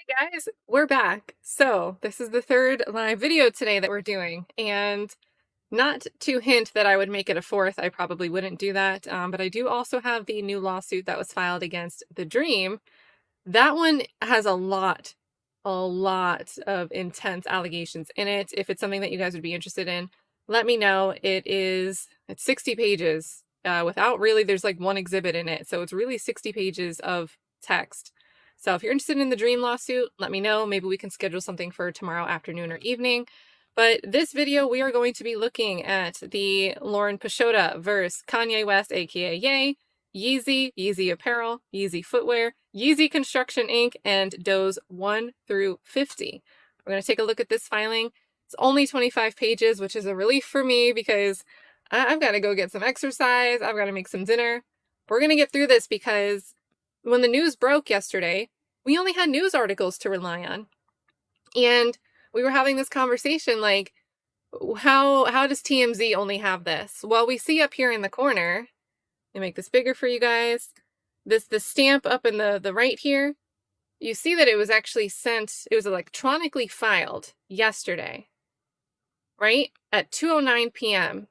Hey guys, we're back. So, this is the third live video today that we're doing, and not to hint that I would make it a fourth, I probably wouldn't do that, but I do also have the new lawsuit that was filed against The Dream. That one has a lot of intense allegations in it. If it's something that you guys would be interested in, let me know. It's 60 pages, without really, there's like one exhibit in it, so it's really 60 pages of text. So if you're interested in the Dream lawsuit, let me know. Maybe we can schedule something for tomorrow afternoon or evening. But this video, we are going to be looking at the Lauren Pisciotta versus Kanye West, aka Ye, Yeezy, Yeezy Apparel, Yeezy Footwear, Yeezy Construction Inc., and Does 1 through 50. We're going to take a look at this filing. It's only 25 pages, which is a relief for me because I've got to go get some exercise. I've got to make some dinner. We're going to get through this because when the news broke yesterday, we only had news articles to rely on. And we were having this conversation like, how does TMZ only have this? Well, we see up here in the corner, let me make this bigger for you guys, the stamp up in the right here, you see that it was actually sent, it was electronically filed yesterday, right? At 2:09 p.m.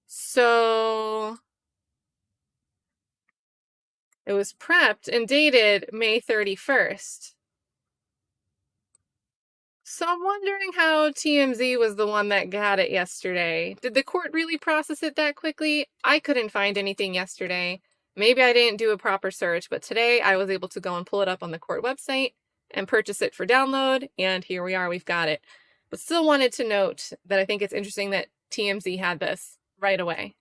So it was prepped and dated May 31st. So I'm wondering how TMZ was the one that got it yesterday. Did the court really process it that quickly? I couldn't find anything yesterday. Maybe I didn't do a proper search, but today I was able to go and pull it up on the court website and purchase it for download, and here we are, we've got it. But still wanted to note that I think it's interesting that TMZ had this right away.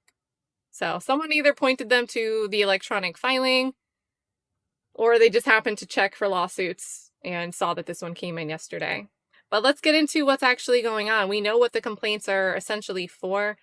So someone either pointed them to the electronic filing, or they just happened to check for lawsuits and saw that this one came in yesterday. But let's get into what's actually going on. We know what the complaints are essentially for.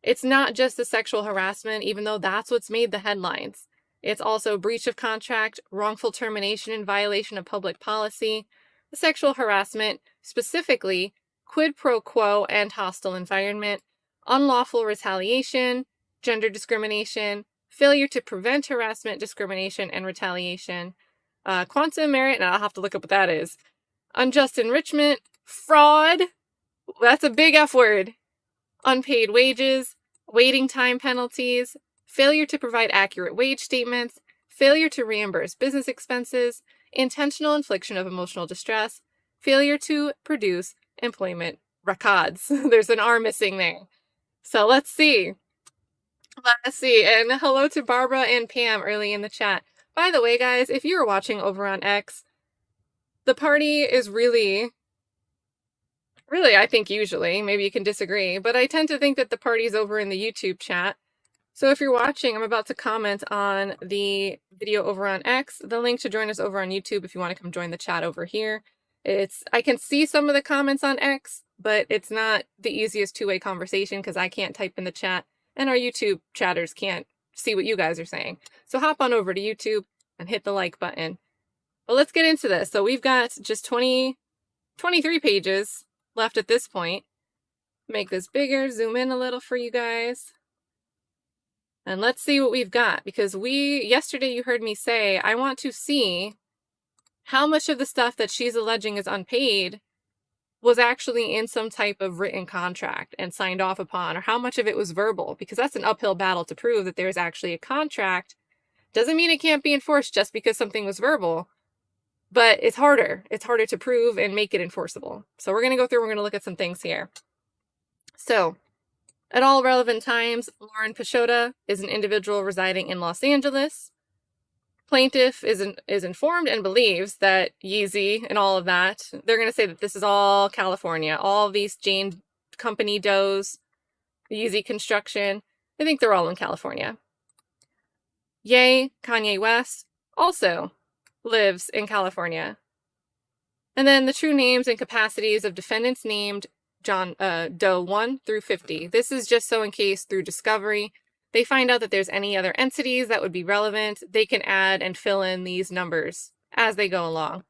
It's not just the sexual harassment, even though that's what's made the headlines. It's also breach of contract, wrongful termination in violation of public policy, the sexual harassment, specifically quid pro quo and hostile environment, unlawful retaliation, gender discrimination, failure to prevent harassment, discrimination, and retaliation, quantum merit, and I'll have to look up what that is, unjust enrichment, fraud, that's a big F word, unpaid wages, waiting time penalties, failure to provide accurate wage statements, failure to reimburse business expenses, intentional infliction of emotional distress, failure to produce employment records. There's an R missing there. So let's see. And hello to Barbara and Pam early in the chat. By the way, guys, if you're watching over on X, the party is really, I think usually, maybe you can disagree, but I tend to think that the party's over in the YouTube chat. So if you're watching, I'm about to comment on the video over on X, the link to join us over on YouTube if you want to come join the chat over here. I can see some of the comments on X, but it's not the easiest two-way conversation because I can't type in the chat and our YouTube chatters can't see what you guys are saying. So hop on over to YouTube and hit the like button. But let's get into this. So we've got just 23 pages left at this point. Make this bigger, zoom in a little for you guys. And let's see what we've got, because yesterday you heard me say, I want to see how much of the stuff that she's alleging is unpaid was actually in some type of written contract and signed off upon, or how much of it was verbal, because that's an uphill battle to prove that there's actually a contract. Doesn't mean it can't be enforced just because something was verbal. But it's harder. It's harder to prove and make it enforceable. So we're going to go through, we're going to look at some things here. So, at all relevant times, Lauren Pisciotta is an individual residing in Los Angeles. Plaintiff is informed and believes that Yeezy and all of that, they're going to say that this is all California. All of these Jane Company does, Yeezy Construction, I think they're all in California. Ye, Kanye West, also lives in California. And then the true names and capacities of defendants named Doe 1 through 50. This is just so in case through discovery they find out that there's any other entities that would be relevant, they can add and fill in these numbers as they go along.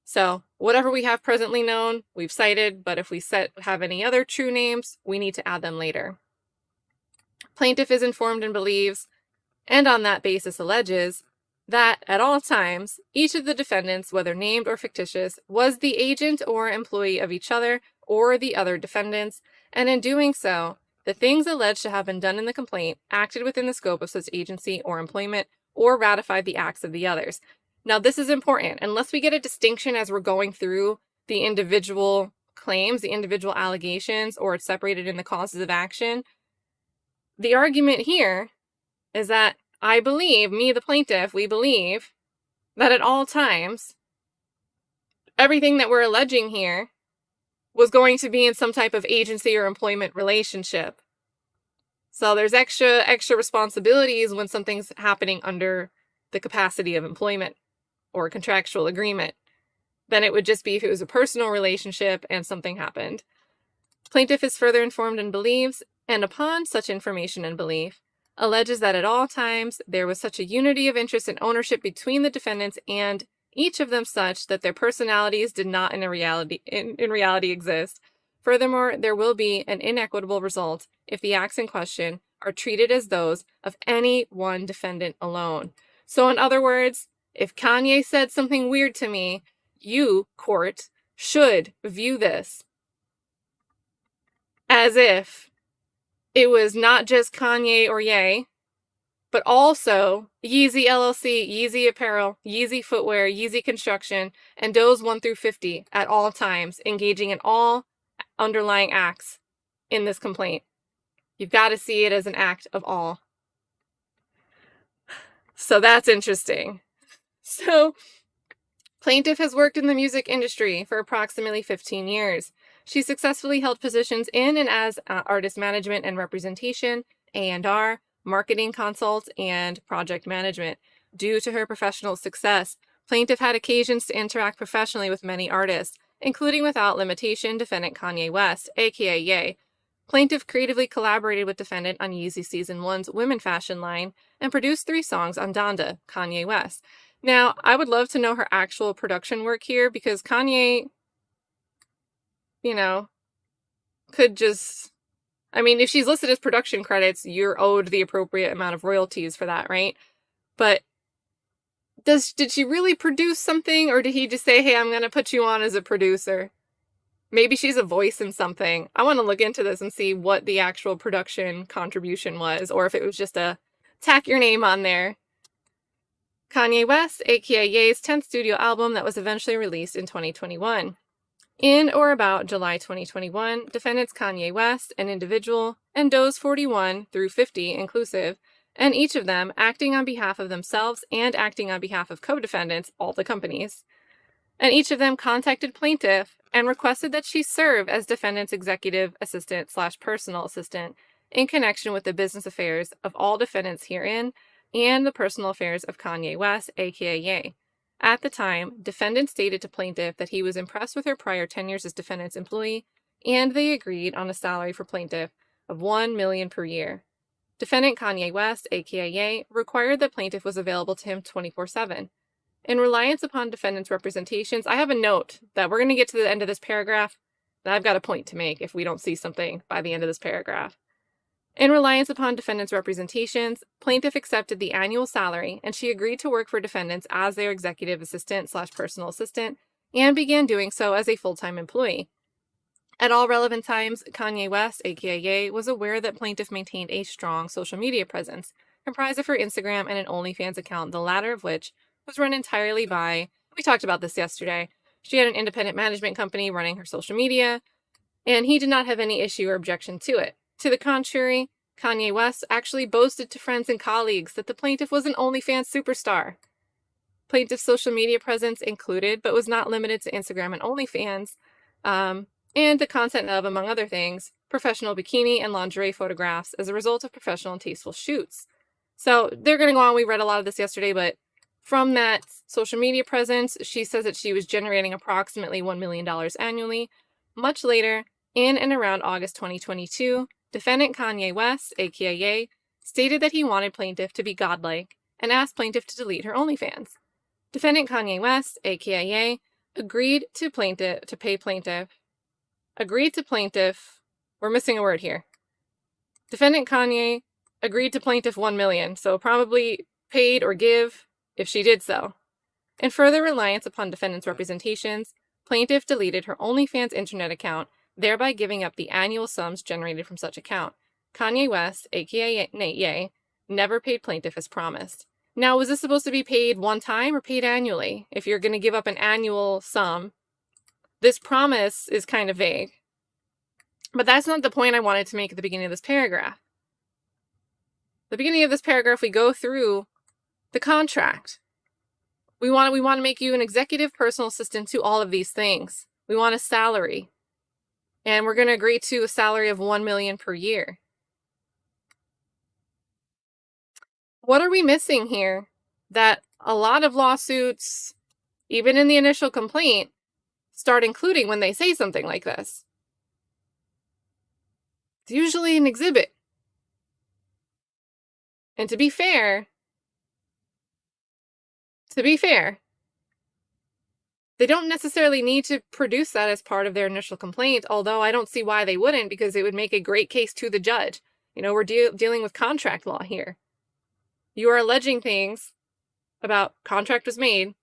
So whatever we have presently known, we've cited, but if we have any other true names, we need to add them later. Plaintiff is informed and believes, and on that basis alleges, that at all times, each of the defendants, whether named or fictitious, was the agent or employee of each other or the other defendants, and in doing so, the things alleged to have been done in the complaint acted within the scope of such agency or employment or ratified the acts of the others. Now, this is important. Unless we get a distinction as we're going through the individual claims, the individual allegations, or it's separated in the causes of action, the argument here is that I believe, me, the plaintiff, we believe that at all times, everything that we're alleging here was going to be in some type of agency or employment relationship. So there's extra responsibilities when something's happening under the capacity of employment or a contractual agreement than it would just be if it was a personal relationship and something happened. Plaintiff is further informed and believes, and upon such information and belief, alleges that at all times there was such a unity of interest and ownership between the defendants and each of them such that their personalities did not in reality exist. Furthermore, there will be an inequitable result if the acts in question are treated as those of any one defendant alone. So in other words, if Kanye said something weird to me, you, court, should view this as if it was not just Kanye or Ye, but also Yeezy LLC, Yeezy Apparel, Yeezy Footwear, Yeezy Construction, and Doe's 1 through 50 at all times, engaging in all underlying acts in this complaint. You've got to see it as an act of all. So that's interesting. So, plaintiff has worked in the music industry for approximately 15 years. She successfully held positions in and as artist management and representation, A&R, marketing consult, and project management. Due to her professional success, plaintiff had occasions to interact professionally with many artists, including without limitation defendant Kanye West, aka Ye. Plaintiff creatively collaborated with defendant on Yeezy Season 1's women fashion line and produced 3 songs on Donda, Kanye West. Now, I would love to know her actual production work here because Kanye, could just... I mean, if she's listed as production credits, you're owed the appropriate amount of royalties for that, right? But did she really produce something, or did he just say, hey, I'm going to put you on as a producer? Maybe she's a voice in something. I want to look into this and see what the actual production contribution was, or if it was just a tack your name on there. Kanye West, aka Ye's 10th studio album that was eventually released in 2021. In or about July 2021, defendants Kanye West, an individual, and Doe's 41 through 50 inclusive, and each of them acting on behalf of themselves and acting on behalf of co-defendants, all the companies. And each of them contacted plaintiff and requested that she serve as defendant's executive assistant / personal assistant in connection with the business affairs of all defendants herein and the personal affairs of Kanye West, aka Ye. At the time, defendant stated to plaintiff that he was impressed with her prior 10 years as defendant's employee, and they agreed on a salary for plaintiff of $1 million per year. Defendant Kanye West, aka Ye, required that plaintiff was available to him 24/7. In reliance upon defendant's representations, I have a note that we're going to get to the end of this paragraph, and I've got a point to make if we don't see something by the end of this paragraph. In reliance upon defendant's representations, plaintiff accepted the annual salary, and she agreed to work for defendants as their executive assistant / personal assistant, and began doing so as a full-time employee. At all relevant times, Kanye West, aka Ye, was aware that plaintiff maintained a strong social media presence, comprised of her Instagram and an OnlyFans account, the latter of which was run entirely by, we talked about this yesterday, she had an independent management company running her social media, and he did not have any issue or objection to it. To the contrary, Kanye West actually boasted to friends and colleagues that the plaintiff was an OnlyFans superstar. Plaintiff's social media presence included, but was not limited to Instagram and OnlyFans, and the content of, among other things, professional bikini and lingerie photographs as a result of professional and tasteful shoots. So they're going to go on. We read a lot of this yesterday, but from that social media presence, she says that she was generating approximately $1 million annually. Much later, in and around August 2022, defendant Kanye West, aka Ye, stated that he wanted plaintiff to be godlike and asked plaintiff to delete her OnlyFans. Defendant Kanye West, aka Ye, agreed to pay plaintiff. We're missing a word here. Defendant Kanye agreed to plaintiff $1 million, so probably paid or give if she did so. In further reliance upon defendant's representations, plaintiff deleted her OnlyFans internet account, thereby giving up the annual sums generated from such account. Kanye West, aka Ye, never paid plaintiff as promised. Now, was this supposed to be paid one time or paid annually? If you're going to give up an annual sum, this promise is kind of vague. But that's not the point I wanted to make at the beginning of this paragraph. The beginning of this paragraph, we go through the contract. We want to make you an executive personal assistant to all of these things. We want a salary. And we're going to agree to a salary of $1 million per year. What are we missing here? That a lot of lawsuits, even in the initial complaint, start including when they say something like this. It's usually an exhibit. And to be fair, they don't necessarily need to produce that as part of their initial complaint, although I don't see why they wouldn't, because it would make a great case to the judge. You know, we're dealing with contract law here. You are alleging things about contract was made,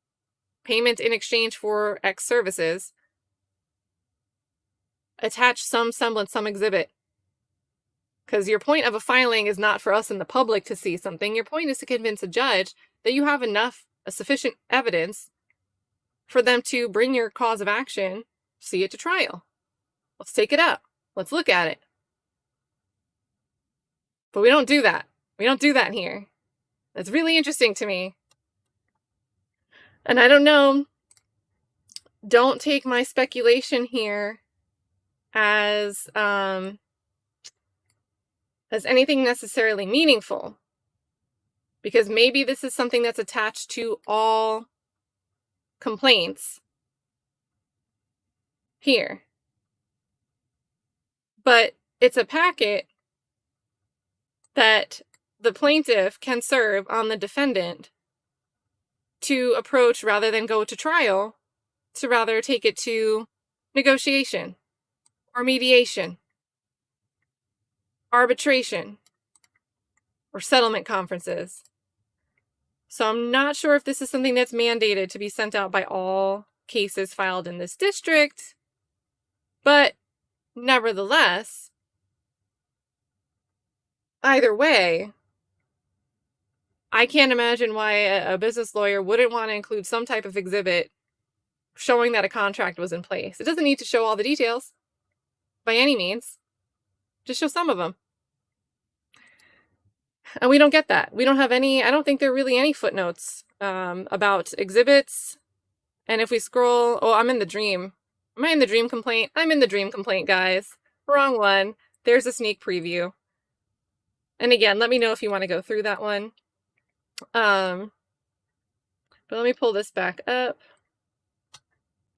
payment in exchange for X services, attach some semblance, some exhibit. Because your point of a filing is not for us in the public to see something. Your point is to convince a judge that you have sufficient evidence for them to bring your cause of action, see it to trial. Let's take it up. Let's look at it. But we don't do that. We don't do that here. That's really interesting to me. And I don't know. Don't take my speculation here as anything necessarily meaningful. Because maybe this is something that's attached to all complaints here. But it's a packet that the plaintiff can serve on the defendant to approach rather than go to trial, to rather take it to negotiation or mediation, arbitration, or settlement conferences. So I'm not sure if this is something that's mandated to be sent out by all cases filed in this district, but nevertheless, either way, I can't imagine why a business lawyer wouldn't want to include some type of exhibit showing that a contract was in place. It doesn't need to show all the details by any means. Just show some of them. And we don't get that. We don't have any, I don't think there are really any footnotes about exhibits. And if we scroll, I'm in the dream. Am I in the dream complaint? I'm in the dream complaint, guys. Wrong one. There's a sneak preview. And again, let me know if you want to go through that one. But let me pull this back up.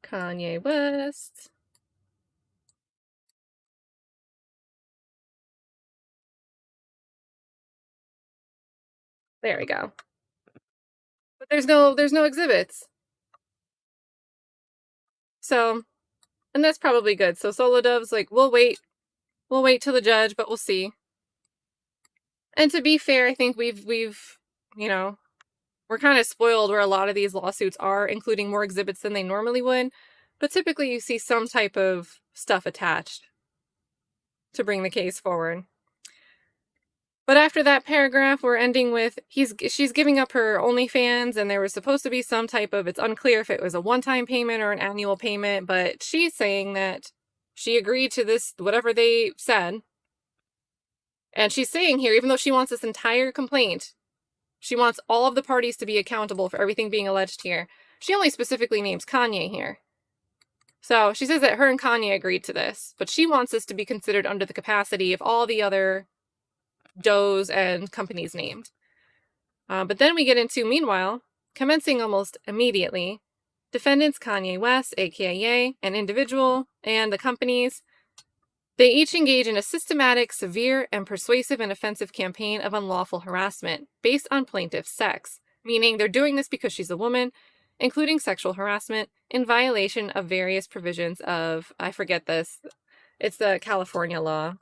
Kanye West. There we go. But there's no exhibits. So, and that's probably good. So Solo Dove's like, we'll wait till the judge, but we'll see. And to be fair, I think we've we're kind of spoiled where a lot of these lawsuits are, including more exhibits than they normally would. But typically you see some type of stuff attached to bring the case forward. But after that paragraph, we're ending with, she's giving up her OnlyFans, and there was supposed to be some type of, it's unclear if it was a one-time payment or an annual payment, but she's saying that she agreed to this, whatever they said. And she's saying here, even though she wants this entire complaint, she wants all of the parties to be accountable for everything being alleged here. She only specifically names Kanye here. So she says that her and Kanye agreed to this, but she wants this to be considered under the capacity of all the other does and companies named. But then we get into, meanwhile, commencing almost immediately, defendants Kanye West, aka an individual, and the companies, they each engage in a systematic, severe, and persuasive and offensive campaign of unlawful harassment based on plaintiff's sex, meaning they're doing this because she's a woman, including sexual harassment, in violation of various provisions of, I forget this, it's the California law.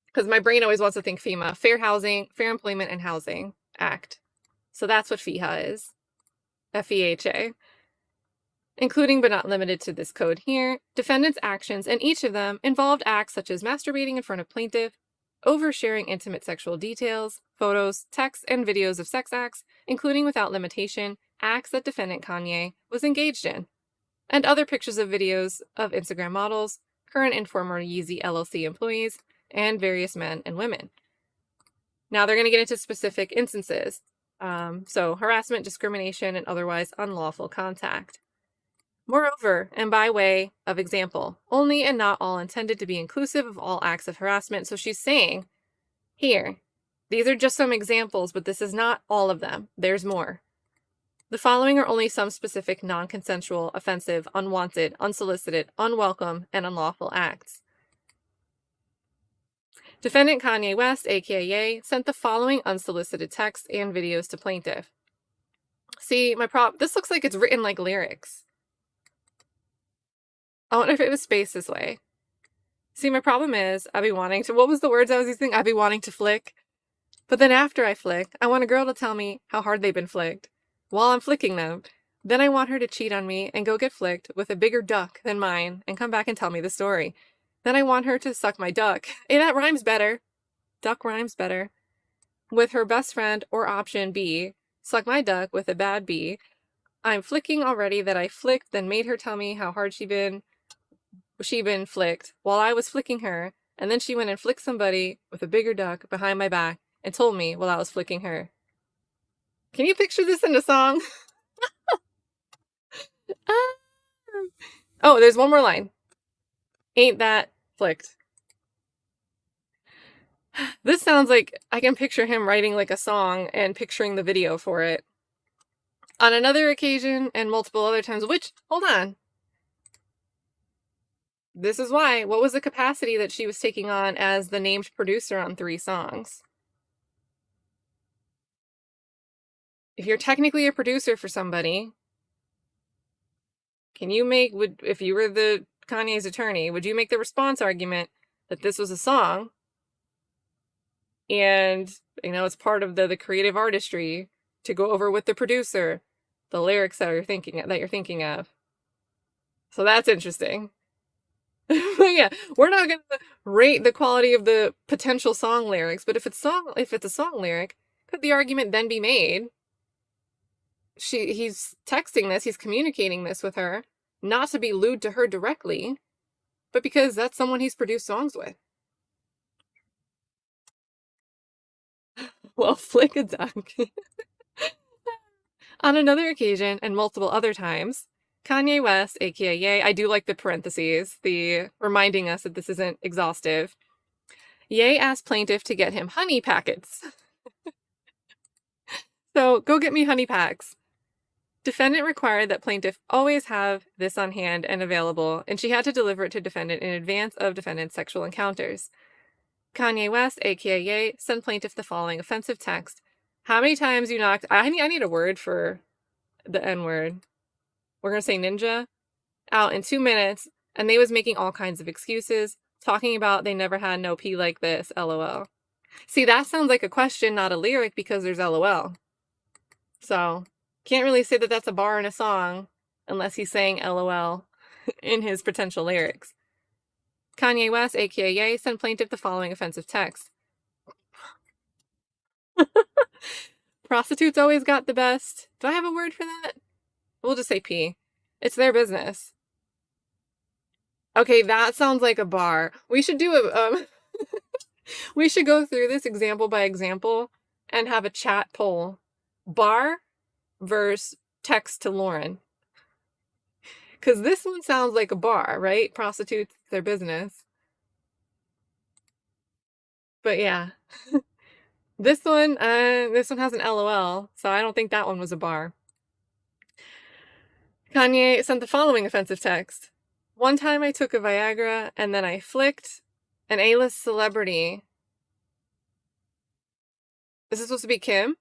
Because my brain always wants to think FEMA, Fair Employment and Housing Act. So that's what FEHA is. FEHA. Including but not limited to this code here, defendant's actions, and each of them involved acts such as masturbating in front of plaintiff, oversharing intimate sexual details, photos, texts, and videos of sex acts, including without limitation, acts that defendant Kanye was engaged in, and other pictures of videos of Instagram models, current and former Yeezy LLC employees, and various men and women. Now they're going to get into specific instances. So harassment, discrimination, and otherwise unlawful contact. Moreover, and by way of example, only and not all intended to be inclusive of all acts of harassment. So she's saying, here, these are just some examples, but this is not all of them. There's more. The following are only some specific non-consensual, offensive, unwanted, unsolicited, unwelcome, and unlawful acts. Defendant Kanye West, aka, sent the following unsolicited texts and videos to plaintiff. See, this looks like it's written like lyrics. I wonder if it was spaced this way. See, my problem is, I be wanting to, what was the words I was using? I be wanting to flick. But then after I flick, I want a girl to tell me how hard they've been flicked while I'm flicking them. Then I want her to cheat on me and go get flicked with a bigger duck than mine and come back and tell me the story. Then I want her to suck my duck. Hey, that rhymes better. Duck rhymes better. With her best friend, or option B, suck my duck with a bad B. I'm flicking already that I flicked, then made her tell me how hard she been flicked while I was flicking her, and then she went and flicked somebody with a bigger duck behind my back and told me while I was flicking her. Can you picture this in a song? Oh, there's one more line. Ain't that flicked? This sounds like I can picture him writing like a song and picturing the video for it. On another occasion and multiple other times, hold on. This is why. What was the capacity that she was taking on as the named producer on 3 songs? If you're technically a producer for somebody, if you were the Kanye's attorney, would you make the response argument that this was a song and, it's part of the creative artistry to go over with the producer the lyrics that you're thinking of? So that's interesting. But yeah, we're not going to rate the quality of the potential song lyrics, but if it's a song lyric, could the argument then be made? He's texting this, he's communicating this with her, not to be lewd to her directly, but because that's someone he's produced songs with. Well, flick a duck. On another occasion, and multiple other times, Kanye West, aka, I do like the parentheses, the reminding us that this isn't exhaustive. Ye asked plaintiff to get him honey packets. So, go get me honey packs. Defendant required that plaintiff always have this on hand and available, and she had to deliver it to defendant in advance of defendant's sexual encounters. Kanye West, aka, sent plaintiff the following offensive text. How many times you knocked... I need a word for the N-word. We're going to say ninja. Out in 2 minutes, and they was making all kinds of excuses, talking about they never had no pee like this, LOL. See, that sounds like a question, not a lyric, because there's LOL. So, can't really say that that's a bar in a song unless he's saying LOL in his potential lyrics. Kanye West, aka, sent plaintiff the following offensive text. Prostitutes always got the best. Do I have a word for that? We'll just say P. It's their business. Okay, that sounds like a bar. We should do we should go through this example by example and have a chat poll. Bar versus text to Lauren. Because this one sounds like a bar, right? Prostitutes, their business. But yeah. This one has an LOL, so I don't think that one was a bar. Kanye sent the following offensive text. One time I took a Viagra and then I flicked an A-list celebrity. Is this supposed to be Kim?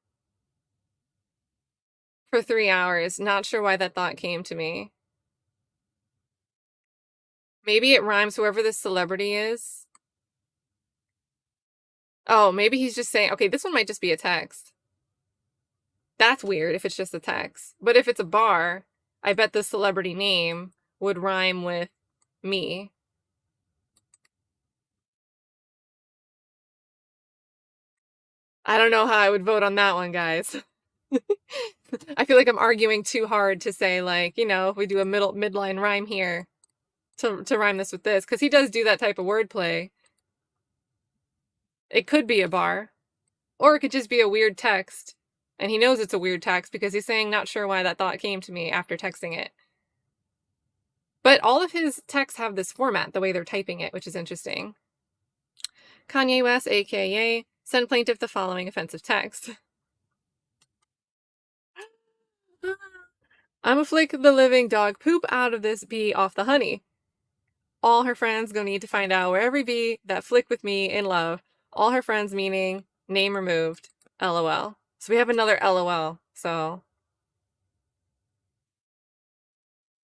For 3 hours. Not sure why that thought came to me. Maybe it rhymes whoever this celebrity is. Oh, maybe he's just saying, okay, this one might just be a text. That's weird if it's just a text. But if it's a bar, I bet the celebrity name would rhyme with me. I don't know how I would vote on that one, guys. I feel like I'm arguing too hard to say, like, if we do a midline rhyme here to rhyme this with this, because he does do that type of wordplay. It could be a bar, or it could just be a weird text, and he knows it's a weird text because he's saying, not sure why that thought came to me after texting it. But all of his texts have this format, the way they're typing it, which is interesting. Kanye West, aka send plaintiff the following offensive text. I'ma flick the living dog poop out of this bee off the honey. All her friends gonna need to find out where every bee that flick with me in love. All her friends meaning name removed. LOL. So we have another LOL. So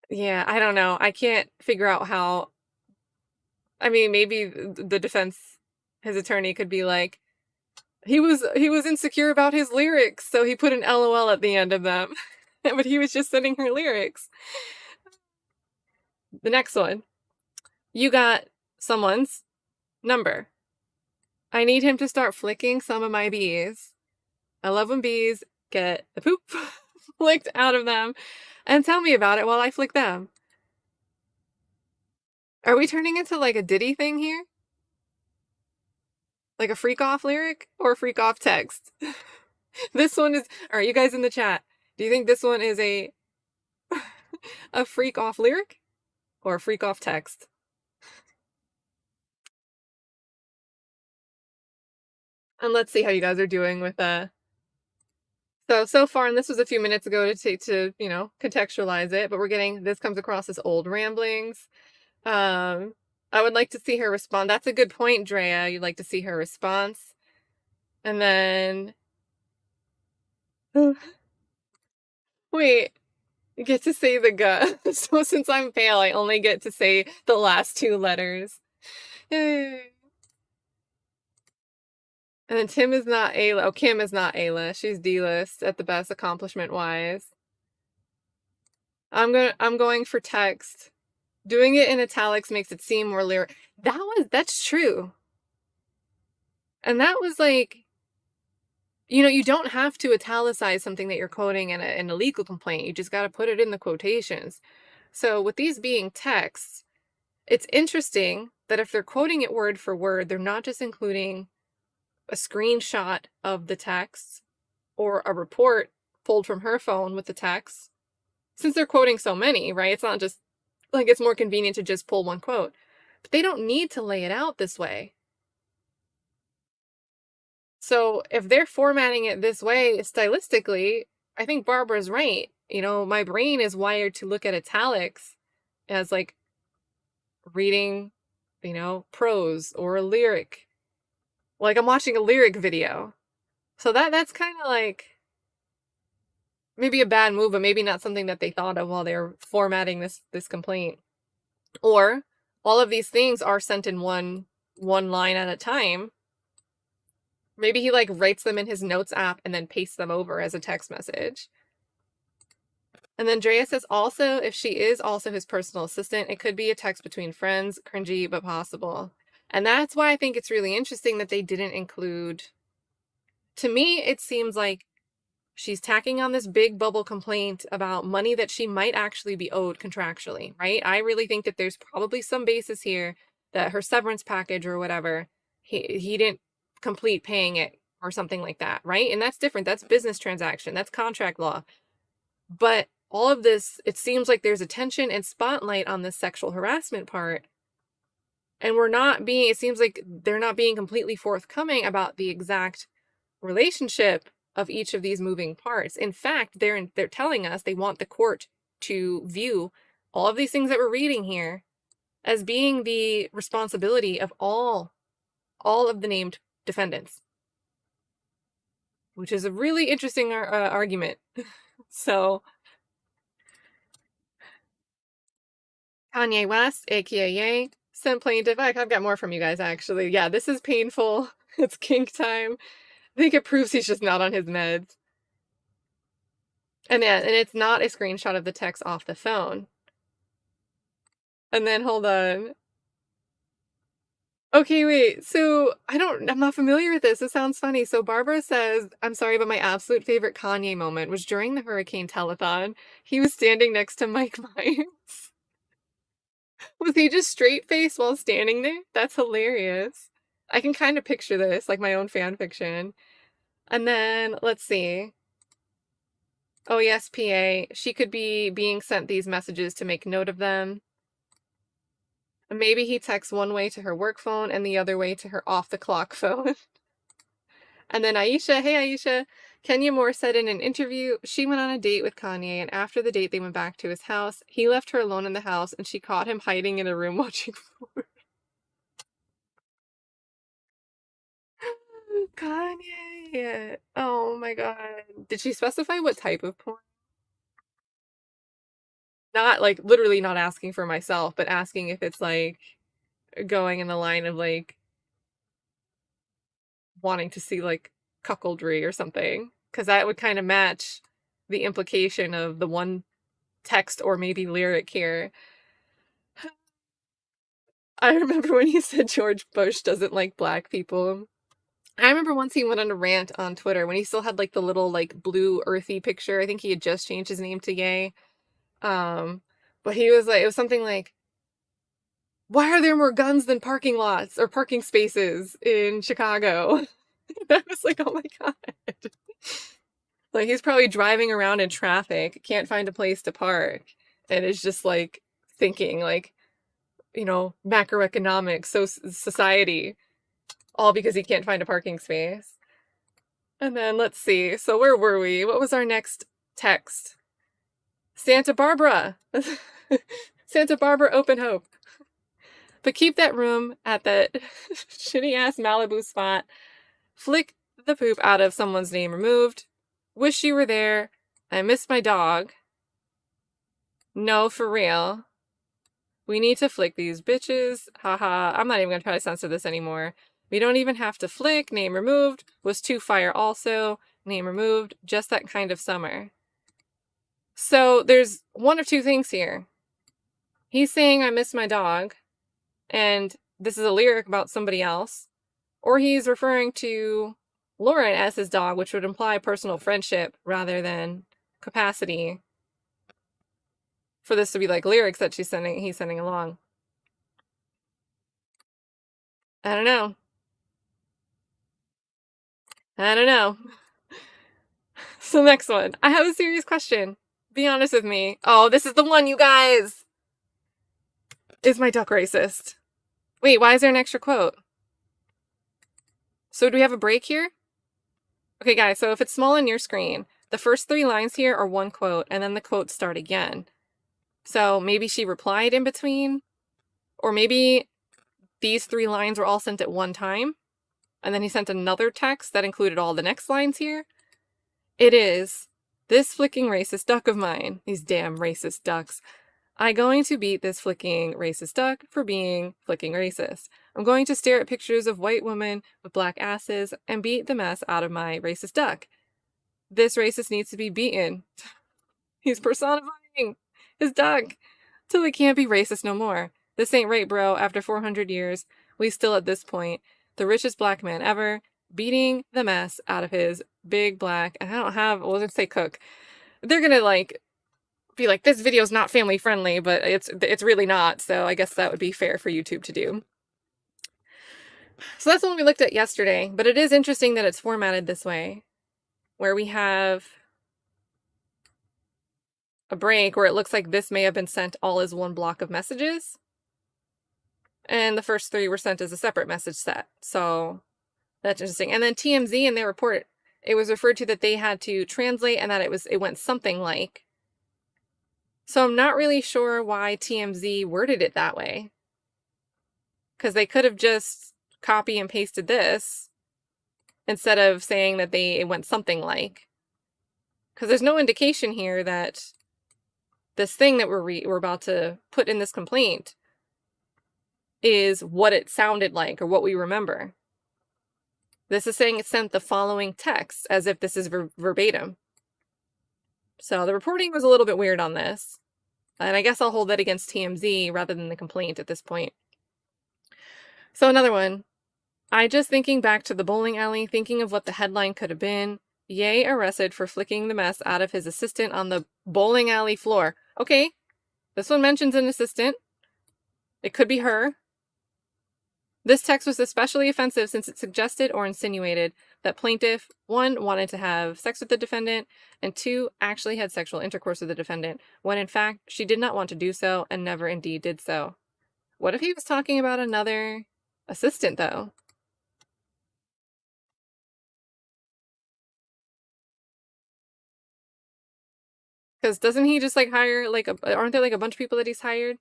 yeah, I don't know. I can't figure out how. I mean, maybe the defense, his attorney could be like, he was insecure about his lyrics, so he put an LOL at the end of them. But he was just sending her lyrics. The next one. You got someone's number. I need him to start flicking some of my bees. I love when bees get the poop flicked out of them, and tell me about it while I flick them. Are we turning into like a Diddy thing here? Like a freak off lyric or a freak off text? This one is, all right, you guys in the chat, do you think this one is a freak off lyric or a freak off text? And let's see how you guys are doing with so far, and this was a few minutes ago to contextualize it, but we're getting, this comes across as old ramblings. I would like to see her respond. That's a good point, Drea. You'd like to see her response. And then wait, you get to say the G. So since I'm pale, I only get to say the last two letters. Yay. And then Tim is not A-list. Oh, Kim is not A-list. She's D-list at the best accomplishment-wise. I'm going for text. Doing it in italics makes it seem more lyric. That's true. And that was like, you don't have to italicize something that you're quoting in a legal complaint. You just got to put it in the quotations. So with these being texts, it's interesting that if they're quoting it word for word, they're not just including a screenshot of the text or a report pulled from her phone with the text. Since they're quoting so many, right? It's not just like, it's more convenient to just pull one quote. But they don't need to lay it out this way. So if they're formatting it this way stylistically, I think Barbara's right. My brain is wired to look at italics as like reading, prose or a lyric. Like I'm watching a lyric video. So that's kind of like maybe a bad move, but maybe not something that they thought of while they were formatting this complaint. Or all of these things are sent in one line at a time. Maybe he like writes them in his notes app and then pastes them over as a text message. And then Drea says also, if she is also his personal assistant, it could be a text between friends, cringy, but possible. And that's why I think it's really interesting that they didn't include, to me, it seems like she's tacking on this big bubble complaint about money that she might actually be owed contractually, right? I really think that there's probably some basis here that her severance package or whatever, he didn't complete paying it or something like that, right? And that's different. That's business transaction. That's contract law. But all of this, it seems like there's attention and spotlight on this sexual harassment part. And it seems like they're not being completely forthcoming about the exact relationship of each of these moving parts. In fact, they're telling us they want the court to view all of these things that we're reading here as being the responsibility of all of the named defendants, which is a really interesting argument. So Kanye West, aka sent plaintiff. I've got more from you guys actually. Yeah, this is painful. It's kink time. I think it proves he's just not on his meds. And yeah, and it's not a screenshot of the text off the phone. And then hold on. Okay, wait. So I'm not familiar with this. It sounds funny. So Barbara says, I'm sorry, but my absolute favorite Kanye moment was during the hurricane telethon. He was standing next to Mike Myers. Was he just straight faced while standing there? That's hilarious. I can kind of picture this, like my own fan fiction. And then let's see. Oh, yes, PA. She could be being sent these messages to make note of them. Maybe he texts one way to her work phone and the other way to her off the clock phone. And then Aisha, hey Aisha, Kenya Moore said in an interview she went on a date with Kanye, and after the date they went back to his house. He left her alone in the house and she caught him hiding in a room watching porn. Kanye. Oh my god. Did she specify what type of porn? Not like literally not asking for myself, but asking if it's like going in the line of like wanting to see like cuckoldry or something. Because that would kind of match the implication of the one text or maybe lyric here. I remember when he said George Bush doesn't like black people. I remember once he went on a rant on Twitter when he still had like the little like blue earthy picture. I think he had just changed his name to Gay. Um, but he was like, it was something like, why are there more guns than parking lots or parking spaces in Chicago? I was like, oh my God. Like he's probably driving around in traffic, can't find a place to park, and is just like thinking like, macroeconomics, so society, all because he can't find a parking space. And then let's see. So where were we? What was our next text? Santa Barbara. Santa Barbara Open Hope. But keep that room at that shitty ass Malibu spot. Flick the poop out of someone's name removed. Wish you were there. I miss my dog. No, for real. We need to flick these bitches. Haha. I'm not even going to try to censor this anymore. We don't even have to flick. Name removed. Was too fire also. Name removed. Just that kind of summer. So there's one of two things here. He's saying I miss my dog, and this is a lyric about somebody else. Or he's referring to Lauren as his dog, which would imply personal friendship rather than capacity for this to be like lyrics that he's sending along. I don't know. So next one. I have a serious question. Be honest with me. Oh, this is the one, you guys. Is my duck racist? Wait, why is there an extra quote? So do we have a break here? Okay, guys, so if it's small on your screen, the first 3 lines here are one quote, and then the quotes start again. So maybe she replied in between, or maybe these 3 lines were all sent at one time, and then he sent another text that included all the next lines here. It is, this flicking racist duck of mine, these damn racist ducks. I'm going to beat this flicking racist duck for being flicking racist. I'm going to stare at pictures of white women with black asses and beat the mess out of my racist duck. This racist needs to be beaten. He's personifying his duck till he can't be racist no more. This ain't right, bro. After 400 years, we still at this point, the richest black man ever, beating the mess out of his big black, and I don't have, well, let's say cook. They're gonna like be like, this video's not family friendly, but it's really not, so I guess that would be fair for YouTube to do. So that's the one we looked at yesterday, but it is interesting that it's formatted this way, where we have a break where it looks like this may have been sent all as one block of messages, and the first 3 were sent as a separate message set. So that's interesting. And then TMZ in their report, it was referred to that they had to translate and that it went something like. So I'm not really sure why TMZ worded it that way, because they could have just copy and pasted this instead of saying that it went something like. Because there's no indication here that this thing that we're about to put in this complaint is what it sounded like or what we remember. This is saying it sent the following text as if this is verbatim. So the reporting was a little bit weird on this. And I guess I'll hold that against TMZ rather than the complaint at this point. So another one. I just thinking back to the bowling alley, thinking of what the headline could have been. Ye arrested for flicking the mess out of his assistant on the bowling alley floor. Okay, this one mentions an assistant. It could be her. This text was especially offensive since it suggested or insinuated that plaintiff, 1, wanted to have sex with the defendant, and 2, actually had sexual intercourse with the defendant, when in fact she did not want to do so and never indeed did so. What if he was talking about another assistant, though? Because doesn't he just like hire aren't there like a bunch of people that he's hired?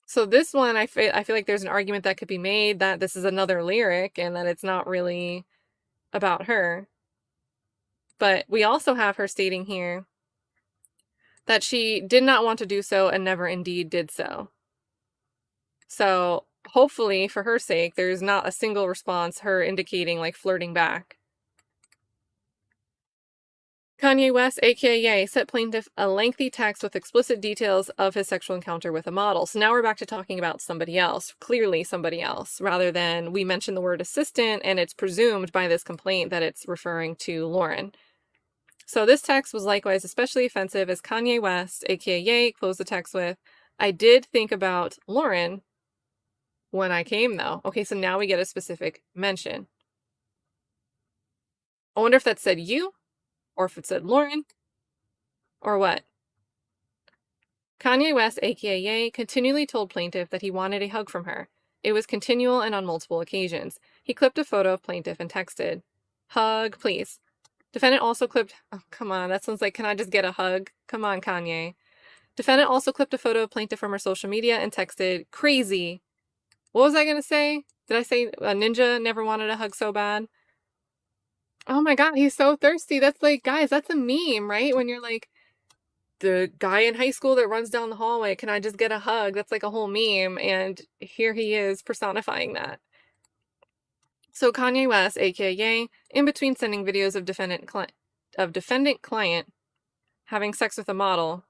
So this one, I feel like there's an argument that could be made that this is another lyric and that it's not really about her. But we also have her stating here that she did not want to do so and never indeed did so. So hopefully, for her sake, there's not a single response, her indicating like flirting back. Kanye West, aka Ye, sent plaintiff a lengthy text with explicit details of his sexual encounter with a model. So now we're back to talking about somebody else, clearly somebody else, rather than we mention the word assistant and it's presumed by this complaint that it's referring to Lauren. So this text was likewise especially offensive as Kanye West, aka Ye, closed the text with, I did think about Lauren when I came though. Okay, so now we get a specific mention. I wonder if that said you, or if it said Lauren, or what? Kanye West, aka Ye, continually told plaintiff that he wanted a hug from her. It was continual and on multiple occasions. He clipped a photo of plaintiff and texted, hug, please. Defendant also clipped, oh, come on, that sounds like, can I just get a hug? Come on, Kanye. Defendant also clipped a photo of plaintiff from her social media and texted, crazy. What was I going to say? Did I say a ninja never wanted a hug so bad? Oh my god, he's so thirsty. That's like, guys, that's a meme, right? When you're like, the guy in high school that runs down the hallway, can I just get a hug? That's like a whole meme, and here he is personifying that. So Kanye West, aka Ye, in between sending videos of defendant client having sex with a model,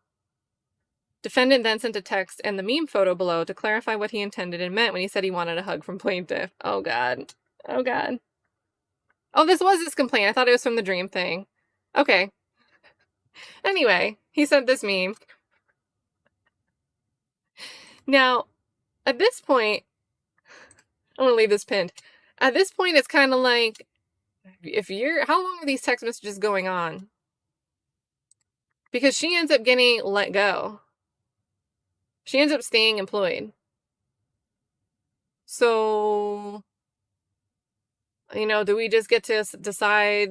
defendant then sent a text and the meme photo below to clarify what he intended and meant when he said he wanted a hug from plaintiff. Oh god. Oh god. Oh, this was his complaint. I thought it was from the dream thing. Okay. Anyway, he sent this meme. Now, at this point, I'm gonna leave this pinned. At this point, it's kind of like, how long are these text messages going on? Because she ends up getting let go. She ends up staying employed. So, do we just get to decide?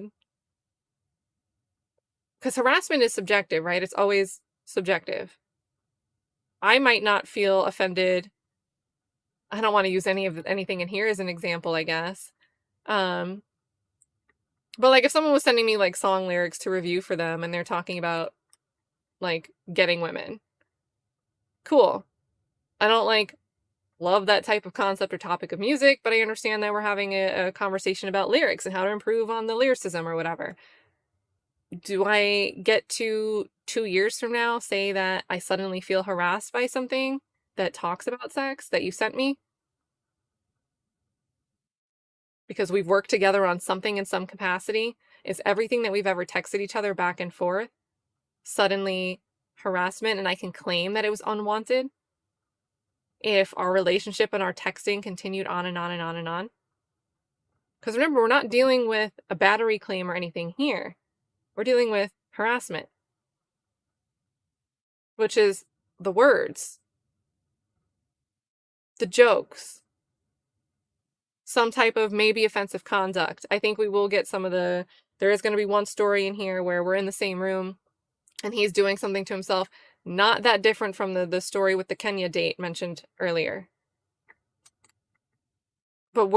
Because harassment is subjective, right? It's always subjective. I might not feel offended. I don't want to use anything in here as an example, I guess. But like if someone was sending me like song lyrics to review for them and they're talking about like getting women, cool. I don't like love that type of concept or topic of music, but I understand that we're having a conversation about lyrics and how to improve on the lyricism or whatever. Do I get to 2 years from now say that I suddenly feel harassed by something that talks about sex that you sent me? Because we've worked together on something in some capacity? Is everything that we've ever texted each other back and forth suddenly harassment and I can claim that it was unwanted? If our relationship and our texting continued on and on and on and on? Because remember, we're not dealing with a battery claim or anything here. We're dealing with harassment, which is the words, the jokes, some type of maybe offensive conduct. I think we will get there is going to be one story in here where we're in the same room and he's doing something to himself, not that different from the story with the Kenya date mentioned earlier. But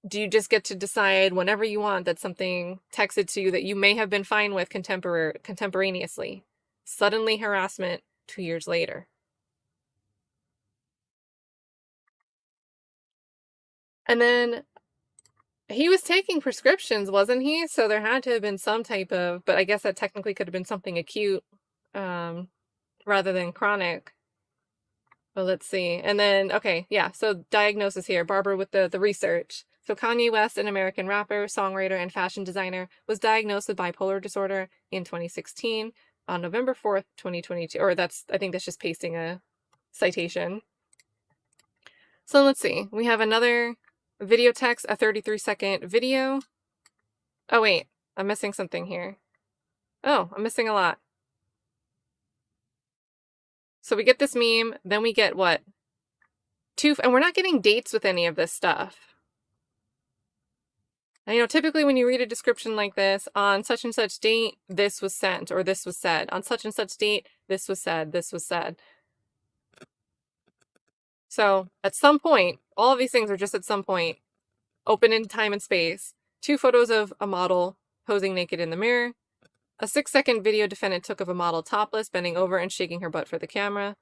do you just get to decide whenever you want that something texted to you that you may have been fine with contemporaneously? Suddenly harassment 2 years later. And then He was taking prescriptions, wasn't he? So there had to have been some type of, but I guess that technically could have been something acute, rather than chronic. Well, let's see. And then, okay, yeah, so diagnosis here. Barbara with the research. So Kanye West, an American rapper, songwriter, and fashion designer, was diagnosed with bipolar disorder in 2016 on November 4th, 2022. Or I think that's just pasting a citation. So let's see. We have another video text, a 33-second video. Oh, wait, I'm missing something here. Oh, I'm missing a lot. So we get this meme, then we get what? And we're not getting dates with any of this stuff. And, typically when you read a description like this, on such and such date, this was sent or this was said. On such and such date, this was said, this was said. So at some point, all of these things are just at some point, open in time and space. 2 photos of a model posing naked in the mirror. A 6-second video defendant took of a model topless, bending over and shaking her butt for the camera.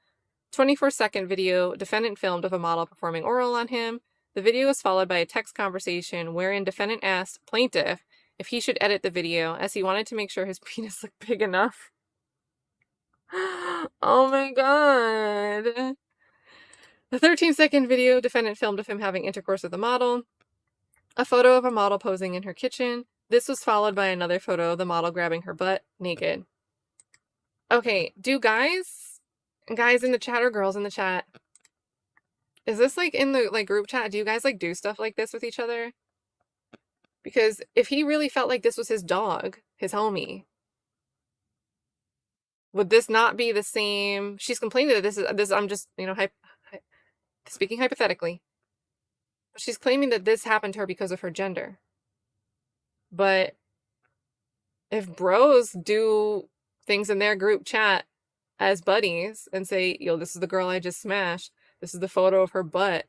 24-second video defendant filmed of a model performing oral on him. The video was followed by a text conversation wherein defendant asked plaintiff if he should edit the video as he wanted to make sure his penis looked big enough. Oh my god. The 13-second video defendant filmed of him having intercourse with a model. A photo of a model posing in her kitchen. This was followed by another photo of the model grabbing her butt naked. Okay, do guys in the chat or girls in the chat, is this like in the group chat? Do you guys do stuff like this with each other? Because if he really felt like this was his dog, his homie, would this not be the same? She's complaining that this. I'm just speaking hypothetically. She's claiming that this happened to her because of her gender. But if bros do things in their group chat as buddies and say, this is the girl I just smashed, this is the photo of her butt,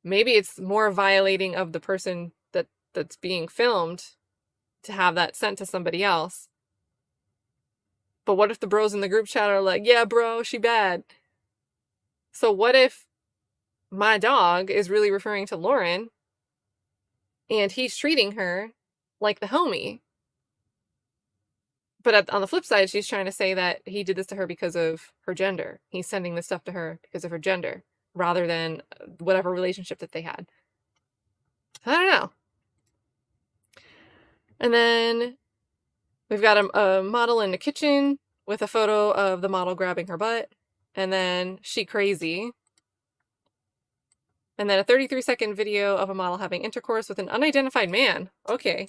maybe it's more violating of the person that's being filmed to have that sent to somebody else. But what if the bros in the group chat are like, yeah, bro, she bad. So what if my dog is really referring to Lauren and he's treating her like the homie? But on the flip side, she's trying to say that he did this to her because of her gender. He's sending this stuff to her because of her gender, rather than whatever relationship that they had. I don't know. And then we've got a model in the kitchen with a photo of the model grabbing her butt. And then she crazy. And then a 33-second video of a model having intercourse with an unidentified man. Okay.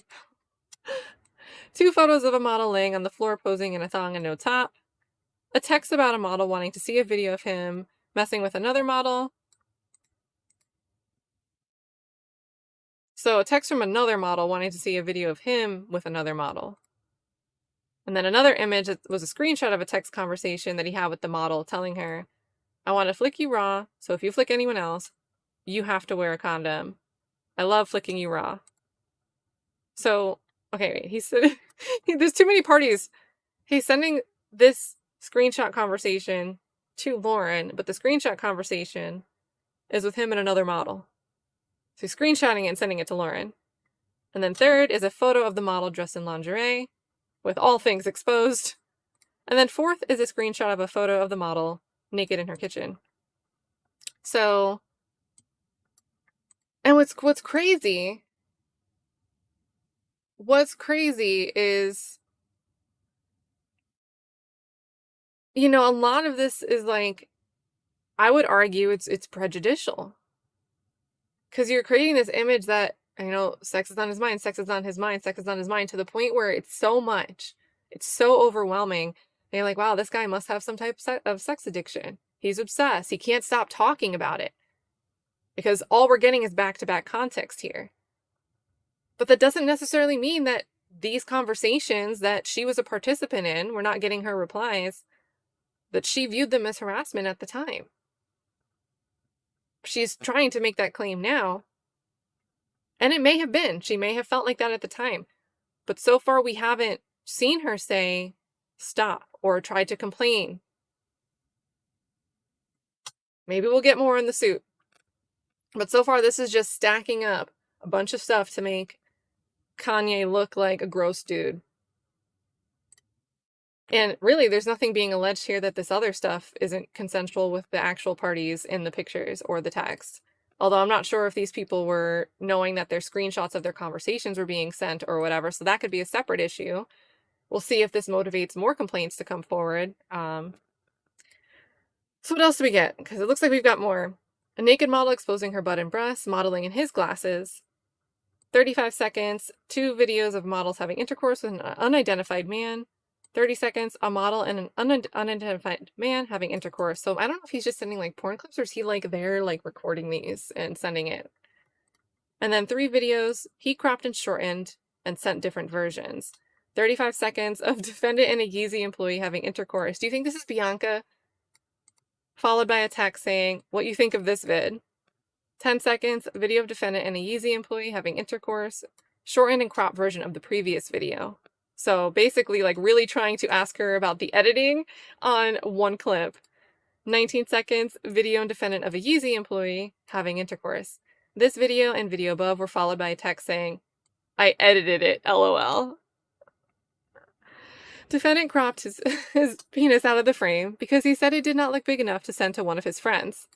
2 photos of a model laying on the floor posing in a thong and no top. A text about a model wanting to see a video of him messing with another model. So a text from another model wanting to see a video of him with another model. And then another image that was a screenshot of a text conversation that he had with the model telling her, I want to flick you raw, so if you flick anyone else, you have to wear a condom. I love flicking you raw. So, okay, wait, he said, there's too many parties. He's sending this screenshot conversation to Lauren, but the screenshot conversation is with him and another model. So he's screenshotting it and sending it to Lauren. And then third is a photo of the model dressed in lingerie, with all things exposed. And then fourth is a screenshot of a photo of the model naked in her kitchen. So, and what's crazy is, a lot of this is I would argue it's prejudicial. Because you're creating this image that, sex is on his mind, sex is on his mind, sex is on his mind, to the point where it's so much, it's so overwhelming. And you're like, wow, this guy must have some type of sex addiction. He's obsessed. He can't stop talking about it. Because all we're getting is back-to-back context here. But that doesn't necessarily mean that these conversations that she was a participant in, we're not getting her replies, that she viewed them as harassment at the time. She's trying to make that claim now. And it may have been. She may have felt like that at the time. But so far we haven't seen her say stop or try to complain. Maybe we'll get more in the suit. But so far this is just stacking up a bunch of stuff to make Kanye look like a gross dude. And really, there's nothing being alleged here that this other stuff isn't consensual with the actual parties in the pictures or the text. Although I'm not sure if these people were knowing that their screenshots of their conversations were being sent or whatever, so that could be a separate issue. We'll see if this motivates more complaints to come forward. So what else do we get? Because it looks like we've got more. A naked model exposing her butt and breasts, modeling in his glasses. 35 seconds, 2 videos of models having intercourse with an unidentified man. 30 seconds, a model and an unidentified man having intercourse. So I don't know if he's just sending like porn clips or is he like there like recording these and sending it. And then 3 videos, he cropped and shortened and sent different versions. 35 seconds of defendant and a Yeezy employee having intercourse. Do you think this is Bianca? Followed by a text saying, what you think of this vid? 10 seconds, video of defendant and a Yeezy employee having intercourse. Shortened and cropped version of the previous video. So basically like really trying to ask her about the editing on one clip. 19 seconds, video and defendant of a Yeezy employee having intercourse. This video and video above were followed by a text saying, I edited it, LOL. Defendant cropped his penis out of the frame because he said it did not look big enough to send to one of his friends.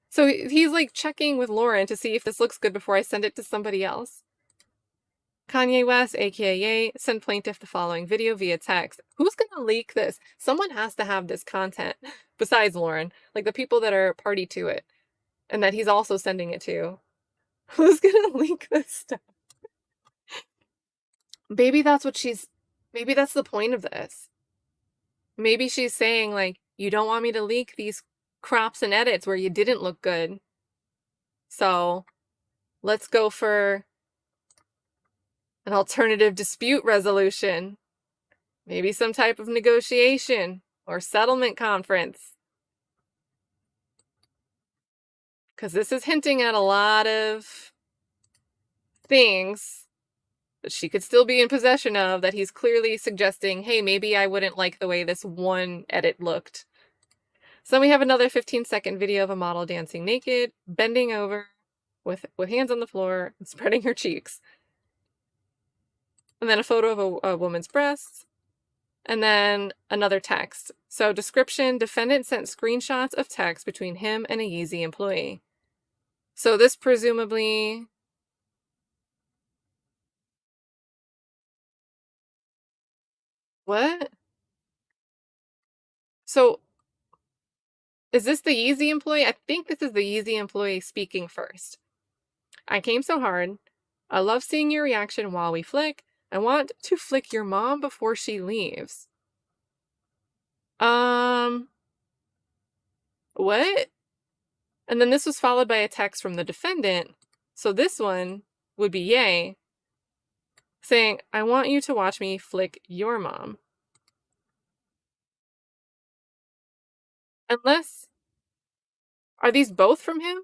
So he's like checking with Lauren to see if this looks good before I send it to somebody else. Kanye West, aka sent plaintiff the following video via text. Who's gonna leak this? Someone has to have this content besides Lauren, like the people that are party to it and that he's also sending it to. Who's gonna leak this stuff? Maybe that's the point of this. Maybe she's saying like, you don't want me to leak these crops and edits where you didn't look good. So let's go for an alternative dispute resolution. Maybe some type of negotiation or settlement conference. Because this is hinting at a lot of things that she could still be in possession of that he's clearly suggesting, hey, maybe I wouldn't like the way this one edit looked. So then we have another 15-second video of a model dancing naked, bending over with hands on the floor and spreading her cheeks. And then a photo of a woman's breasts. And then another text. So description, defendant sent screenshots of text between him and a Yeezy employee. So this presumably... What? So is this the Yeezy employee? I think this is the Yeezy employee speaking first. I came so hard. I love seeing your reaction while we flick. I want to flick your mom before she leaves. What? And then this was followed by a text from the defendant. So this one would be Ye saying, I want you to watch me flick your mom. Unless, are these both from him?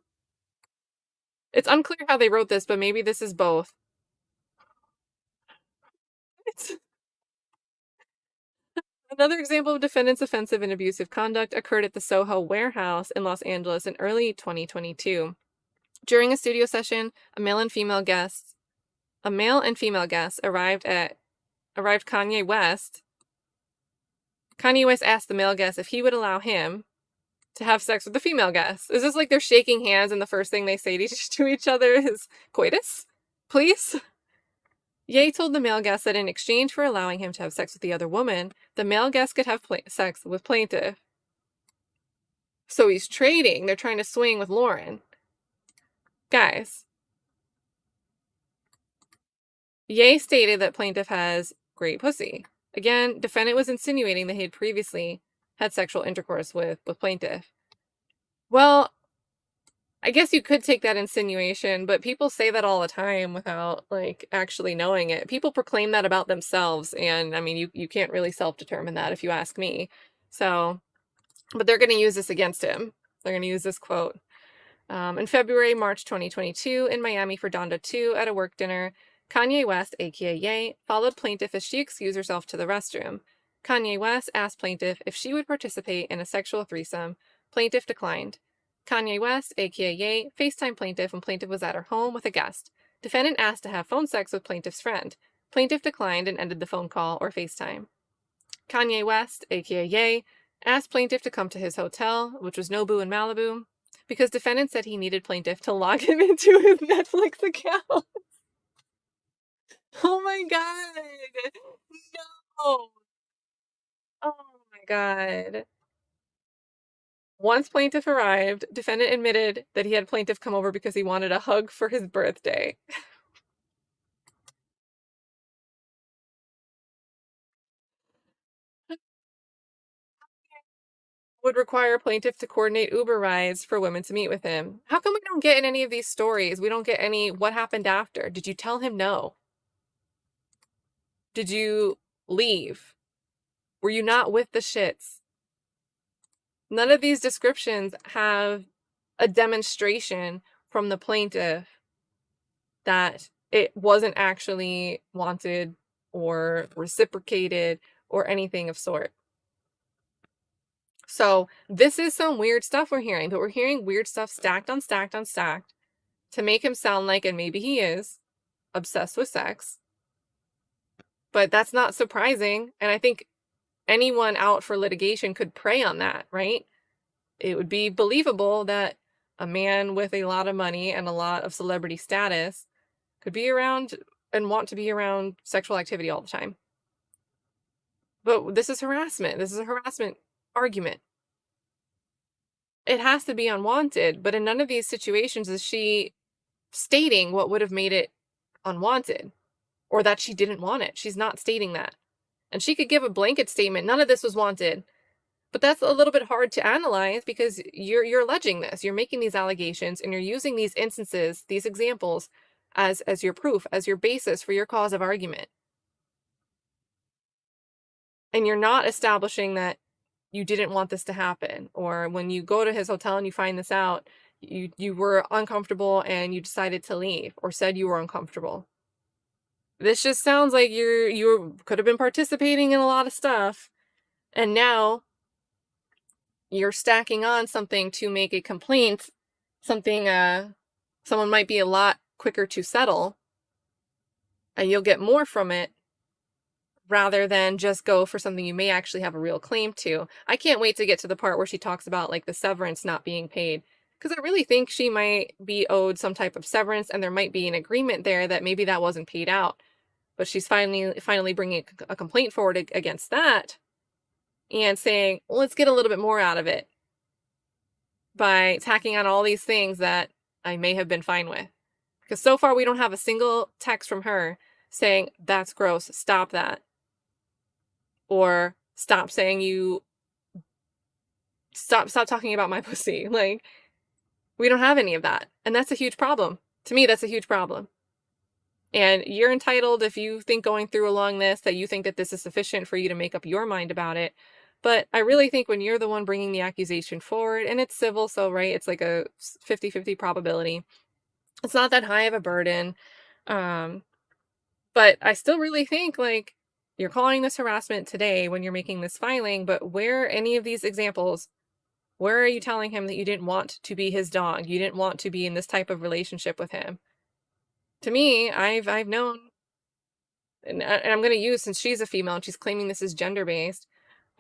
It's unclear how they wrote this, but maybe this is both. Another example of defendant's offensive and abusive conduct occurred at the Soho warehouse in Los Angeles in early 2022. During a studio session, a male and female guests arrived Kanye West. Kanye West asked the male guest if he would allow him to have sex with the female guest. Is this like they're shaking hands and the first thing they say to each other is coitus? Please? Ye told the male guest that in exchange for allowing him to have sex with the other woman, the male guest could have sex with plaintiff. So he's trading. They're trying to swing with Lauren. Guys. Ye stated that plaintiff has great pussy. Again, defendant was insinuating that he had previously had sexual intercourse with plaintiff. Well, I guess you could take that insinuation, but people say that all the time without, like, actually knowing it. People proclaim that about themselves, and, I mean, you can't really self-determine that if you ask me. So, but they're going to use this against him. They're going to use this quote. In February, March 2022, in Miami for Donda 2 at a work dinner, Kanye West, aka Ye, followed plaintiff as she excused herself to the restroom. Kanye West asked plaintiff if she would participate in a sexual threesome. Plaintiff declined. Kanye West, aka Ye, FaceTime plaintiff when plaintiff was at her home with a guest. Defendant asked to have phone sex with plaintiff's friend. Plaintiff declined and ended the phone call or FaceTime. Kanye West, aka Ye, asked plaintiff to come to his hotel, which was Nobu in Malibu, because defendant said he needed plaintiff to log him into his Netflix account. Oh my god. No. Oh my god. Once plaintiff arrived, defendant admitted that he had plaintiff come over because he wanted a hug for his birthday. Would require plaintiff to coordinate Uber rides for women to meet with him. How come we don't get in any of these stories? We don't get any what happened after. Did you tell him no? Did you leave? Were you not with the shits? None of these descriptions have a demonstration from the plaintiff that it wasn't actually wanted or reciprocated or anything of sort. So this is some weird stuff we're hearing, but we're hearing weird stuff stacked on stacked on stacked to make him sound like, and maybe he is, obsessed with sex. But that's not surprising. And I think anyone out for litigation could prey on that, right? It would be believable that a man with a lot of money and a lot of celebrity status could be around and want to be around sexual activity all the time. But this is harassment. This is a harassment argument. It has to be unwanted, but in none of these situations is she stating what would have made it unwanted or that she didn't want it. She's not stating that. And she could give a blanket statement, none of this was wanted. But that's a little bit hard to analyze because you're alleging this. You're making these allegations and you're using these instances, these examples as your proof, as your basis for your cause of argument. And you're not establishing that you didn't want this to happen, or when you go to his hotel and you find this out, you were uncomfortable and you decided to leave or said you were uncomfortable. This just sounds like you could have been participating in a lot of stuff and now you're stacking on something to make a complaint, something someone might be a lot quicker to settle and you'll get more from it rather than just go for something you may actually have a real claim to. I can't wait to get to the part where she talks about like the severance not being paid, because I really think she might be owed some type of severance and there might be an agreement there that maybe that wasn't paid out. But she's finally bringing a complaint forward against that and saying, well, let's get a little bit more out of it by tacking on all these things that I may have been fine with. Because so far we don't have a single text from her saying, that's gross, stop that. Or stop saying stop talking about my pussy. Like, we don't have any of that. And that's a huge problem. To me, that's a huge problem. And you're entitled, if you think going through along this, that you think that this is sufficient for you to make up your mind about it. But I really think when you're the one bringing the accusation forward, and it's civil, so, right, it's like a 50-50 probability. It's not that high of a burden. But I still really think, like, you're calling this harassment today when you're making this filing, but where any of these examples, where are you telling him that you didn't want to be his dog? You didn't want to be in this type of relationship with him? To me, I've known, and I'm going to use, since she's a female and she's claiming this is gender-based,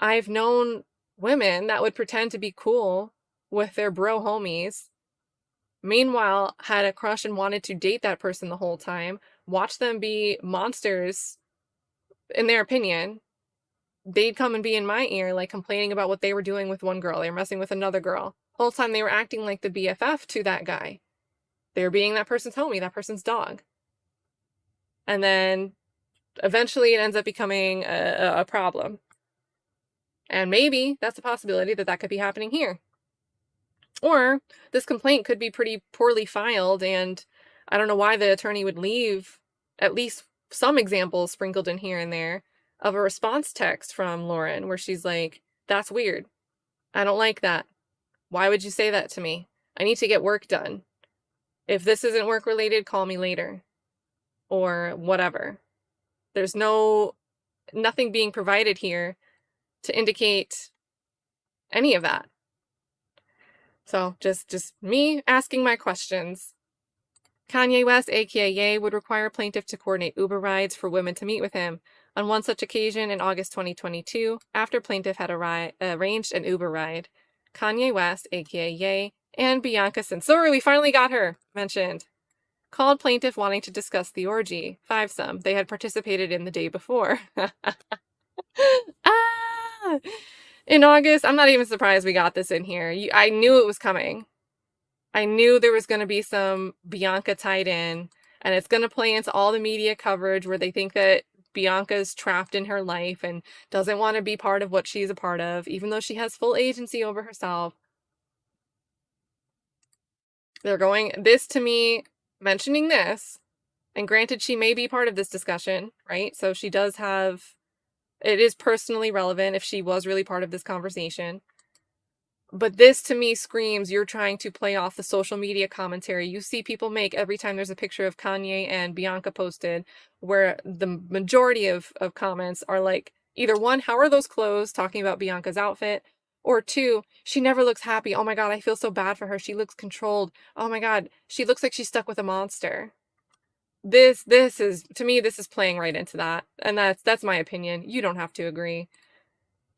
I've known women that would pretend to be cool with their bro homies, meanwhile had a crush and wanted to date that person the whole time, watch them be monsters in their opinion. They'd come and be in my ear, like complaining about what they were doing with one girl. They were messing with another girl. The whole time they were acting like the BFF to that guy. They were being that person's homie, that person's dog. And then eventually it ends up becoming a problem. And maybe that's a possibility that could be happening here. Or this complaint could be pretty poorly filed, and I don't know why the attorney would leave at least some examples sprinkled in here and there of a response text from Lauren where she's like, that's weird. I don't like that. Why would you say that to me? I need to get work done. If this isn't work related, call me later. Or whatever. There's nothing being provided here to indicate any of that. So just me asking my questions. Kanye West, aka Ye, would require plaintiff to coordinate Uber rides for women to meet with him. On one such occasion in August 2022, after plaintiff had arranged an Uber ride, Kanye West, aka Ye, and Bianca Censori, we finally got her mentioned, called plaintiff wanting to discuss the orgy, fivesome, they had participated in the day before. Ah! In August, I'm not even surprised we got this in here. I knew it was coming. I knew there was going to be some Bianca tied in, and it's going to play into all the media coverage where they think that Bianca's trapped in her life and doesn't want to be part of what she's a part of, even though she has full agency over herself. They're going, this to me, mentioning this, and granted, she may be part of this discussion, right? So she does have, it is personally relevant if she was really part of this conversation. But this to me screams you're trying to play off the social media commentary you see people make every time there's a picture of Kanye and Bianca posted, where the majority of comments are like, either one, how are those clothes, talking about Bianca's outfit, or two, she never looks happy. Oh my God, I feel so bad for her. She looks controlled. Oh my God, she looks like she's stuck with a monster. This is, to me, this is playing right into that. And that's my opinion. You don't have to agree.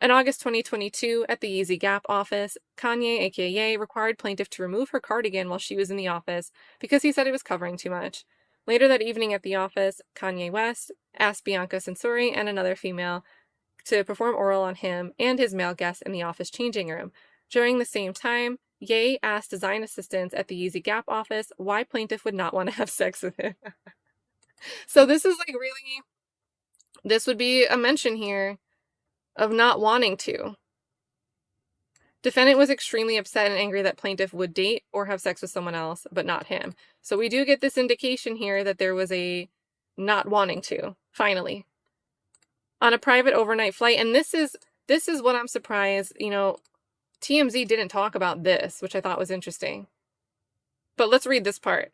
In August 2022, at the Yeezy Gap office, Kanye, aka required plaintiff to remove her cardigan while she was in the office because he said it was covering too much. Later that evening at the office, Kanye West asked Bianca Censori and another female to perform oral on him and his male guests in the office changing room. During the same time, Ye asked design assistants at the Yeezy Gap office why plaintiff would not want to have sex with him. So this is like really, this would be a mention here of not wanting to. Defendant was extremely upset and angry that plaintiff would date or have sex with someone else, but not him. So we do get this indication here that there was a not wanting to, finally. On a private overnight flight, and this is what I'm surprised, TMZ didn't talk about this, which I thought was interesting. But let's read this part.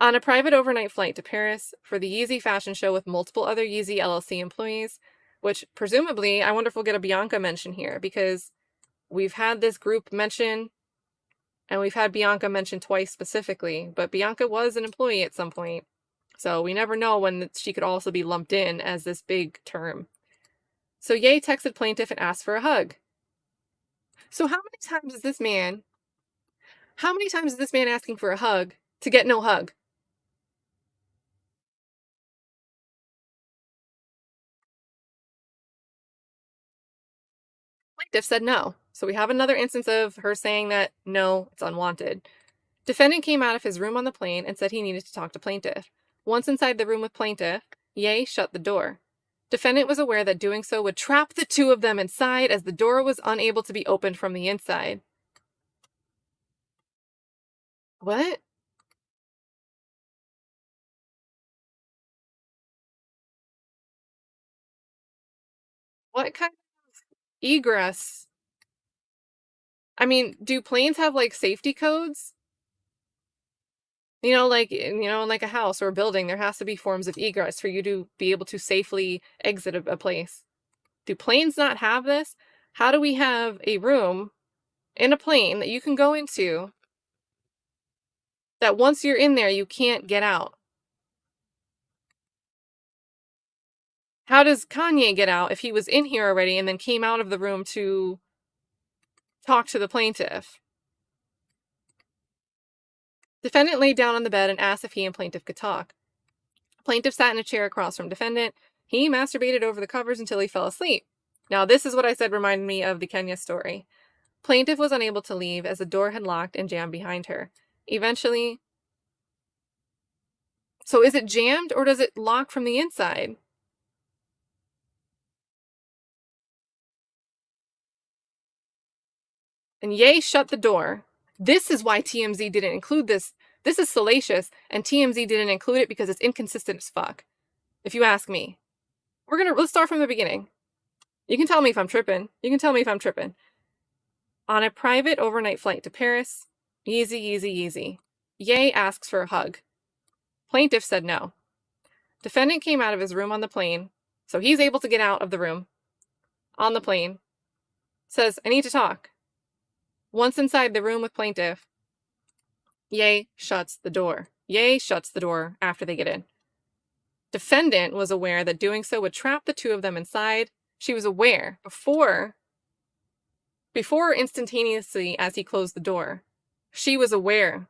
On a private overnight flight to Paris for the Yeezy fashion show with multiple other Yeezy LLC employees, which presumably, I wonder if we'll get a Bianca mention here, because we've had this group mention, and we've had Bianca mention twice specifically, but Bianca was an employee at some point, so we never know when she could also be lumped in as this big term. So Ye texted plaintiff and asked for a hug. So how many times is this man asking for a hug to get no hug? Plaintiff said no. So we have another instance of her saying that no, it's unwanted. Defendant came out of his room on the plane and said he needed to talk to plaintiff. Once inside the room with plaintiff, Ye shut the door. Defendant was aware that doing so would trap the two of them inside, as the door was unable to be opened from the inside. What? What kind of egress? I mean, do planes have like safety codes? Like a house or a building, there has to be forms of egress for you to be able to safely exit a place. Do planes not have this? How do we have a room in a plane that you can go into that once you're in there, you can't get out? How does Kanye get out if he was in here already and then came out of the room to talk to the plaintiff? Defendant laid down on the bed and asked if he and plaintiff could talk. Plaintiff sat in a chair across from defendant. He masturbated over the covers until he fell asleep. Now, this is what I said reminded me of the Kenya story. Plaintiff was unable to leave as the door had locked and jammed behind her. Eventually... So is it jammed or does it lock from the inside? And Ye shut the door. This is why TMZ didn't include this. This is salacious, and TMZ didn't include it because it's inconsistent as fuck. If you ask me. Let's start from the beginning. You can tell me if I'm tripping. On a private overnight flight to Paris, Yeezy. Ye asks for a hug. Plaintiff said no. Defendant came out of his room on the plane, so he's able to get out of the room on the plane. Says, I need to talk. Once inside the room with plaintiff, Ye shuts the door. Ye shuts the door after they get in. Defendant was aware that doing so would trap the two of them inside. She was aware before instantaneously as he closed the door. She was aware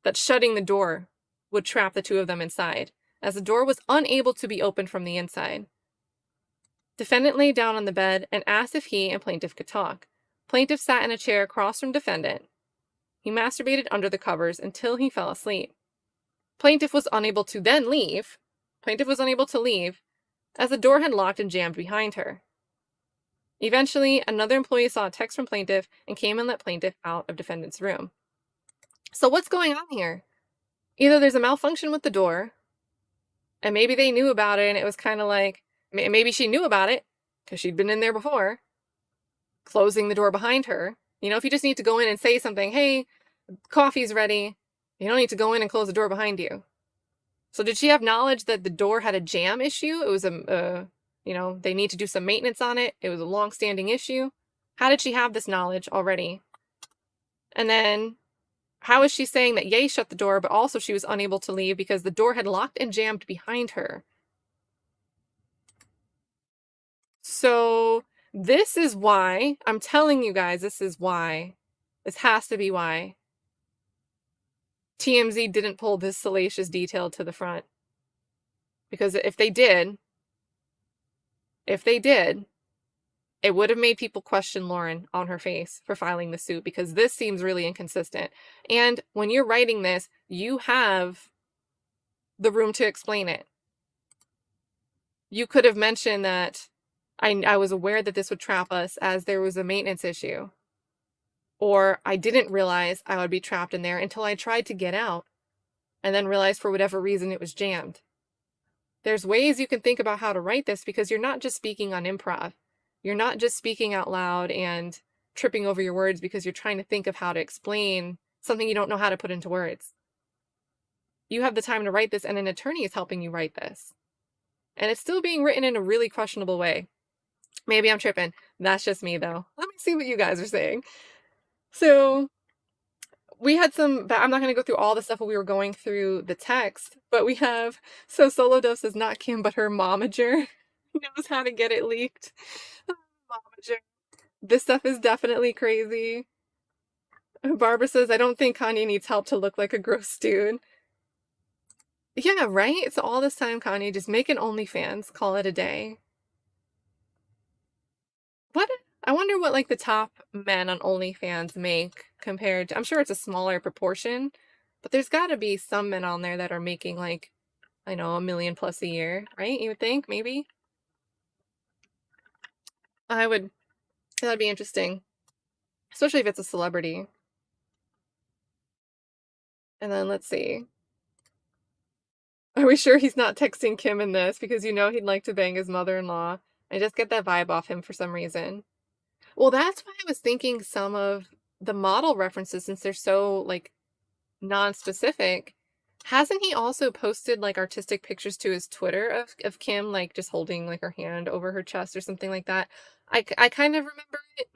that shutting the door would trap the two of them inside, as the door was unable to be opened from the inside. Defendant lay down on the bed and asked if he and plaintiff could talk. Plaintiff sat in a chair across from defendant. He masturbated under the covers until he fell asleep. Plaintiff was unable to leave, as the door had locked and jammed behind her. Eventually, another employee saw a text from plaintiff and came and let plaintiff out of defendant's room. So what's going on here? Either there's a malfunction with the door, and maybe they knew about it, and it was kind of like, maybe she knew about it, because she'd been in there before, closing the door behind her. You know, if you just need to go in and say something, hey, coffee's ready, you don't need to go in and close the door behind you. So did she have knowledge that the door had a jam issue? It was they need to do some maintenance on it. It was a long-standing issue. How did she have this knowledge already? And then how is she saying that Ye shut the door, but also she was unable to leave because the door had locked and jammed behind her? So this is why, I'm telling you guys, this is why. This has to be why TMZ didn't pull this salacious detail to the front. Because if they did, it would have made people question Lauren on her face for filing the suit, because this seems really inconsistent. And when you're writing this, you have the room to explain it. You could have mentioned that I was aware that this would trap us as there was a maintenance issue. Or I didn't realize I would be trapped in there until I tried to get out and then realized for whatever reason it was jammed. There's ways you can think about how to write this, because you're not just speaking on improv. You're not just speaking out loud and tripping over your words because you're trying to think of how to explain something you don't know how to put into words. You have the time to write this, and an attorney is helping you write this. And it's still being written in a really questionable way. Maybe I'm tripping. That's just me, though. Let me see what you guys are saying. So we had I'm not going to go through all the stuff when we were going through the text, but we have, so Solo Dove says not Kim, but her momager knows how to get it leaked. Momager. This stuff is definitely crazy. Barbara says, I don't think Kanye needs help to look like a gross dude. Yeah, right? So all this time, Kanye, just make an OnlyFans, call it a day. What? I wonder what, like, the top men on OnlyFans make compared to, I'm sure it's a smaller proportion, but there's got to be some men on there that are making, like, I know, $1 million plus a year, right? You would think, maybe? That'd be interesting. Especially if it's a celebrity. And then, let's see. Are we sure he's not texting Kim in this? Because you know he'd like to bang his mother-in-law. I just get that vibe off him for some reason. Well, that's why I was thinking some of the model references, since they're so, like, non-specific. Hasn't he also posted, like, artistic pictures to his Twitter of Kim, like, just holding, like, her hand over her chest or something like that? I kind of remember it,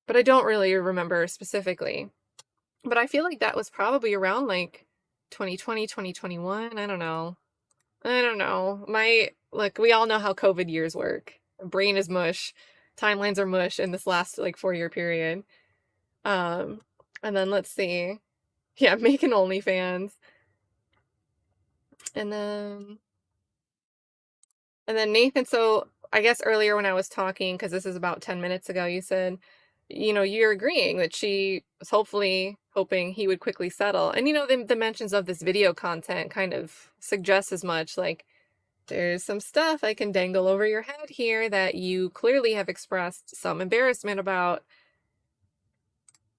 but I don't really remember specifically. But I feel like that was probably around, like, 2020, 2021. I don't know. Look, we all know how COVID years work. Brain is mush. Timelines are mush in this last, like, 4-year period. And then let's see. Yeah, make an OnlyFans. And then Nathan, so I guess earlier when I was talking, because this is about 10 minutes ago, you said, you know, you're agreeing that she was hoping he would quickly settle. And, you know, the mentions of this video content kind of suggests as much, like, there's some stuff I can dangle over your head here that you clearly have expressed some embarrassment about.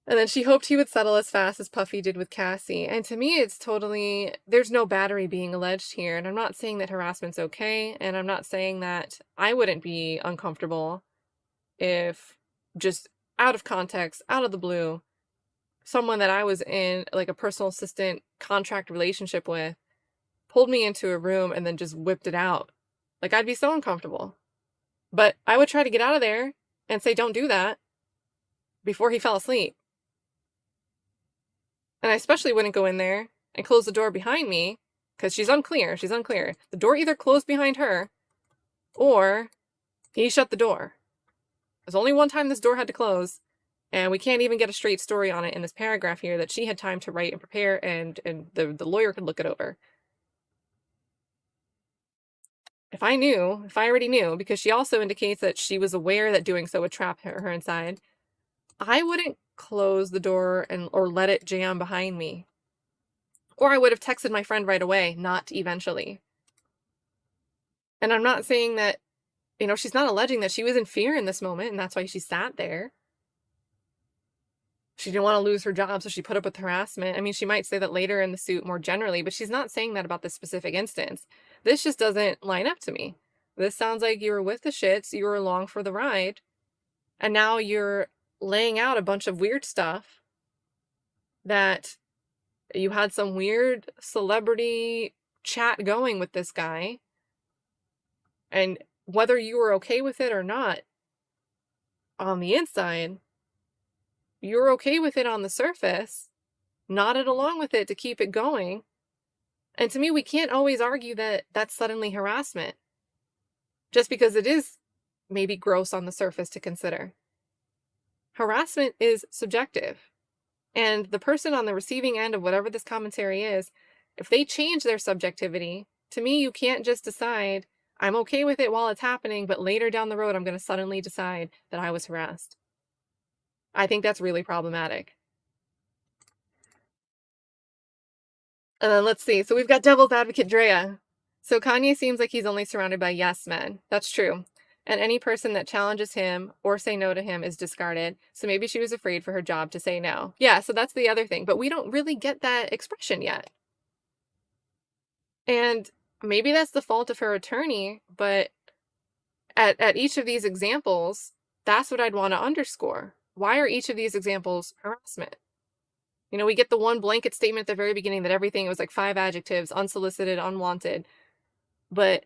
And then she hoped he would settle as fast as Puffy did with Cassie. And to me, it's totally, there's no battery being alleged here. And I'm not saying that harassment's okay. And I'm not saying that I wouldn't be uncomfortable if, just out of context, out of the blue, someone that I was in, like, a personal assistant contract relationship with pulled me into a room and then just whipped it out. Like, I'd be so uncomfortable. But I would try to get out of there and say, don't do that, before he fell asleep. And I especially wouldn't go in there and close the door behind me because she's unclear. She's unclear. The door either closed behind her or he shut the door. There's only one time this door had to close, and we can't even get a straight story on it in this paragraph here that she had time to write and prepare, and the lawyer could look it over. If I already knew, because she also indicates that she was aware that doing so would trap her inside, I wouldn't close the door or let it jam behind me. Or I would have texted my friend right away, not eventually. And I'm not saying that, she's not alleging that she was in fear in this moment and that's why she sat there. She didn't want to lose her job, so she put up with harassment. I mean, she might say that later in the suit more generally, but she's not saying that about this specific instance. This just doesn't line up to me. This sounds like you were with the shits, you were along for the ride, and now you're laying out a bunch of weird stuff that you had some weird celebrity chat going with this guy, and whether you were okay with it or not, on the inside, you're okay with it on the surface, nodded along with it to keep it going. And to me, we can't always argue that that's suddenly harassment, just because it is maybe gross on the surface to consider. Harassment is subjective. And the person on the receiving end of whatever this commentary is, if they change their subjectivity, to me, you can't just decide, I'm okay with it while it's happening, but later down the road, I'm going to suddenly decide that I was harassed. I think that's really problematic. Let's see. So we've got devil's advocate Drea. So Kanye seems like he's only surrounded by yes men. That's true. And any person that challenges him or say no to him is discarded. So maybe she was afraid for her job to say no. Yeah, so that's the other thing. But we don't really get that expression yet. And maybe that's the fault of her attorney, but at each of these examples, that's what I'd want to underscore. Why are each of these examples harassment? We get the one blanket statement at the very beginning that everything was like 5 adjectives, unsolicited, unwanted. But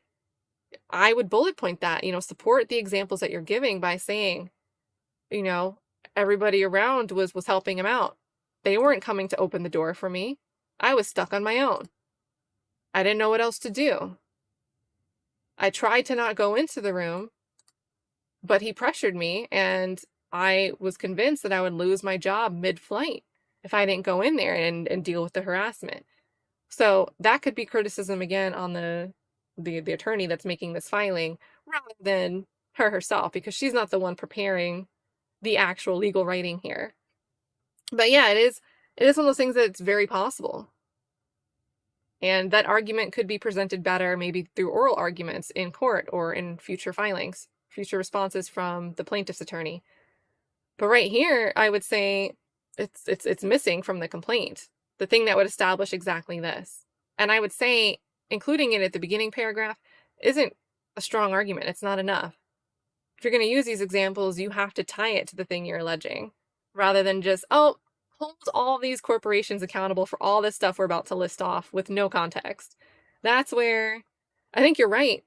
I would bullet point that, support the examples that you're giving by saying, everybody around was helping him out. They weren't coming to open the door for me. I was stuck on my own. I didn't know what else to do. I tried to not go into the room, but he pressured me, and I was convinced that I would lose my job mid-flight if I didn't go in there and deal with the harassment. So that could be criticism again on the attorney that's making this filing rather than her herself, because she's not the one preparing the actual legal writing here. But yeah, it is one of those things that's very possible. And that argument could be presented better maybe through oral arguments in court or in future filings, future responses from the plaintiff's attorney. But right here, I would say it's missing from the complaint, the thing that would establish exactly this. And I would say including it at the beginning paragraph isn't a strong argument. It's not enough. If you're going to use these examples, you have to tie it to the thing you're alleging rather than just, hold all these corporations accountable for all this stuff we're about to list off with no context. That's where I think you're right.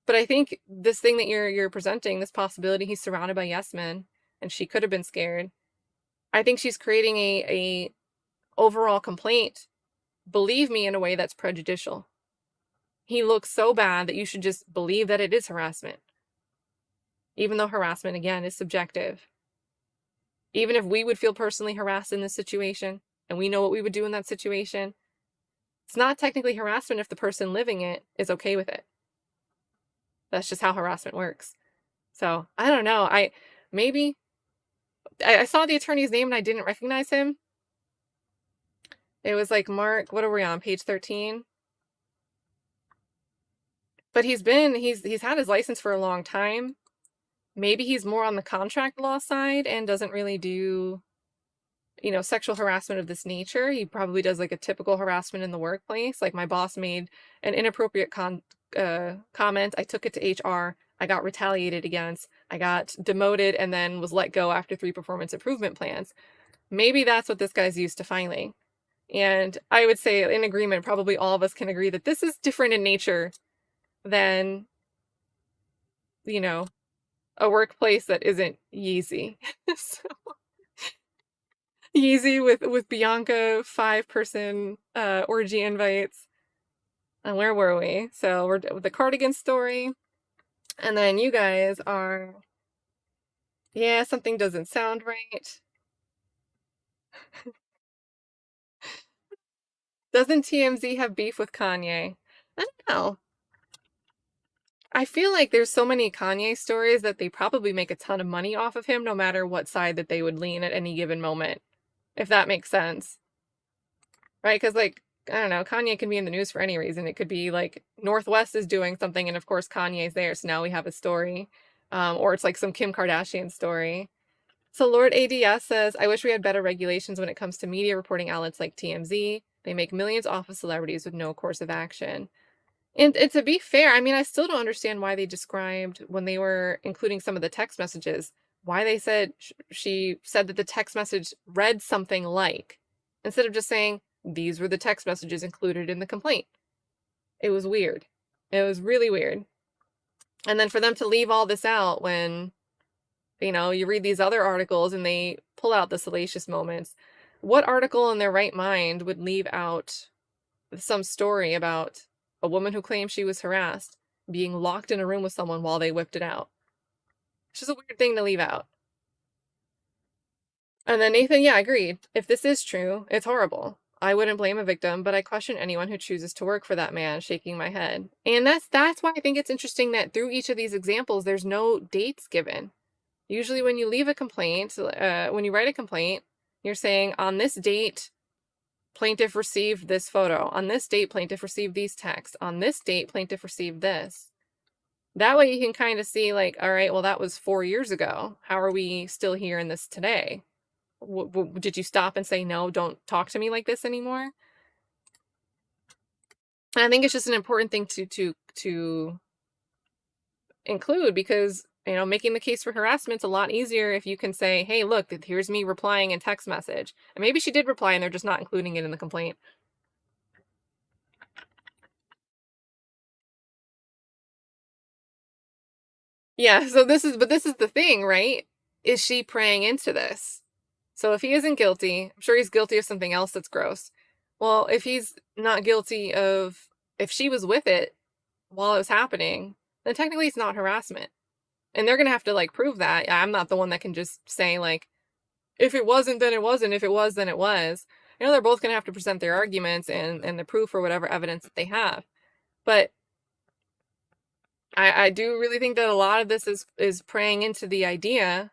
But I think this thing that you're presenting, this possibility he's surrounded by yes men and she could have been scared, I think she's creating a overall complaint, believe me, in a way that's prejudicial. He looks so bad that you should just believe that it is harassment. Even though harassment, again, is subjective. Even if we would feel personally harassed in this situation, and we know what we would do in that situation, it's not technically harassment if the person living it is okay with it. That's just how harassment works. So, I don't know. I saw the attorney's name and I didn't recognize him. It was like Mark, what are we on, page 13? But he's had his license for a long time. Maybe he's more on the contract law side and doesn't really do, sexual harassment of this nature. He probably does like a typical harassment in the workplace. Like my boss made an inappropriate comment. I took it to HR. I got retaliated against. I got demoted and then was let go after 3 performance improvement plans. Maybe that's what this guy's used to filing. And I would say in agreement, probably all of us can agree that this is different in nature than, a workplace that isn't Yeezy. So, Yeezy with Bianca 5-person orgy invites. And where were we? So we're with the cardigan story. And then you guys are, yeah, something doesn't sound right. Doesn't TMZ have beef with Kanye? I don't know. I feel like there's so many Kanye stories that they probably make a ton of money off of him no matter what side that they would lean at any given moment, if that makes sense. Right? Because, like, I don't know, Kanye can be in the news for any reason. It could be like Northwest is doing something, and of course, Kanye's there, so now we have a story. Or it's like some Kim Kardashian story. So Lord ADS says, I wish we had better regulations when it comes to media reporting outlets like TMZ. They make millions off of celebrities with no course of action. And to be fair, I mean, I still don't understand why they described when they were including some of the text messages, why they said she said that the text message read something like, instead of just saying, these were the text messages included in the complaint. It was weird. It was really weird. And then for them to leave all this out when, you read these other articles and they pull out the salacious moments. What article in their right mind would leave out some story about a woman who claims she was harassed being locked in a room with someone while they whipped it out? It's just a weird thing to leave out. And then Nathan, yeah, agreed. If this is true, it's horrible. I wouldn't blame a victim, but I question anyone who chooses to work for that man, shaking my head. And that's why I think it's interesting that through each of these examples, there's no dates given. Usually when you leave a complaint, when you write a complaint, you're saying, on this date, plaintiff received this photo. On this date, plaintiff received these texts. On this date, plaintiff received this. That way you can kind of see, like, all right, well, that was 4 years ago. How are we still here in this today? Did you stop and say, no, don't talk to me like this anymore? And I think it's just an important thing to include because, making the case for harassment's a lot easier if you can say, hey, look, here's me replying in text message. And maybe she did reply and they're just not including it in the complaint. Yeah, so this is the thing, right? Is she praying into this? So if he isn't guilty, I'm sure he's guilty of something else that's gross. Well, if he's not guilty of, if she was with it while it was happening, then technically it's not harassment. And they're going to have to like prove that. I'm not the one that can just say like, if it wasn't, then it wasn't. If it was, then it was. They're both going to have to present their arguments and the proof or whatever evidence that they have. But I do really think that a lot of this is praying into the idea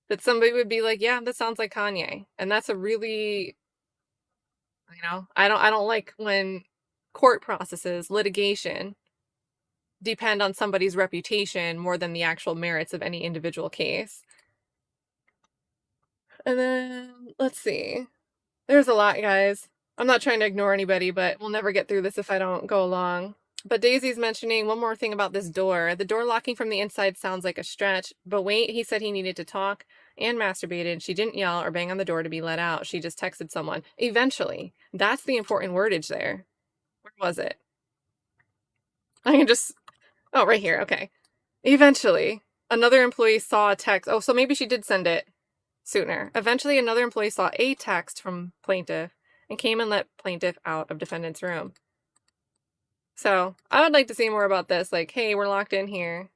that somebody would be like, yeah, that sounds like Kanye. And that's a really, I don't like when court processes, litigation, depend on somebody's reputation more than the actual merits of any individual case. And then, let's see. There's a lot, guys. I'm not trying to ignore anybody, but we'll never get through this if I don't go along. But Daisy's mentioning one more thing about this door. The door locking from the inside sounds like a stretch, but wait, he said he needed to talk and masturbated. She didn't yell or bang on the door to be let out. She just texted someone. Eventually. That's the important wordage there. Where was it? I can just... Oh, right here. Okay. Eventually. Another employee saw a text. Oh, so maybe she did send it sooner. Eventually, another employee saw a text from plaintiff and came and let plaintiff out of defendant's room. So, I would like to see more about this. Like, hey, we're locked in here.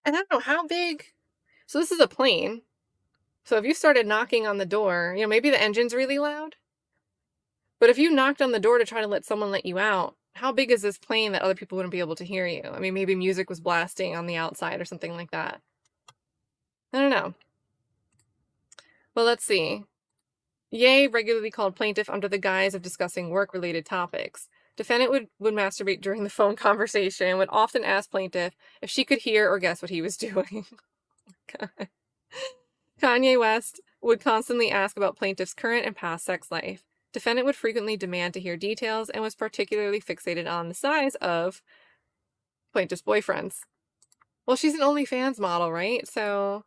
And I don't know how big. So, this is a plane. So, if you started knocking on the door, maybe the engine's really loud. But if you knocked on the door to try to let someone let you out, how big is this plane that other people wouldn't be able to hear you? I mean, maybe music was blasting on the outside or something like that. I don't know. Well, let's see. Ye regularly called plaintiff under the guise of discussing work-related topics. Defendant would masturbate during the phone conversation and would often ask plaintiff if she could hear or guess what he was doing. Kanye West would constantly ask about plaintiff's current and past sex life. Defendant would frequently demand to hear details and was particularly fixated on the size of plaintiff's boyfriends. Well, she's an OnlyFans model, right? So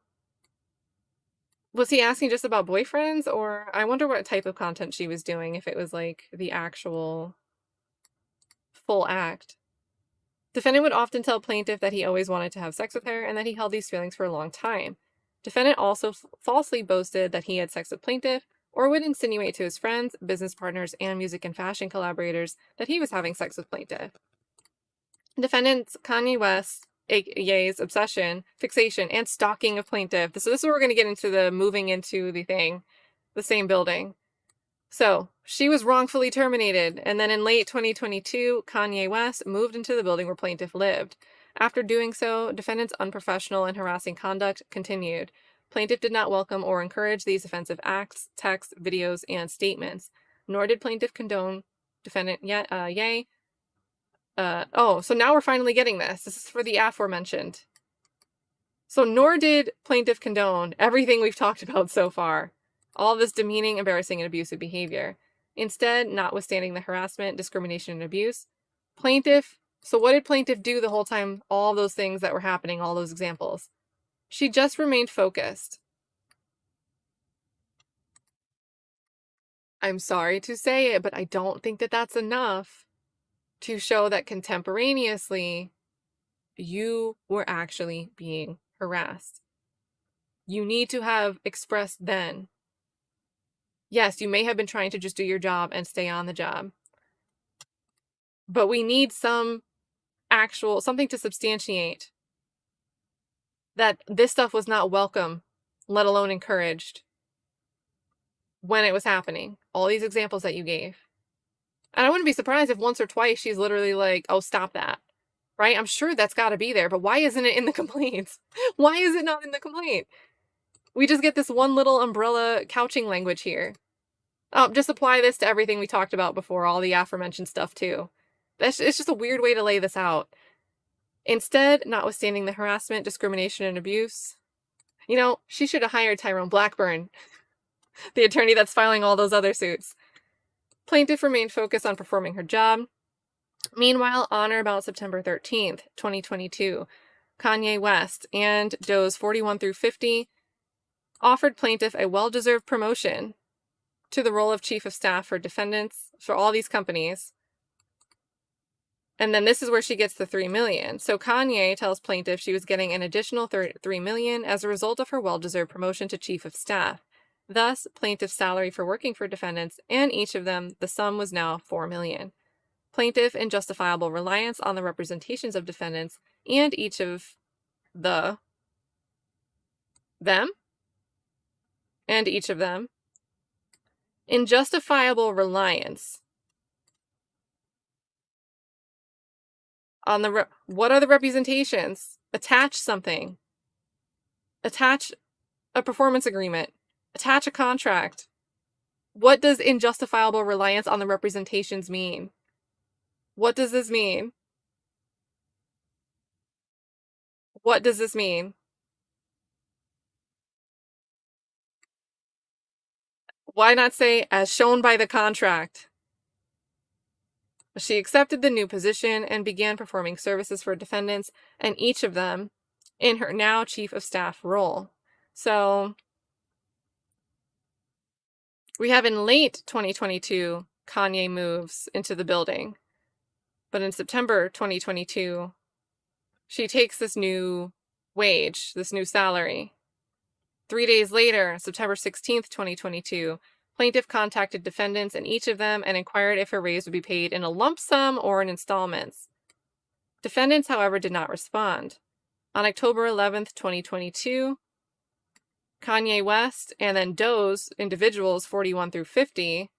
was he asking just about boyfriends, or I wonder what type of content she was doing, if it was like the actual full act. Defendant would often tell plaintiff that he always wanted to have sex with her and that he held these feelings for a long time. Defendant also falsely boasted that he had sex with plaintiff, or would insinuate to his friends, business partners, and music and fashion collaborators that he was having sex with plaintiff. Defendant's Kanye West, Ye's obsession, fixation, and stalking of plaintiff. So this is where we're going to get into the moving into the same building. So she was wrongfully terminated, and then in late 2022, Kanye West moved into the building where plaintiff lived. After doing so, defendant's unprofessional and harassing conduct continued. Plaintiff did not welcome or encourage these offensive acts, texts, videos, and statements, nor did plaintiff condone defendant Ye. So now we're finally getting this. This is for the aforementioned. So nor did plaintiff condone everything we've talked about so far. All this demeaning, embarrassing, and abusive behavior. Instead, notwithstanding the harassment, discrimination, and abuse, so what did plaintiff do the whole time, all those things that were happening, all those examples? She just remained focused. I'm sorry to say it, but I don't think that that's enough to show that contemporaneously you were actually being harassed. You need to have expressed then. Yes, you may have been trying to just do your job and stay on the job, but we need something to substantiate that this stuff was not welcome, let alone encouraged, when it was happening. All these examples that you gave. And I wouldn't be surprised if once or twice she's literally like, oh, stop that. Right? I'm sure that's got to be there, but why isn't it in the complaints? Why is it not in the complaint? We just get this one little umbrella couching language here. Just apply this to everything we talked about before, all the aforementioned stuff too. It's just a weird way to lay this out. Instead, notwithstanding the harassment, discrimination, and abuse, she should have hired Tyrone Blackburn, the attorney that's filing all those other suits. Plaintiff remained focused on performing her job. Meanwhile, on or about September 13th, 2022, Kanye West and Doe's 41 through 50 offered plaintiff a well-deserved promotion to the role of chief of staff for defendants for all these companies. And then this is where she gets the $3 million. So Kanye tells plaintiff she was getting an additional $3 million as a result of her well-deserved promotion to chief of staff. Thus, plaintiff's salary for working for defendants, and each of them, the sum was now $4 million. Plaintiff, in justifiable reliance on the representations of defendants and each of them, in justifiable reliance on what are the representations? Attach something. Attach a performance agreement. Attach a contract. What does in justifiable reliance on the representations mean? What does this mean? What does this mean? Why not say, as shown by the contract? She accepted the new position and began performing services for defendants, and each of them in her now chief of staff role. So we have in late 2022, Kanye moves into the building. But in September 2022, she takes this new wage, this new salary. 3 days later, September 16th, 2022, plaintiff contacted defendants and each of them and inquired if her raise would be paid in a lump sum or in installments. Defendants, however, did not respond. On October 11th, 2022, Kanye West and then Doe's individuals 41 through 50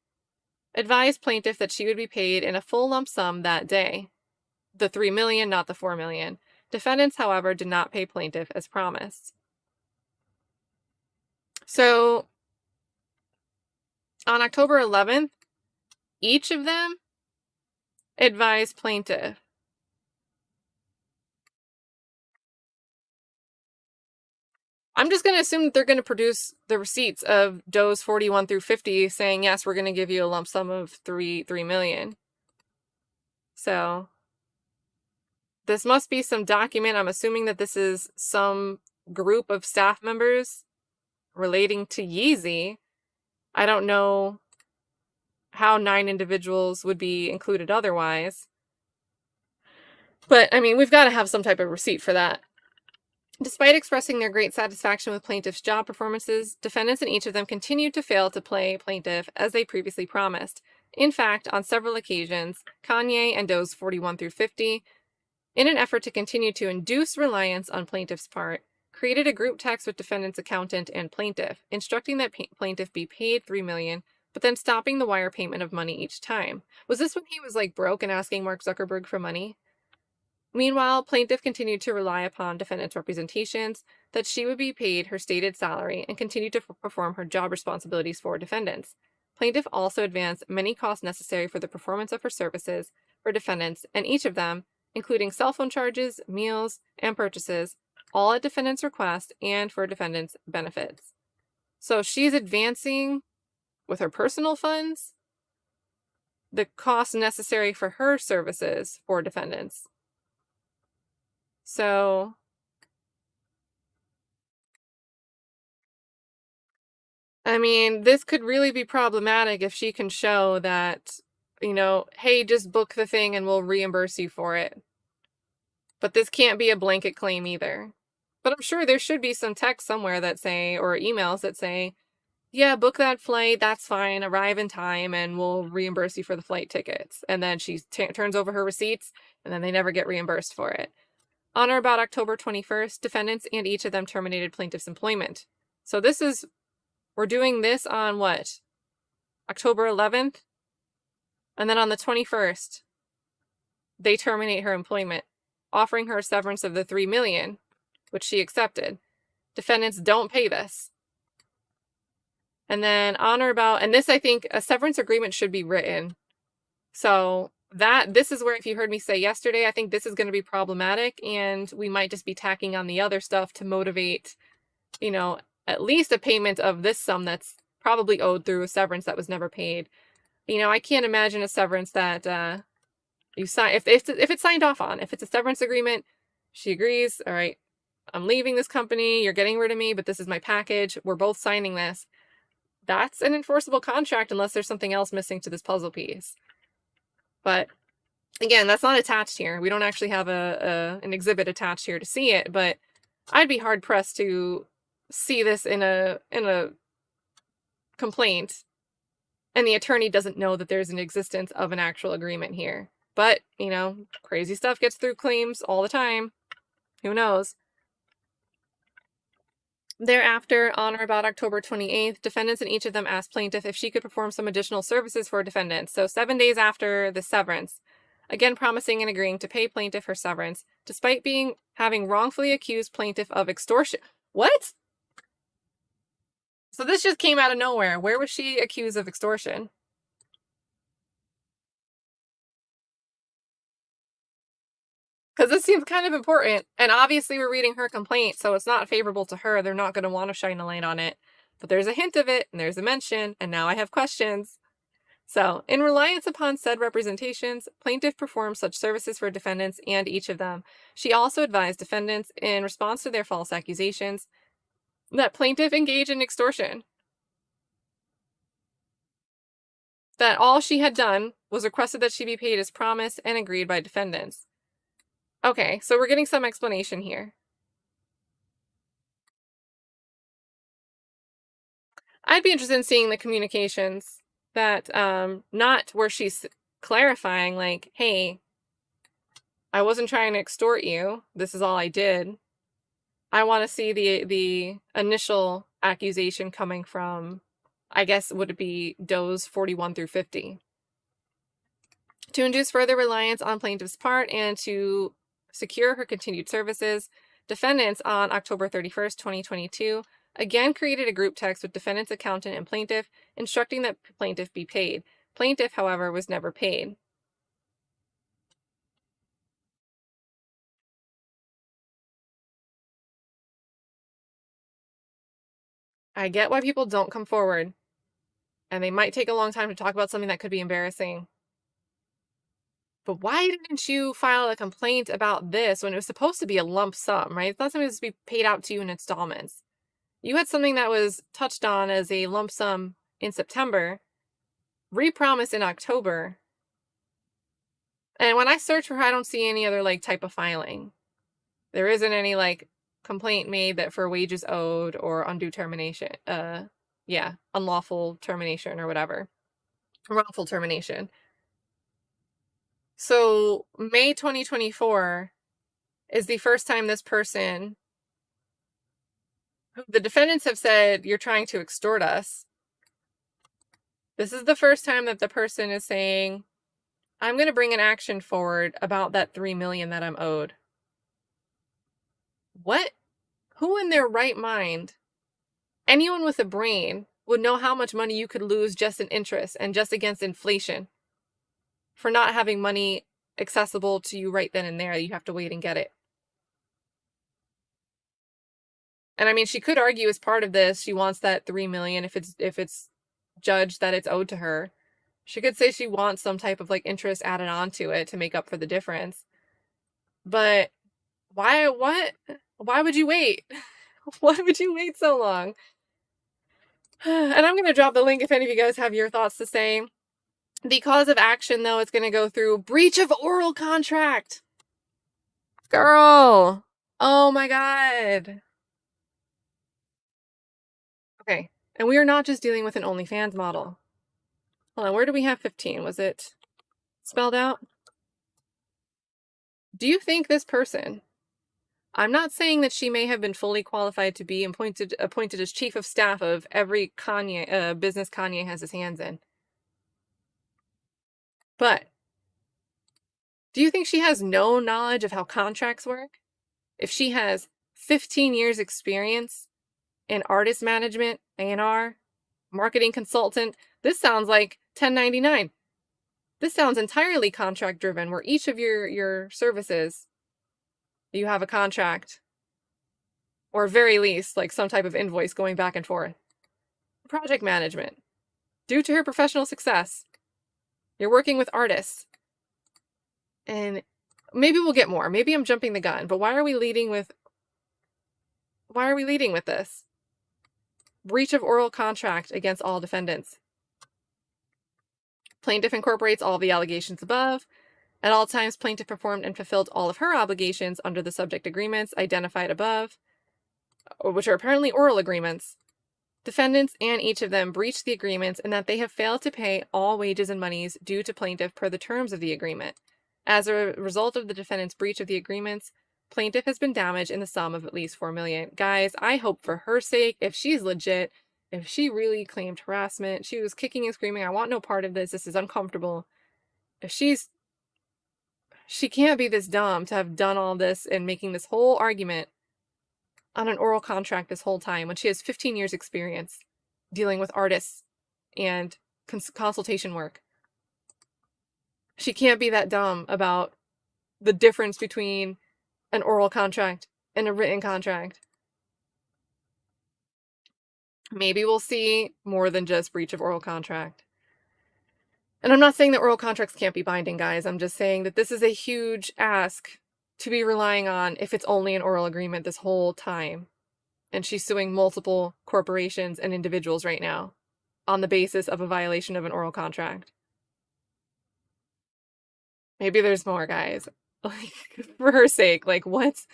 advised plaintiff that she would be paid in a full lump sum that day. The $3 million, not the $4 million. Defendants, however, did not pay plaintiff as promised. So, on October 11th, each of them advised plaintiff. I'm just going to assume that they're going to produce the receipts of Doe's 41 through 50 saying, yes, we're going to give you a lump sum of $3 million. So, this must be some document. I'm assuming that this is some group of staff members relating to Yeezy. I don't know how 9 individuals would be included otherwise. But, I mean, we've got to have some type of receipt for that. Despite expressing their great satisfaction with plaintiff's job performances, defendants in each of them continued to fail to pay plaintiff as they previously promised. In fact, on several occasions, Kanye and Doe's 41 through 50, in an effort to continue to induce reliance on plaintiff's part, created a group text with defendant's accountant and plaintiff, instructing that plaintiff be paid $3 million, but then stopping the wire payment of money each time. Was this when he was like broke and asking Mark Zuckerberg for money? Meanwhile, plaintiff continued to rely upon defendant's representations that she would be paid her stated salary and continue to perform her job responsibilities for defendants. Plaintiff also advanced many costs necessary for the performance of her services for defendants, and each of them, including cell phone charges, meals, and purchases, all at defendant's request and for defendant's benefits. So she's advancing with her personal funds the costs necessary for her services for defendants. So, I mean, this could really be problematic if she can show that, hey, just book the thing and we'll reimburse you for it. But this can't be a blanket claim either. But I'm sure there should be some text somewhere that say, or emails that say, yeah, book that flight, that's fine, arrive in time, and we'll reimburse you for the flight tickets. And then she turns over her receipts, and then they never get reimbursed for it. On or about October 21st, defendants and each of them terminated plaintiff's employment. So we're doing this on what? October 11th? And then on the 21st, they terminate her employment, offering her a severance of the $3 million, which she accepted. Defendants don't pay this. And then on or about, and this, I think, a severance agreement should be written. So this is where, if you heard me say yesterday, I think this is going to be problematic, and we might just be tacking on the other stuff to motivate, at least a payment of this sum that's probably owed through a severance that was never paid. I can't imagine a severance that you sign, if it's signed off on, if it's a severance agreement, she agrees, all right, I'm leaving this company, you're getting rid of me, but this is my package, we're both signing this. That's an enforceable contract unless there's something else missing to this puzzle piece. But again, that's not attached here. We don't actually have an exhibit attached here to see it, but I'd be hard pressed to see this in a complaint and the attorney doesn't know that there's an existence of an actual agreement here. But, crazy stuff gets through claims all the time. Who knows? Thereafter, on or about October 28th, defendants and each of them asked plaintiff if she could perform some additional services for defendants. So 7 days after the severance, again promising and agreeing to pay plaintiff her severance, despite having wrongfully accused plaintiff of extortion. What? So this just came out of nowhere. Where was she accused of extortion? Because this seems kind of important. And obviously we're reading her complaint, so it's not favorable to her. They're not going to want to shine a light on it. But there's a hint of it, and there's a mention, and now I have questions. So, in reliance upon said representations, plaintiff performed such services for defendants and each of them. She also advised defendants, in response to their false accusations, that plaintiff engaged in extortion. That all she had done was requested that she be paid as promised and agreed by defendants. Okay, so we're getting some explanation here. I'd be interested in seeing the communications that, not where she's clarifying, like, hey, I wasn't trying to extort you. This is all I did. I want to see the initial accusation coming from, I guess, would it be Doe's 41 through 50? To induce further reliance on plaintiff's part and to secure her continued services, defendants on October 31st, 2022, again created a group text with defendant's accountant and plaintiff, instructing that plaintiff be paid. Plaintiff, however, was never paid. I get why people don't come forward, and they might take a long time to talk about something that could be embarrassing. But why didn't you file a complaint about this when it was supposed to be a lump sum, right? It's not something that's supposed to be paid out to you in installments. You had something that was touched on as a lump sum in September, repromised in October, And when I search for her, I don't see any other like type of filing. There isn't any like complaint made that for wages owed or undue termination. Unlawful termination or whatever. Wrongful termination. So May 2024 is the first time this person, who the defendants have said, you're trying to extort us. This is the first time that the person is saying, I'm going to bring an action forward about that $3 million that I'm owed. What? Who in their right mind, anyone with a brain, would know how much money you could lose just in interest and just against inflation for not having money accessible to you right then and there? You have to wait and get it. And I mean, she could argue as part of this, she wants that $3 million if it's judged that it's owed to her. She could say she wants some type of like interest added onto it to make up for the difference. But why would you wait? Why would you wait so long? And I'm going to drop the link if any of you guys have your thoughts to say. The cause of action, though, is going to go through breach of oral contract. Girl. Oh my God. Okay. And we are not just dealing with an OnlyFans model. Hold on. Where do we have 15? Was it spelled out? Do you think this person, I'm not saying that she may have been fully qualified to be appointed as chief of staff of every business Kanye has his hands in. But do you think she has no knowledge of how contracts work? If she has 15 years experience in artist management, A&R, marketing consultant, this sounds like 1099. This sounds entirely contract driven, where each of your services, you have a contract, or very least, like some type of invoice going back and forth. Project management. Due to her professional success, you're working with artists. And maybe we'll get more. Maybe I'm jumping the gun, but why are we leading with this? Breach of oral contract against all defendants. Plaintiff incorporates all the allegations above. At all times, plaintiff performed and fulfilled all of her obligations under the subject agreements identified above, which are apparently oral agreements. Defendants and each of them breached the agreements in that they have failed to pay all wages and monies due to plaintiff per the terms of the agreement. As a result of the defendant's breach of the agreements, plaintiff has been damaged in the sum of at least $4 million. Guys, I hope for her sake, if she's legit, if she really claimed harassment, she was kicking and screaming, I want no part of this, this is uncomfortable. If she can't be this dumb to have done all this and making this whole argument on an oral contract this whole time when she has 15 years experience dealing with artists and consultation work. She can't be that dumb about the difference between an oral contract and a written contract. Maybe we'll see more than just breach of oral contract. And I'm not saying that oral contracts can't be binding, guys. I'm just saying that this is a huge ask to be relying on if it's only an oral agreement this whole time. And she's suing multiple corporations and individuals right now on the basis of a violation of an oral contract. Maybe there's more, guys. Like, for her sake, like, what's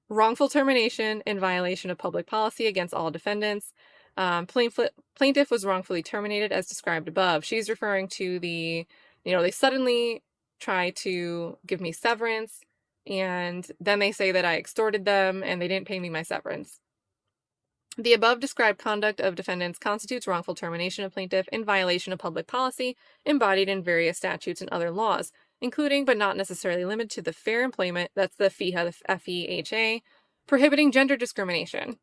wrongful termination in violation of public policy against all defendants? Plaintiff was wrongfully terminated as described above. She's referring to they suddenly try to give me severance, and then they say that I extorted them and they didn't pay me my severance. The above described conduct of defendants constitutes wrongful termination of plaintiff in violation of public policy embodied in various statutes and other laws, including but not necessarily limited to the Fair Employment, that's the FEHA, prohibiting gender discrimination.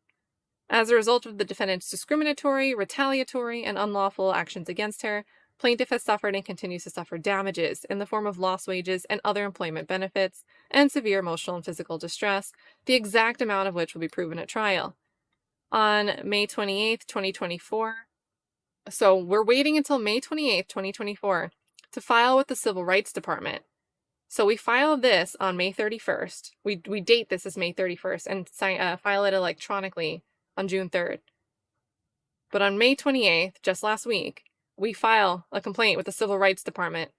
As a result of the defendant's discriminatory, retaliatory, and unlawful actions against her, plaintiff has suffered and continues to suffer damages in the form of lost wages and other employment benefits and severe emotional and physical distress, the exact amount of which will be proven at trial. On May 28th, 2024, so we're waiting until May 28th, 2024 to file with the Civil Rights Department. So we file this on May 31st. We date this as May 31st and file it electronically on June 3rd. But on May 28th, just last week, we file a complaint with the Civil Rights Department.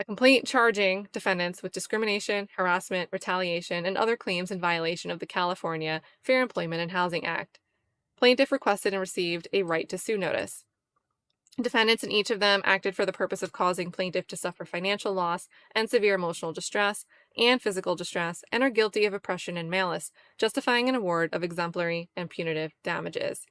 A complaint charging defendants with discrimination, harassment, retaliation, and other claims in violation of the California Fair Employment and Housing Act. Plaintiff requested and received a right to sue notice. Defendants in each of them acted for the purpose of causing plaintiff to suffer financial loss and severe emotional distress and physical distress, and are guilty of oppression and malice, justifying an award of exemplary and punitive damages.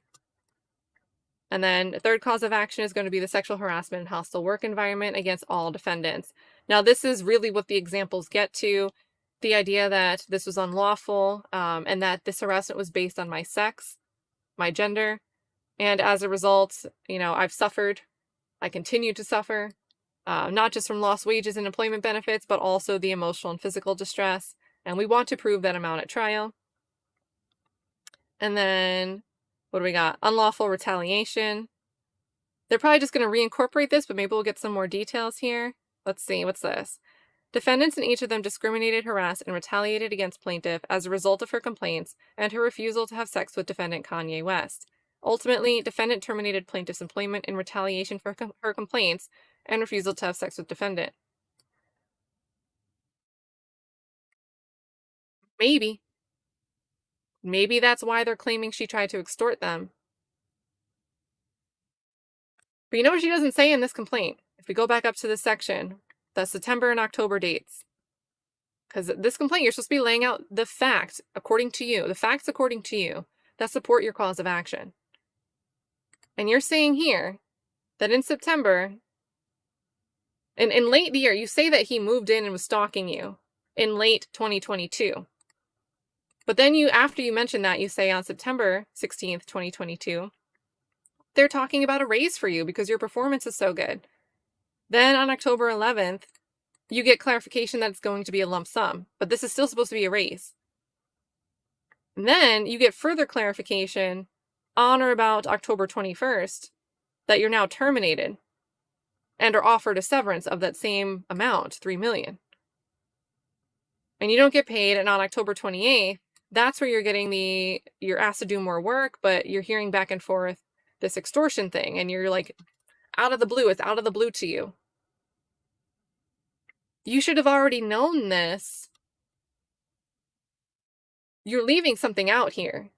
And then the third cause of action is going to be the sexual harassment and hostile work environment against all defendants. Now, this is really what the examples get to. The idea that this was unlawful, and that this harassment was based on my sex, my gender, and as a result, I've suffered. I continue to suffer, not just from lost wages and employment benefits, but also the emotional and physical distress. And we want to prove that amount at trial. And then, what do we got? Unlawful retaliation. They're probably just going to reincorporate this, but maybe we'll get some more details here. Let's see, what's this? Defendants in each of them discriminated, harassed, and retaliated against plaintiff as a result of her complaints and her refusal to have sex with defendant Kanye West. Ultimately, defendant terminated plaintiff's employment in retaliation for her complaints and refusal to have sex with defendant. Maybe. Maybe that's why they're claiming she tried to extort them. But you know what she doesn't say in this complaint? If we go back up to this section, the September and October dates. Because this complaint, you're supposed to be laying out the facts according to you, that support your cause of action. And you're saying here that in September, in late the year, you say that he moved in and was stalking you in late 2022. But then after you mention that, you say on September 16th, 2022, they're talking about a raise for you because your performance is so good. Then on October 11th, you get clarification that it's going to be a lump sum, but this is still supposed to be a raise. And then you get further clarification on or about October 21st that you're now terminated and are offered a severance of that same amount, $3 million. And you don't get paid, and on October 28th, that's where you're getting you're asked to do more work, but you're hearing back and forth this extortion thing, and you're like, out of the blue, it's out of the blue to you. You should have already known this. You're leaving something out here.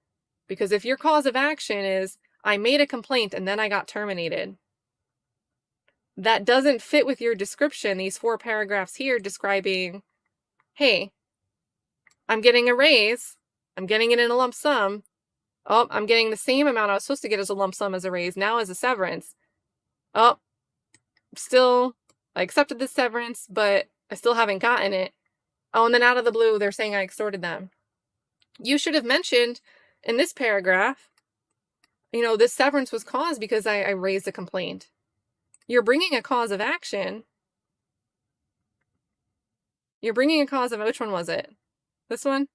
Because if your cause of action is, I made a complaint and then I got terminated, that doesn't fit with your description, these 4 paragraphs here describing, hey, I'm getting a raise, I'm getting it in a lump sum, oh, I'm getting the same amount I was supposed to get as a lump sum as a raise, now as a severance. Oh, still, I accepted this severance, but I still haven't gotten it. Oh, and then out of the blue, they're saying I extorted them. You should have mentioned in this paragraph, this severance was caused because I raised a complaint. You're bringing a cause of action. Which one was it? This one?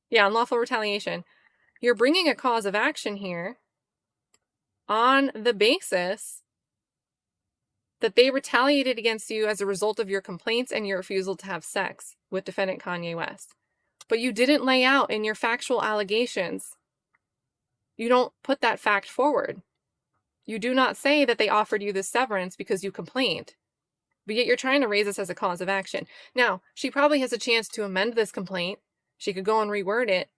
Yeah, unlawful retaliation. You're bringing a cause of action here on the basis that they retaliated against you as a result of your complaints and your refusal to have sex with defendant Kanye West. But you didn't lay out in your factual allegations. You don't put that fact forward. You do not say that they offered you this severance because you complained. But yet you're trying to raise this as a cause of action. Now, she probably has a chance to amend this complaint. She could go and reword it.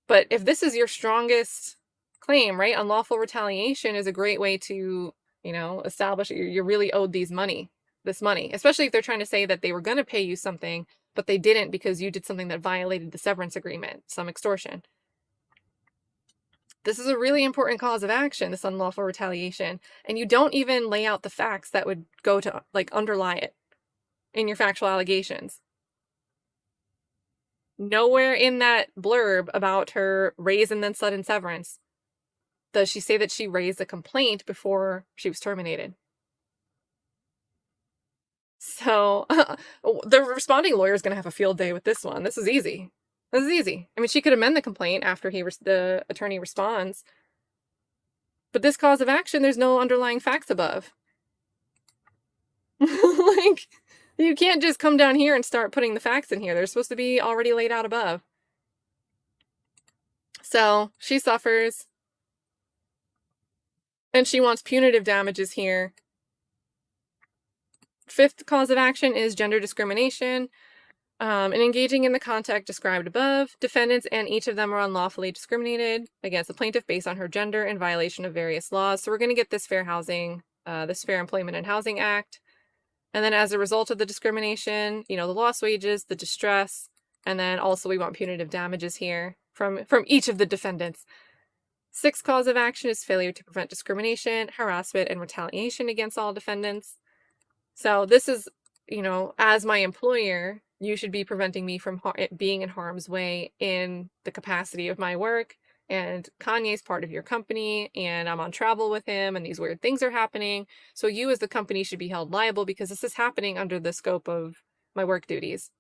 But if this is your strongest claim, right? Unlawful retaliation is a great way to, establish that you're really owed this money. Especially if they're trying to say that they were going to pay you something, but they didn't because you did something that violated the severance agreement, some extortion. This is a really important cause of action, this unlawful retaliation. And you don't even lay out the facts that would go to, underlie it in your factual allegations. Nowhere in that blurb about her raise and then sudden severance does she say that she raised a complaint before she was terminated. So the responding lawyer is going to have a field day with this one. This is easy. I mean, she could amend the complaint after the attorney responds. But this cause of action, there's no underlying facts above. You can't just come down here and start putting the facts in here. They're supposed to be already laid out above. So she suffers. And she wants punitive damages here Fifth cause of action is gender discrimination. In engaging in the conduct described above, defendants and each of them are unlawfully discriminated against the plaintiff based on her gender in violation of various laws. So we're going to get this Fair Employment and Housing Act. And then as a result of the discrimination, the lost wages, the distress, and then also we want punitive damages here from each of the defendants. Sixth cause of action is failure to prevent discrimination, harassment, and retaliation against all defendants. So this is, as my employer, you should be preventing me from being in harm's way in the capacity of my work. And Kanye's part of your company, and I'm on travel with him, and these weird things are happening. So you as the company should be held liable because this is happening under the scope of my work duties.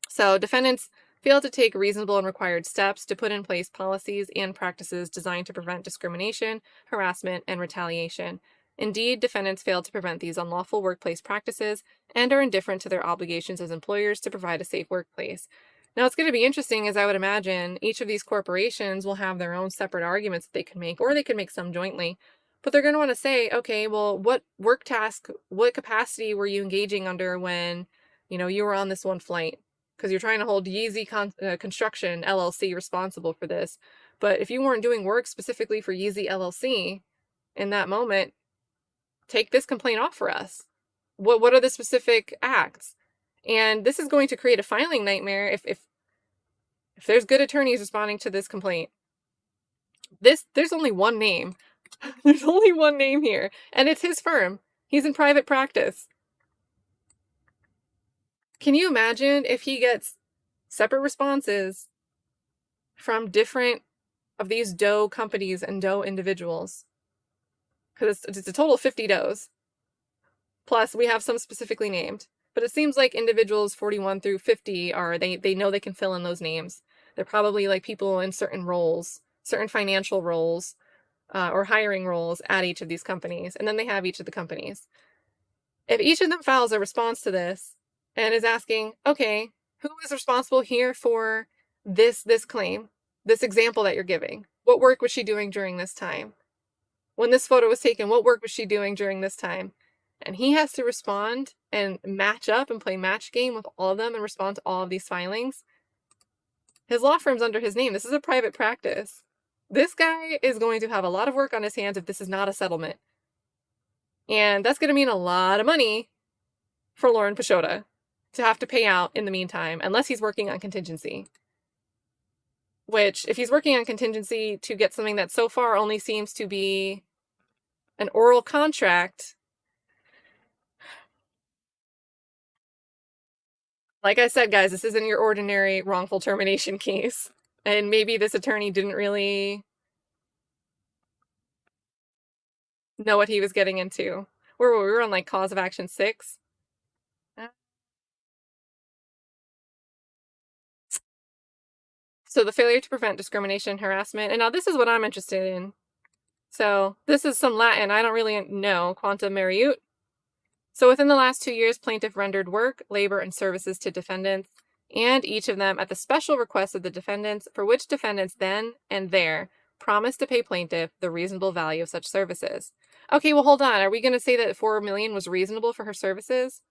So defendants fail to take reasonable and required steps to put in place policies and practices designed to prevent discrimination, harassment, and retaliation. Indeed, defendants fail to prevent these unlawful workplace practices and are indifferent to their obligations as employers to provide a safe workplace. Now, it's going to be interesting, as I would imagine, each of these corporations will have their own separate arguments that they can make, or they can make some jointly. But they're going to want to say, okay, well, what work task, what capacity were you engaging under when, you were on this one flight? Because you're trying to hold Yeezy Construction LLC responsible for this. But if you weren't doing work specifically for Yeezy LLC in that moment, take this complaint off for us. What are the specific acts? And this is going to create a filing nightmare if there's good attorneys responding to this complaint. There's only one name. There's only one name here, and it's his firm. He's in private practice. Can you imagine if he gets separate responses from different of these doe companies and doe individuals? Because it's a total of 50 does. Plus, we have some specifically named. But it seems like individuals 41 through 50 they know they can fill in those names. They're probably like people in certain roles, certain financial roles, or hiring roles at each of these companies. And then they have each of the companies. If each of them files a response to this and is asking, okay, who is responsible here for this claim, this example that you're giving? What work was she doing during this time? When this photo was taken, what work was she doing during this time? And he has to respond and match up and play match game with all of them and respond to all of these filings. His law firm's under his name. This is a private practice. This guy is going to have a lot of work on his hands if this is not a settlement. And that's going to mean a lot of money for Lauren Pisciotta to have to pay out in the meantime, unless he's working on contingency. Which, if he's working on contingency to get something that so far only seems to be an oral contract, like I said, guys, this isn't your ordinary wrongful termination case. And maybe this attorney didn't really know what he was getting into. Where were we? We were on like cause of action 6. So the failure to prevent discrimination, harassment. And now this is what I'm interested in. So this is some Latin. I don't really know. Quanta meriut. So within the last 2 years, plaintiff rendered work, labor, and services to defendants, and each of them at the special request of the defendants, for which defendants then and there promised to pay plaintiff the reasonable value of such services. Okay, well, hold on. Are we going to say that $4 million was reasonable for her services?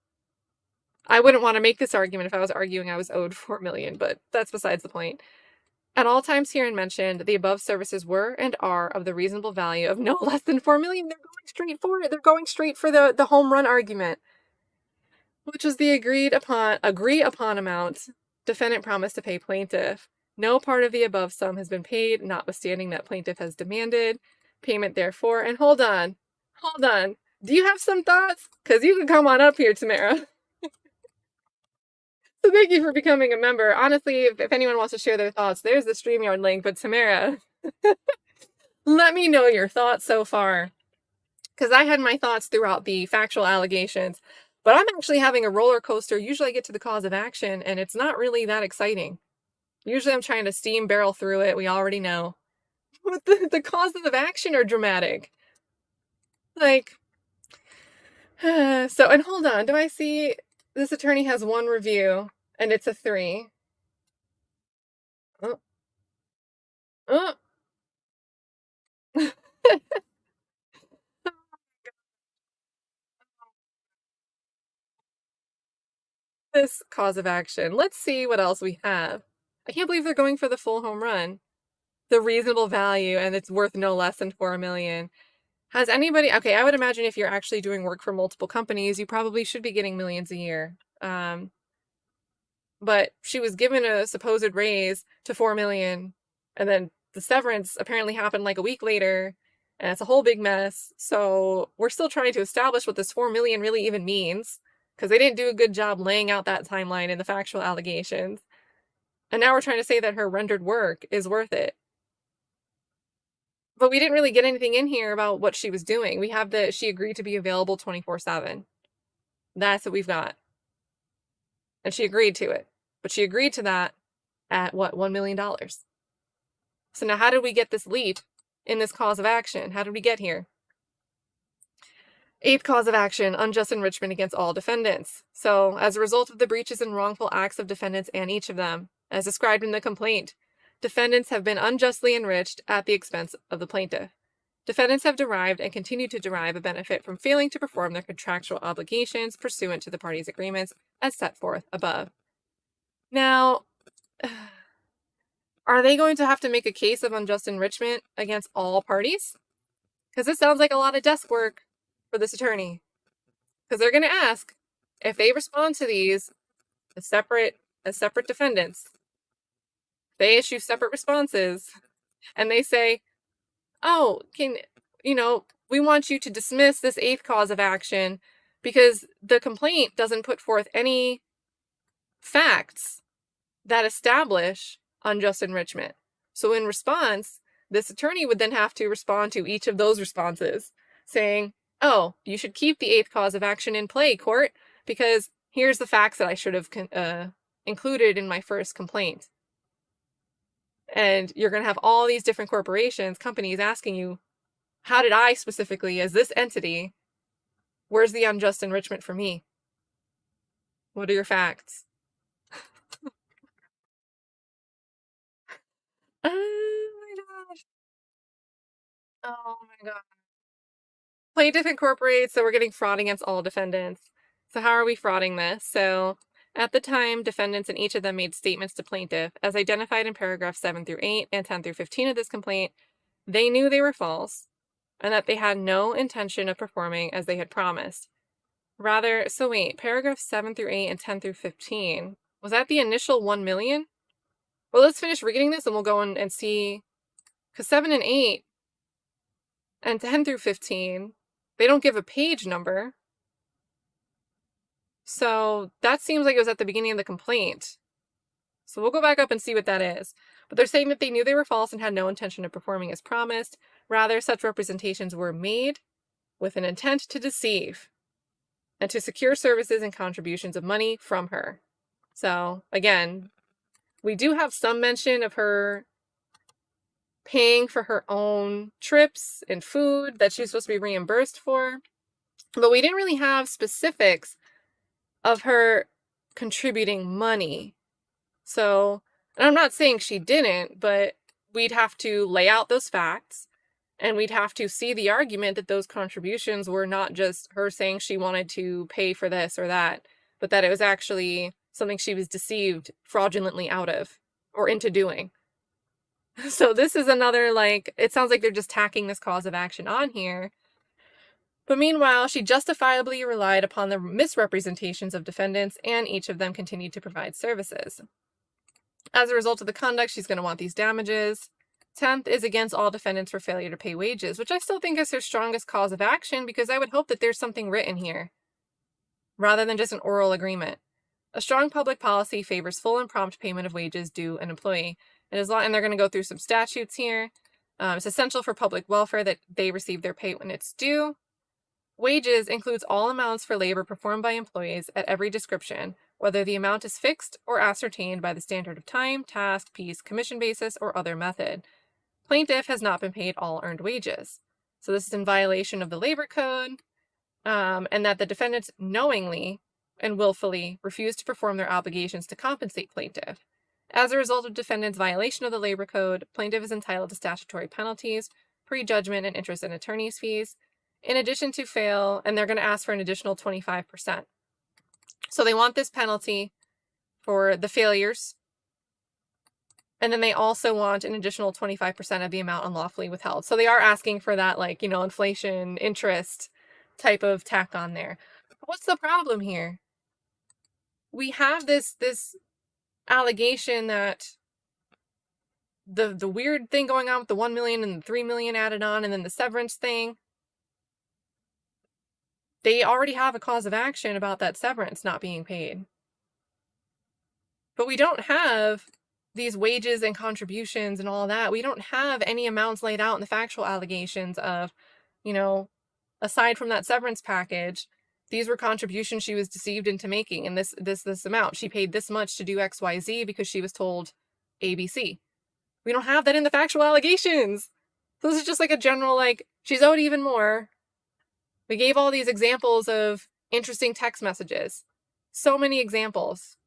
I wouldn't want to make this argument if I was arguing I was owed $4 million, but that's besides the point. At all times herein mentioned, the above services were and are of the reasonable value of no less than $4 million. They're going straight for it. They're going straight for the home run argument, which was the agree upon amount defendant promised to pay plaintiff. No part of the above sum has been paid, notwithstanding that plaintiff has demanded payment therefore. And hold on. Do you have some thoughts? Because you can come on up here, Tamara. So thank you for becoming a member. Honestly, if anyone wants to share their thoughts, there's the StreamYard link. But Tamara, let me know your thoughts so far. Because I had my thoughts throughout the factual allegations. But I'm actually having a roller coaster. Usually I get to the cause of action, and it's not really that exciting. Usually I'm trying to steam barrel through it. We already know. But the causes of action are dramatic. Like, so, and hold on. Do I see... This attorney has one review, and it's a 3. Oh. Oh. this cause of action. Let's see what else we have. I can't believe they're going for the full home run. The reasonable value, and it's worth no less than $4 million. Has anybody, okay, I would imagine if you're actually doing work for multiple companies, you probably should be getting millions a year. But she was given a supposed raise to $4 million, and then the severance apparently happened like a week later, and it's a whole big mess. So we're still trying to establish what this $4 million really even means, because they didn't do a good job laying out that timeline in the factual allegations. And now we're trying to say that her rendered work is worth it. But we didn't really get anything in here about what she was doing. We have that she agreed to be available 24/7. That's what we've got. And she agreed to it. But she agreed to that at what, $1 million. So now how did we get this leap in this cause of action? How did we get here? 8th cause of action, unjust enrichment against all defendants. So as a result of the breaches and wrongful acts of defendants and each of them, as described in the complaint, defendants have been unjustly enriched at the expense of the plaintiff. Defendants have derived and continue to derive a benefit from failing to perform their contractual obligations pursuant to the parties' agreements as set forth above. Now, are they going to have to make a case of unjust enrichment against all parties? Because this sounds like a lot of desk work for this attorney. Because they're going to ask if they respond to these as separate defendants. They issue separate responses and they say, oh, we want you to dismiss this 8th cause of action because the complaint doesn't put forth any facts that establish unjust enrichment. So in response, this attorney would then have to respond to each of those responses saying, oh, you should keep the 8th cause of action in play, court, because here's the facts that I should have included in my first complaint. And you're going to have all these different companies asking you, how did I specifically, as this entity, where's the unjust enrichment for me? What are your facts? Oh my gosh. Oh my god. Plaintiff incorporates, so we're getting fraud against all defendants. So how are we frauding this? So at the time, defendants and each of them made statements to plaintiff, as identified in paragraphs 7 through 8 and 10 through 15 of this complaint. They knew they were false, and that they had no intention of performing as they had promised. Rather, so wait, paragraphs 7 through 8 and 10 through 15, was that the initial 1 million? Well, let's finish reading this and we'll go and see, because 7 and 8 and 10 through 15, they don't give a page number. So that seems like it was at the beginning of the complaint. So we'll go back up and see what that is. But they're saying that they knew they were false and had no intention of performing as promised. Rather, such representations were made with an intent to deceive and to secure services and contributions of money from her. So again, we do have some mention of her paying for her own trips and food that she's supposed to be reimbursed for. But we didn't really have specifics of her contributing money. So, and I'm not saying she didn't, but we'd have to lay out those facts and we'd have to see the argument that those contributions were not just her saying she wanted to pay for this or that, but that it was actually something she was deceived fraudulently out of or into doing. So this is another, it sounds like they're just tacking this cause of action on here. But meanwhile, she justifiably relied upon the misrepresentations of defendants, and each of them continued to provide services. As a result of the conduct, she's going to want these damages. 10th is against all defendants for failure to pay wages, which I still think is her strongest cause of action, because I would hope that there's something written here, rather than just an oral agreement. A strong public policy favors full and prompt payment of wages due an employee. And they're going to go through some statutes here. It's essential for public welfare that they receive their pay when it's due. Wages includes all amounts for labor performed by employees at every description, whether the amount is fixed or ascertained by the standard of time, task, piece, commission basis, or other method. Plaintiff has not been paid all earned wages. So this is in violation of the labor code, and that the defendants knowingly and willfully refuse to perform their obligations to compensate plaintiff. As a result of defendant's violation of the labor code, plaintiff is entitled to statutory penalties, prejudgment, and interest and attorney's fees. In addition to and they're going to ask for an additional 25%. So they want this penalty for the failures. And then they also want an additional 25% of the amount unlawfully withheld. So they are asking for that, like, inflation, interest type of tack on there. What's the problem here? We have this allegation that the weird thing going on with the 1 million and the 3 million added on, and then the severance thing. They already have a cause of action about that severance not being paid. But we don't have these wages and contributions and all that. We don't have any amounts laid out in the factual allegations of, aside from that severance package, these were contributions she was deceived into making, and this amount. She paid this much to do XYZ because she was told ABC. We don't have that in the factual allegations. So this is just like a general, like, she's owed even more. We gave all these examples of interesting text messages. So many examples.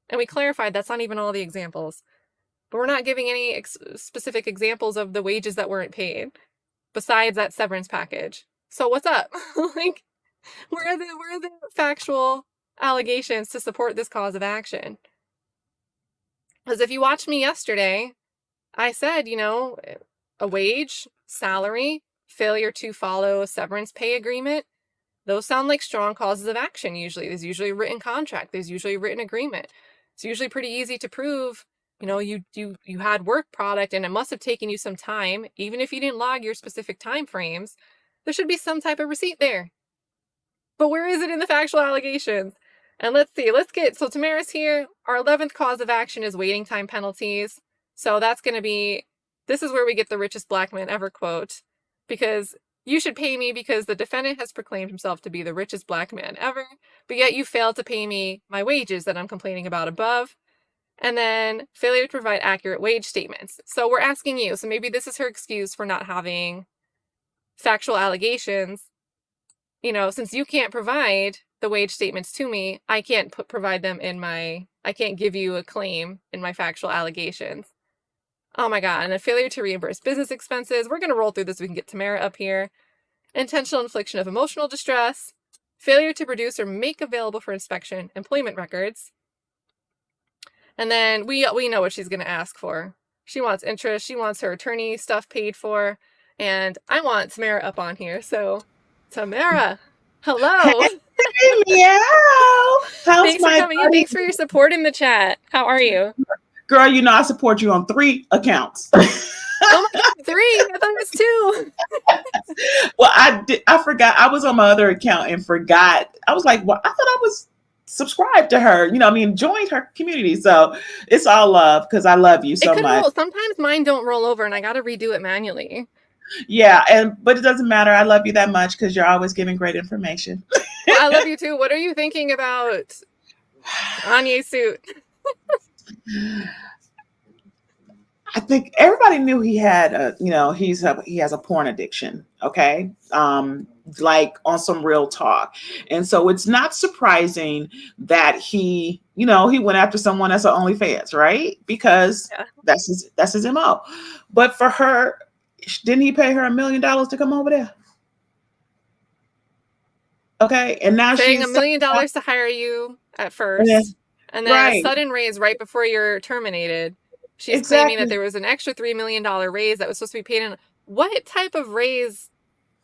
And we clarified that's not even all the examples. But we're not giving any specific examples of the wages that weren't paid besides that severance package. So what's up? Like, where are the factual allegations to support this cause of action? Because if you watched me yesterday, I said, a wage, salary, failure to follow a severance pay agreement, those sound like strong causes of action usually. There's usually a written contract. There's usually a written agreement. It's usually pretty easy to prove, you had work product and it must have taken you some time. Even if you didn't log your specific time frames, there should be some type of receipt there. But where is it in the factual allegations? And let's see, so Tamara's here. Our 11th cause of action is waiting time penalties. So that's going to be, this is where we get the richest black man ever quote, because you should pay me because the defendant has proclaimed himself to be the richest black man ever, but yet you failed to pay me my wages that I'm complaining about above. And then failure to provide accurate wage statements. So we're asking you, so maybe this is her excuse for not having factual allegations. Since you can't provide the wage statements to me, I can't provide them I can't give you a claim in my factual allegations. Oh my God. And a failure to reimburse business expenses. We're going to roll through this so we can get Tamara up here. Intentional infliction of emotional distress. Failure to produce or make available for inspection employment records. And then we know what she's going to ask for. She wants interest. She wants her attorney stuff paid for. And I want Tamara up on here. So, Tamara, hello. Hey, meow. Thanks for coming in. Thanks for your support in the chat. How are you? Girl, I support you on 3 accounts. Oh my God, 3? I thought it was 2. Well, I forgot. I was on my other account and forgot. I was like, well, I thought I was subscribed to her. Joined her community. So it's all love because I love you so much. Roll. Sometimes mine don't roll over and I got to redo it manually. Yeah, but it doesn't matter. I love you that much because you're always giving great information. Well, I love you too. What are you thinking about Kanye's suit? I think everybody knew he had he has a porn addiction. Okay. Like on some real talk. And so it's not surprising that he went after someone that's an OnlyFans, right? Because that's his MO. But for her, didn't he pay her $1 million to come over there? Okay. And now paying $1 million to hire you at first. And then a sudden raise right before you're terminated. She's claiming that there was an extra $3 million raise that was supposed to be paid in. What type of raise?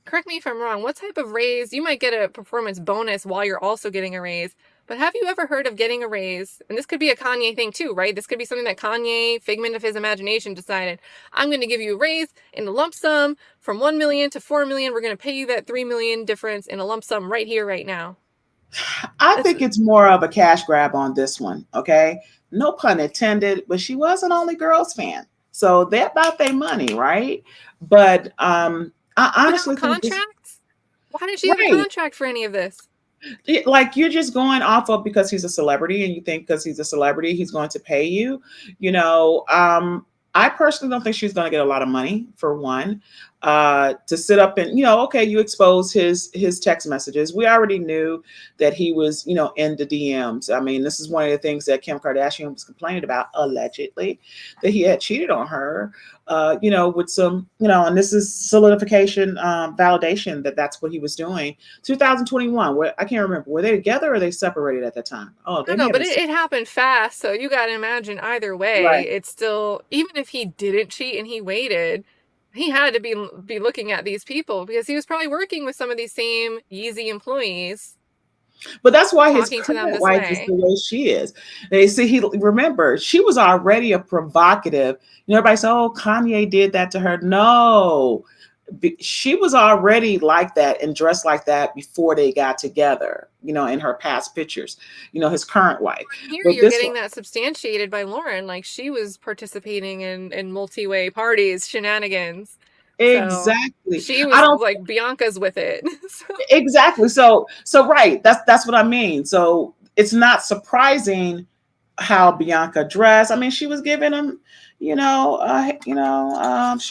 Correct me if I'm wrong. What type of raise? You might get a performance bonus while you're also getting a raise. But have you ever heard of getting a raise? And this could be a Kanye thing too, right? This could be something that Kanye, figment of his imagination, decided. I'm going to give you a raise in a lump sum from 1 million to 4 million. We're going to pay you that 3 million difference in a lump sum right here, right now. I think it's more of a cash grab on this one. Okay. No pun intended, but she was an Only Girls fan. So they're about their money, right? But I honestly think contracts? Why did she have a contract for any of this? Like, you're just going off of because he's a celebrity and you think because he's a celebrity, he's going to pay you. I personally don't think she's going to get a lot of money, for one. to sit up and, okay, you expose his text messages. We already knew that he was, in the DMs. I mean, this is one of the things that Kim Kardashian was complaining about, allegedly, that he had cheated on her, with some, and this is solidification, validation that that's what he was doing. 2021, where I can't remember, were they together or they separated at that time? Oh, No, they may no, have but been it happened fast, so you gotta imagine either way, right. it's still, even if he didn't cheat and he waited, he had to be looking at these people because he was probably working with some of these same Yeezy employees, But that's why his talking to them current this wife is way. the way she is. They see remember, she was already a provocative. Everybody said, "Oh, Kanye did that to her." No, she was already like that and dressed like that before they got together. In her past pictures. His current wife. Here But you're this getting one, that substantiated by Lauren, like she was participating in multi-way parties, shenanigans. So exactly. she I was don't like Bianca's with it. So exactly. So right. That's what I mean. So it's not surprising how Bianca dressed. I mean, she was giving him, she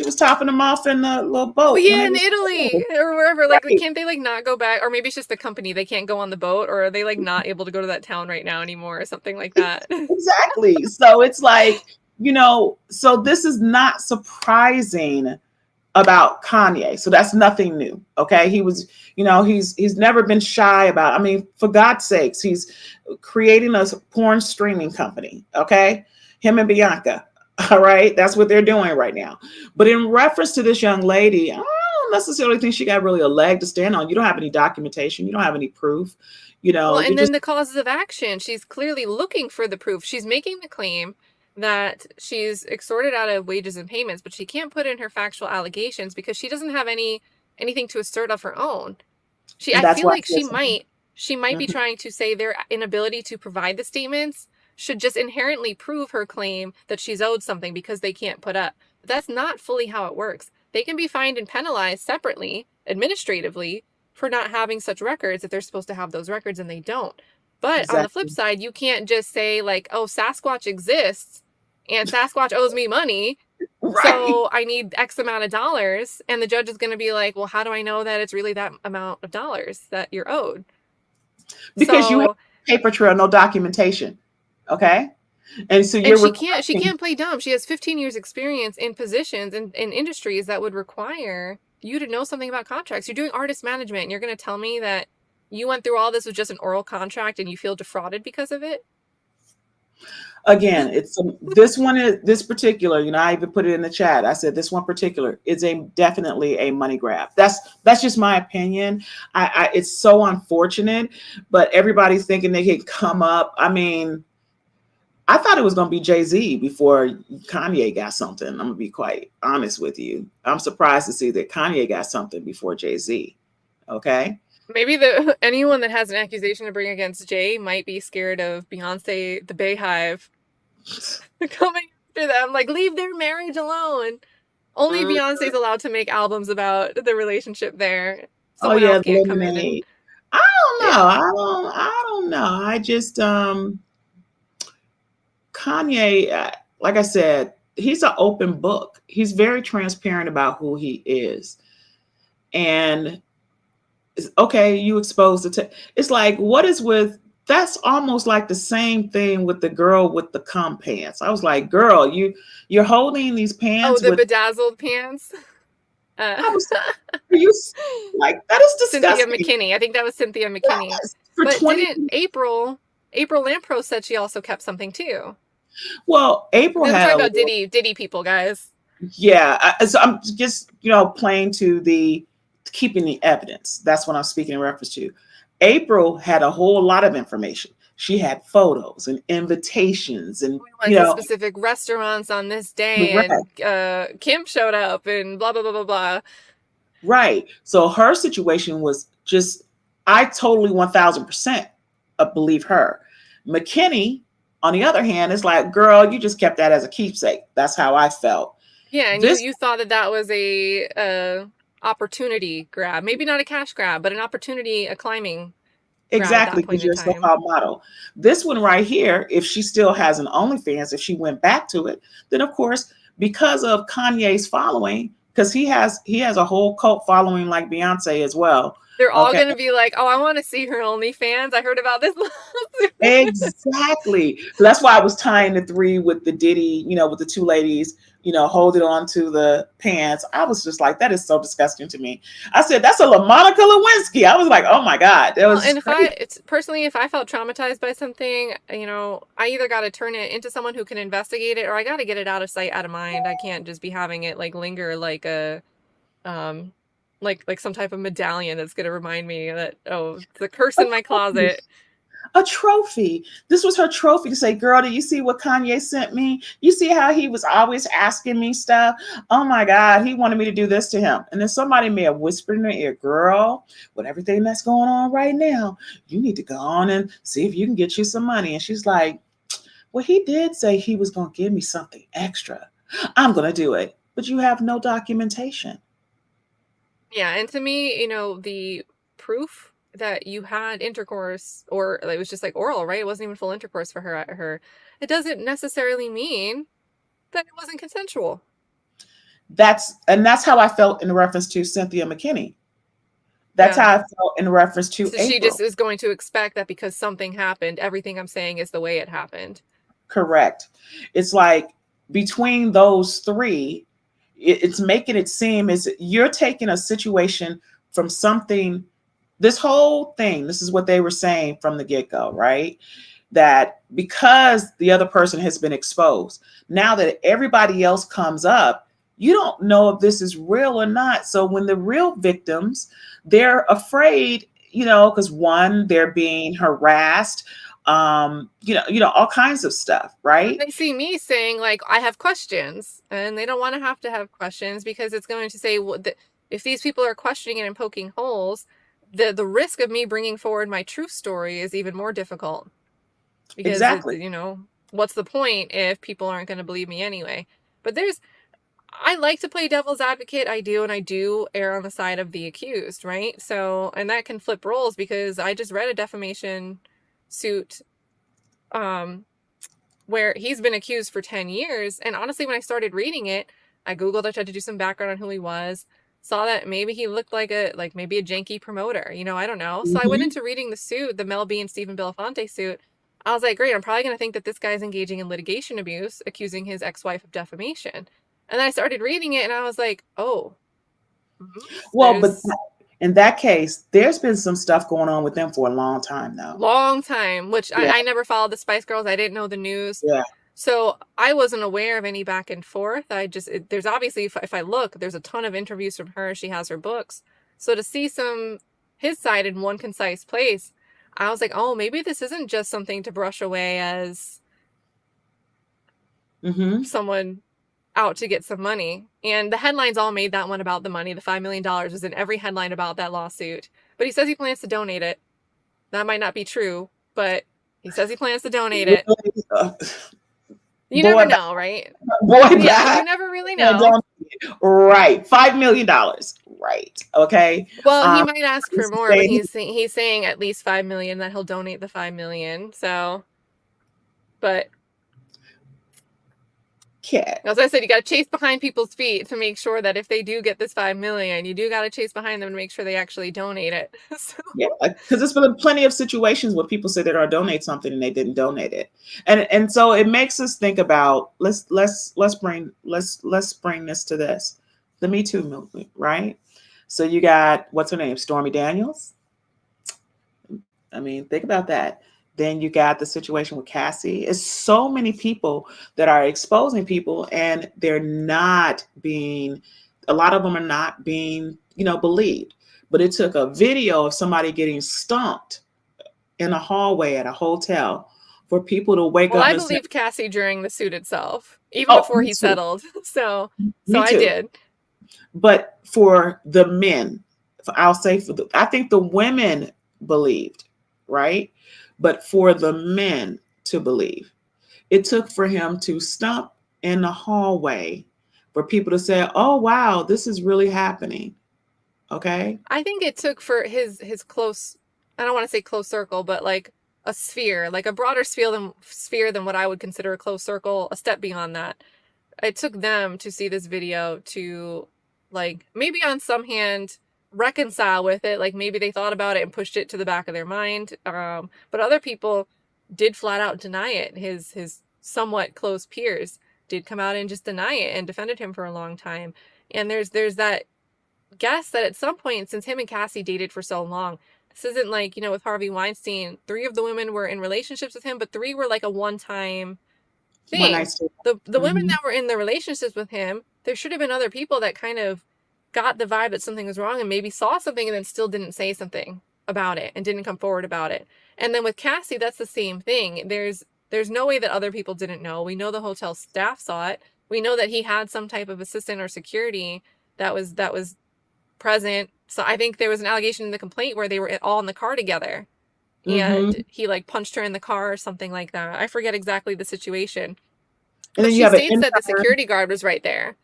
was topping him off in the little oh boat when yeah, they in was Italy or wherever. Like, right. can't they like not go back? Or maybe it's just the company. They can't go on the boat, or are they like not able to go to that town right now anymore, or something like that. Exactly. So it's like, so this is not surprising about Kanye. So that's nothing new. Okay. He was, he's never been shy about, I mean, for God's sakes, he's creating a porn streaming company. Okay. Him and Bianca. All right. That's what they're doing right now. But in reference to this young lady, I don't necessarily think she got really a leg to stand on. You don't have any documentation. You don't have any proof. Well, You're and just then the causes of action. She's clearly looking for the proof. She's making the claim that she's extorted out of wages and payments, but she can't put in her factual allegations because she doesn't have anything to assert of her own. and I that's feel why like I said, she might be mhm, trying to say their inability to provide the statements should just inherently prove her claim that she's owed something because they can't put up. But that's not fully how it works. They can be fined and penalized separately, administratively, for not having such records if they're supposed to have those records and they don't. But on the flip exactly. side, you can't just say, like, oh, Sasquatch exists and Sasquatch owes me money, Right. so I need X amount of dollars. And the judge is going to be like, well, how do I know that it's really that amount of dollars that you're owed? Because you have So, paper trail, no documentation. Okay. And so and you're she requesting can't play dumb. She has 15 years experience in positions in industries that would require you to know something about contracts. You're doing artist management and you're going to tell me that you went through all this with just an oral contract and you feel defrauded because of it? again, it's this one is this particular, I even put it in the chat. I said this one particular is definitely a money grab. That's just my opinion. It's so unfortunate, but everybody's thinking they can come up. I mean, I thought it was going to be Jay-Z before Kanye got something. I'm going to be quite honest with you. I'm surprised to see that Kanye got something before Jay-Z. Okay. Maybe anyone that has an accusation to bring against Jay might be scared of Beyonce, the Bayhive, coming after them. Like, leave their marriage alone. Only Mm, Beyonce's allowed to make albums about the relationship there. oh Someone yeah, else the can't come in and lemonade. I don't know. yeah. I don't know. I just Kanye, like I said, he's an open book. He's very transparent about who he is. And okay, you expose the it's like what is with that's almost like the same thing with the girl with the cum pants. I was like, girl, you're holding these Oh, pants the with bedazzled pants. Uh, I was are you like that is Cynthia disgusting. McKinney. I think that was Cynthia McKinney. Yes, for But 20 didn't April Lampros said she also kept something too? well, April I'm had talking a about Diddy people, guys. yeah, so I'm just playing to the keeping the evidence. That's what I'm speaking in reference to. April had a whole lot of information. She had photos and invitations, and We went to specific restaurants on this day, right, and Kim showed up, and blah blah blah blah blah. right. So her situation was just I totally 1000% believe her. McKinney, on the other hand, is like, girl, you just kept that as a keepsake. That's how I felt. Yeah, and This you thought that was a opportunity grab, maybe not a cash grab, but an opportunity, a climbing grab at exactly, that because point in you're a time. so-called model. This one right here, if she still has an OnlyFans, if she went back to it, then of course, because of Kanye's following, because he has a whole cult following like Beyonce as well. They're all Okay. gonna be like, "Oh, I want to see her OnlyFans. I heard about this." Exactly. So that's why I was tying the three with the Diddy, with the two ladies, holding on to the pants. I was just like, that is so disgusting to me. I said, that's a LaMonica Lewinsky. I was like, oh my God, that Well, was and crazy. if I felt traumatized by something, I either got to turn it into someone who can investigate it, or I got to get it out of sight, out of mind. I can't just be having it like linger like a, um, like some type of medallion that's gonna remind me that, oh, it's a curse A in my trophy. closet. A trophy. This was her trophy to say, girl, do you see what Kanye sent me? You see how he was always asking me stuff? Oh my God, he wanted me to do this to him. And then somebody may have whispered in her ear, girl, with everything that's going on right now, you need to go on and see if you can get you some money. And she's like, well, he did say he was going to give me something extra. I'm going to do it. But you have no documentation. Yeah, and to me, the proof that you had intercourse, or it was just like oral, right? It wasn't even full intercourse for her. It doesn't necessarily mean that it wasn't consensual. That's how I felt in reference to Cynthia McKinney. That's Yeah. how I felt in reference to So she just April. is going to expect that because something happened, everything I'm saying is the way it happened. Correct. It's like between those three, it's making it seem as you're taking a situation from something. This whole thing, this is what they were saying from the get-go, right? That because the other person has been exposed, now that everybody else comes up, you don't know if this is real or not. So when the real victims, they're afraid, because one, they're being harassed, all kinds of stuff, And right? they see me saying, like, I have questions, and they don't want to have questions because it's going to say, well, if these people are questioning it and poking holes, the risk of me bringing forward my true story is even more difficult because, Exactly. what's the point if people aren't going to believe me anyway? But I like to play devil's advocate. I do, and I do err on the side of the accused, right? So, and that can flip roles because I just read a defamation suit, um, where he's been accused for 10 years. And honestly, when I started reading it, I Googled, I tried to do some background on who he was, saw that maybe he looked like maybe a janky promoter, I don't know. So I went Mhm. into reading the suit, the Mel B and Stephen Belafonte suit. I was like, great, I'm probably going to think that this guy's engaging in litigation abuse, accusing his ex-wife of defamation. And then I started reading it and I was like, oh, Well, but there's in that case, there's been some stuff going on with them for a long time now. long time, which Yeah, I never followed the Spice Girls. I didn't know the news. yeah. So I wasn't aware of any back and forth. There's obviously, if I look, there's a ton of interviews from her. She has her books. So to see his side in one concise place, I was like, oh, maybe this isn't just something to brush away as Hmm. someone out to get some money. And the headlines all made that one about the money. The $5 million was in every headline about that lawsuit. But he says he plans to donate it. That might not be true, but he says he plans to donate it. Really, You never boy, know, right? boy, Yeah, bye. you never really Yeah, know. don't, right. $5 million. Right. Okay. Well, he Um, might ask for he's more, but saying he's saying at least 5 million, that he'll donate the 5 million. So, but cat. as I said, you got to chase behind people's feet to make sure that if they do get this 5 million, you do got to chase behind them to make sure they actually donate it. So, Yeah, because there's been plenty of situations where people say they're going to donate something and they didn't donate it, and so it makes us think about let's bring this to this, the Me Too movement, right? So you got what's her name, Stormy Daniels. I mean, think about that. Then you got the situation with Cassie. It's so many people that are exposing people, and they're not being. A lot of them are not being, believed. But it took a video of somebody getting stomped in a hallway at a hotel for people to wake well, up I and say, believed Cassie during the suit itself, even "Oh, before me he too, settled. So me I too." did. But for the men, I'll say I think the women believed, right? But for the men to believe, it took for him to stomp in the hallway for people to say, "Oh wow, this is really happening." Okay. I think it took for his close, I don't want to say close circle, but like a sphere, like a broader sphere than what I would consider a close circle, a step beyond that. It took them to see this video to like, maybe on some hand reconcile with it. Like, maybe they thought about it and pushed it to the back of their mind. But other people did flat out deny it. His somewhat close peers did come out and just deny it and defended him for a long time. And there's that guess that at some point, since him and Cassie dated for so long, this isn't like, with Harvey Weinstein, 3 of the women were in relationships with him, but 3 were like a one-time One night thing. stand. The women Mhm. that were in the relationships with him, there should have been other people that kind of got the vibe that something was wrong and maybe saw something and then still didn't say something about it and didn't come forward about it. And then with Cassie, that's the same thing. There's no way that other people didn't know. We know the hotel staff saw it. We know that he had some type of assistant or security that was present. So I think there was an allegation in the complaint where they were all in the car together and Mhm. he like punched her in the car or something like that. I forget exactly the situation. And But then you she have an states that the intern. security guard was right there.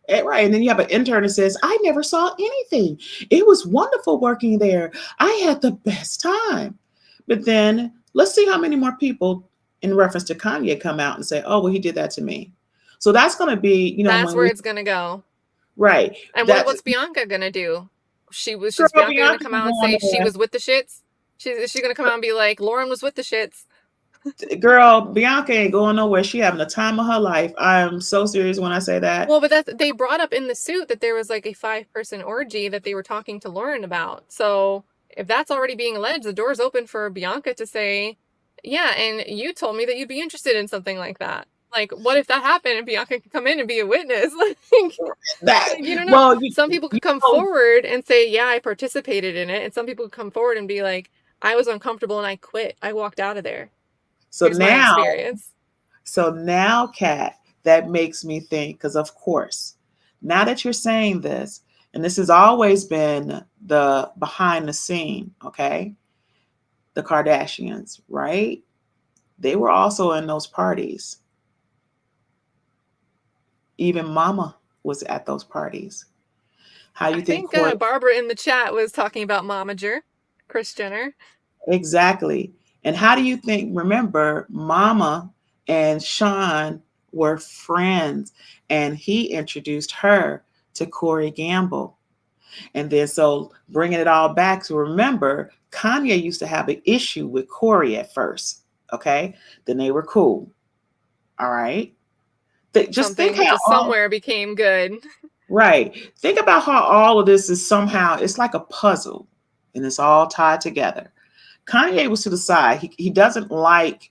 Right. And then you have an intern that says, I never saw anything. It was wonderful working there. I had the best time. But then let's see how many more people in reference to Kanye come out and say, oh, well, he did that to me. So that's going to be, That's when where we, it's gonna go. right. And That's, what's Bianca gonna do? girl, She's Bianca gonna Bianca come can out go and on say she there. was with the shits? Is she gonna come out and be like, Lauren was with the shits? Girl, Bianca ain't going nowhere. She having the time of her life. I'm so serious when I say that. Well, but they brought up in the suit that there was like a 5-person orgy that they were talking to Lauren about. So if that's already being alleged, the door's open for Bianca to say, yeah, and you told me that you'd be interested in something like that. Like, what if that happened and Bianca could come in and be a witness? That, You don't know. well, Some people you could come know, forward and say, yeah, I participated in it. And some people could come forward and be like, I was uncomfortable and I quit. I walked out of there. so Here's my now, experience. Kat, that makes me think, because of course, now that you're saying this, and this has always been the behind the scene, okay? The Kardashians, right? They were also in those parties. Even Mama was at those parties. How you I think think Court Barbara in the chat was talking about Momager, Kris Jenner. exactly? And how do you think? Remember, Mama and Sean were friends, and he introduced her to Corey Gamble. And then, so bringing it all back to remember, Kanye used to have an issue with Corey at first. Okay. Then they were cool. All right. Just think Something how just all, somewhere became good. right. Think about how all of this is somehow, it's like a puzzle and it's all tied together. Kanye was to the side. He doesn't like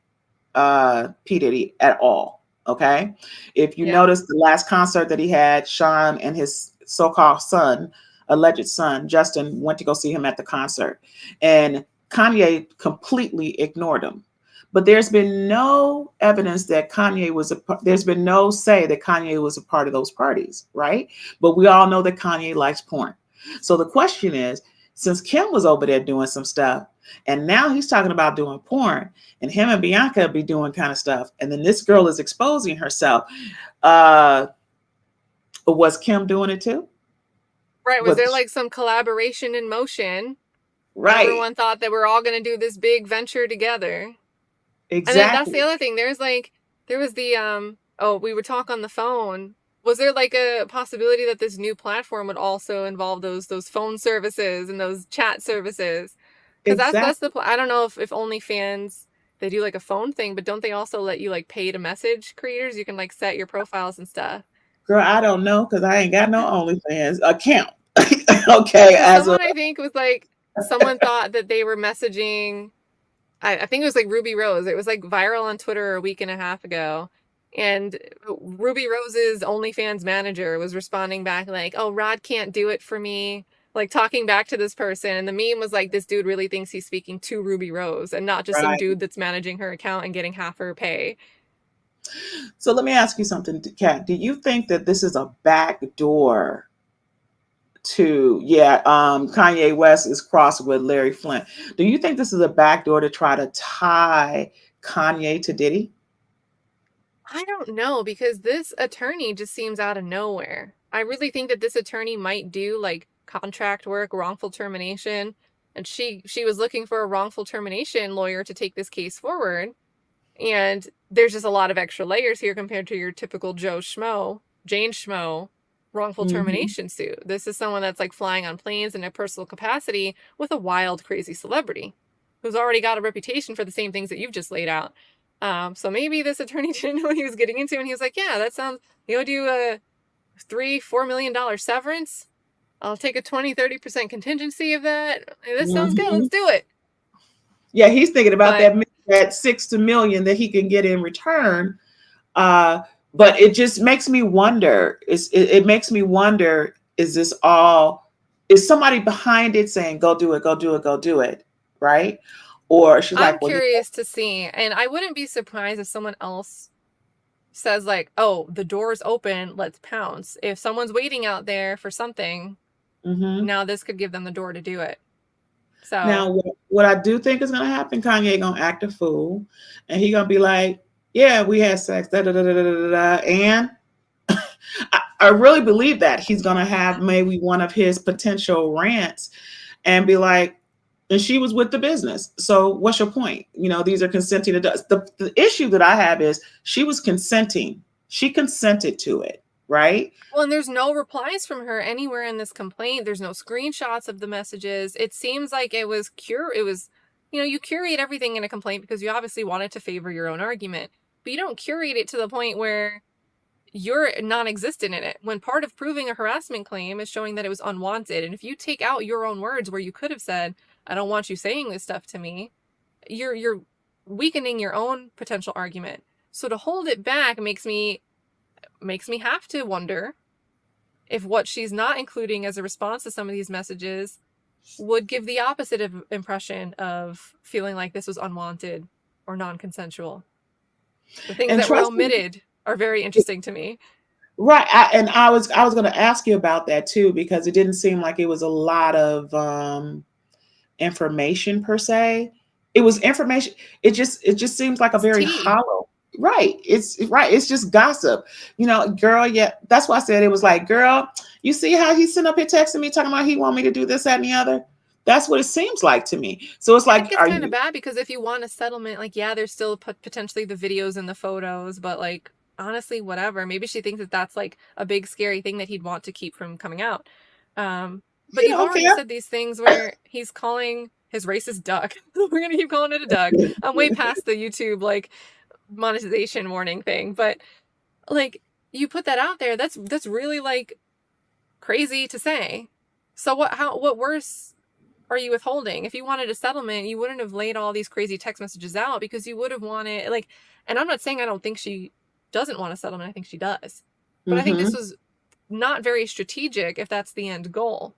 P. Diddy at all. Okay. If you Yeah. notice the last concert that he had, Sean and his so-called son, alleged son, Justin, went to go see him at the concert. And Kanye completely ignored him. But there's been no evidence that there's been no say that Kanye was a part of those parties, right? But we all know that Kanye likes porn. So the question is, since Kim was over there doing some stuff, and now he's talking about doing porn, and him and Bianca be doing kind of stuff, and then this girl is exposing herself. Uh, was Kim doing it too? Right. Was there Was like some collaboration in motion? right, Everyone thought that we're all going to do this big venture together. And then that's the exactly, other thing. There was the oh, we would talk on the phone. Was there like a possibility that this new platform would also involve those phone services and those chat services? Because that's exactly. I don't know if OnlyFans they do like a phone thing, but don't they also let you like pay to message creators? You can like set your profiles and stuff. Girl, I don't know because I ain't got no OnlyFans account. Okay, Because as of someone I think was like someone thought that they were messaging I think it was like Ruby Rose. It was like viral on Twitter a week and a half ago. And Ruby Rose's OnlyFans manager was responding back like, oh, Rod can't do it for me. Like talking back to this person. And the meme was like, this dude really thinks he's speaking to Ruby Rose and not just some right. dude that's managing her account and getting half her pay. So let me ask you something, Kat. Do you think that this is a back door to Kanye West is crossed with Larry Flint? Do you think this is a back door to try to tie Kanye to Diddy? I don't know because this attorney just seems out of nowhere. I really think that this attorney might do like contract work, wrongful termination, and she was looking for a wrongful termination lawyer to take this case forward. And there's just a lot of extra layers here compared to your typical Joe Schmo, Jane Schmo. wrongful Hmm. termination suit. This is someone that's like flying on planes in a personal capacity with a wild, crazy celebrity who's already got a reputation for the same things that you've just laid out. So maybe this attorney didn't know what he was getting into, and he was like, "Yeah, that sounds. You'll do a $3-4 million severance. I'll take a 20-30% contingency of that. This sounds good. Let's Hmm. do it." Yeah, he's thinking about But that 6 to million that he can get in return. Uh, but it just makes me wonder. It makes me wonder: is this all? Is somebody behind it saying, "Go do it, go do it, go do it," right? Or she's I'm like, "Well, curious to see, and I wouldn't be surprised if someone else says like, "Oh, the door's open, let's pounce." If someone's waiting out there for something, mm-hmm." now this could give them the door to do it. So Now, what I do think is gonna happen, Kanye gonna act a fool, and he gonna be like, "Yeah, we had sex, da da da da da da da," and I really believe that he's gonna have maybe one of his potential rants and be like, and she was with the business. So what's your point? These are consenting adults. The issue that I have is she was consenting. She consented to it, right? well, and there's no replies from her anywhere in this complaint. There's no screenshots of the messages. It seems like it was you curate everything in a complaint because you obviously want it to favor your own argument. But you don't curate it to the point where you're non-existent in it. When part of proving a harassment claim is showing that it was unwanted. And if you take out your own words where you could have said, "I don't want you saying this stuff to me," you're weakening your own potential argument. So to hold it back makes me have to wonder if what she's not including as a response to some of these messages would give the opposite of impression of feeling like this was unwanted or non-consensual. The things And that were trust me, omitted are very interesting to me. right? And I was going to ask you about that too because it didn't seem like it was a lot of information per se. It was information. It just seems like a It's very tea. hollow. Right. It's right. It's just gossip. Girl, yeah. That's why I said it was like, girl, you see how he's sitting up here texting me talking about he want me to do this, that, and the other. That's what it seems like to me. So it's I think like, it's are kind of you bad because if you want a settlement, like, yeah, there's still potentially the videos and the photos, but like, honestly, whatever. Maybe she thinks that that's like a big scary thing that he'd want to keep from coming out. But he you've don't already care? said these things where he's calling his racist duck. We're gonna keep calling it a duck. I'm way past the YouTube like monetization warning thing, but like you put that out there, that's really like crazy to say. So what worse are you withholding? If you wanted a settlement, you wouldn't have laid all these crazy text messages out because you would have wanted like, and I'm not saying I don't think she doesn't want a settlement. I think she does. But I think this Mm-hmm. was not very strategic if that's the end goal.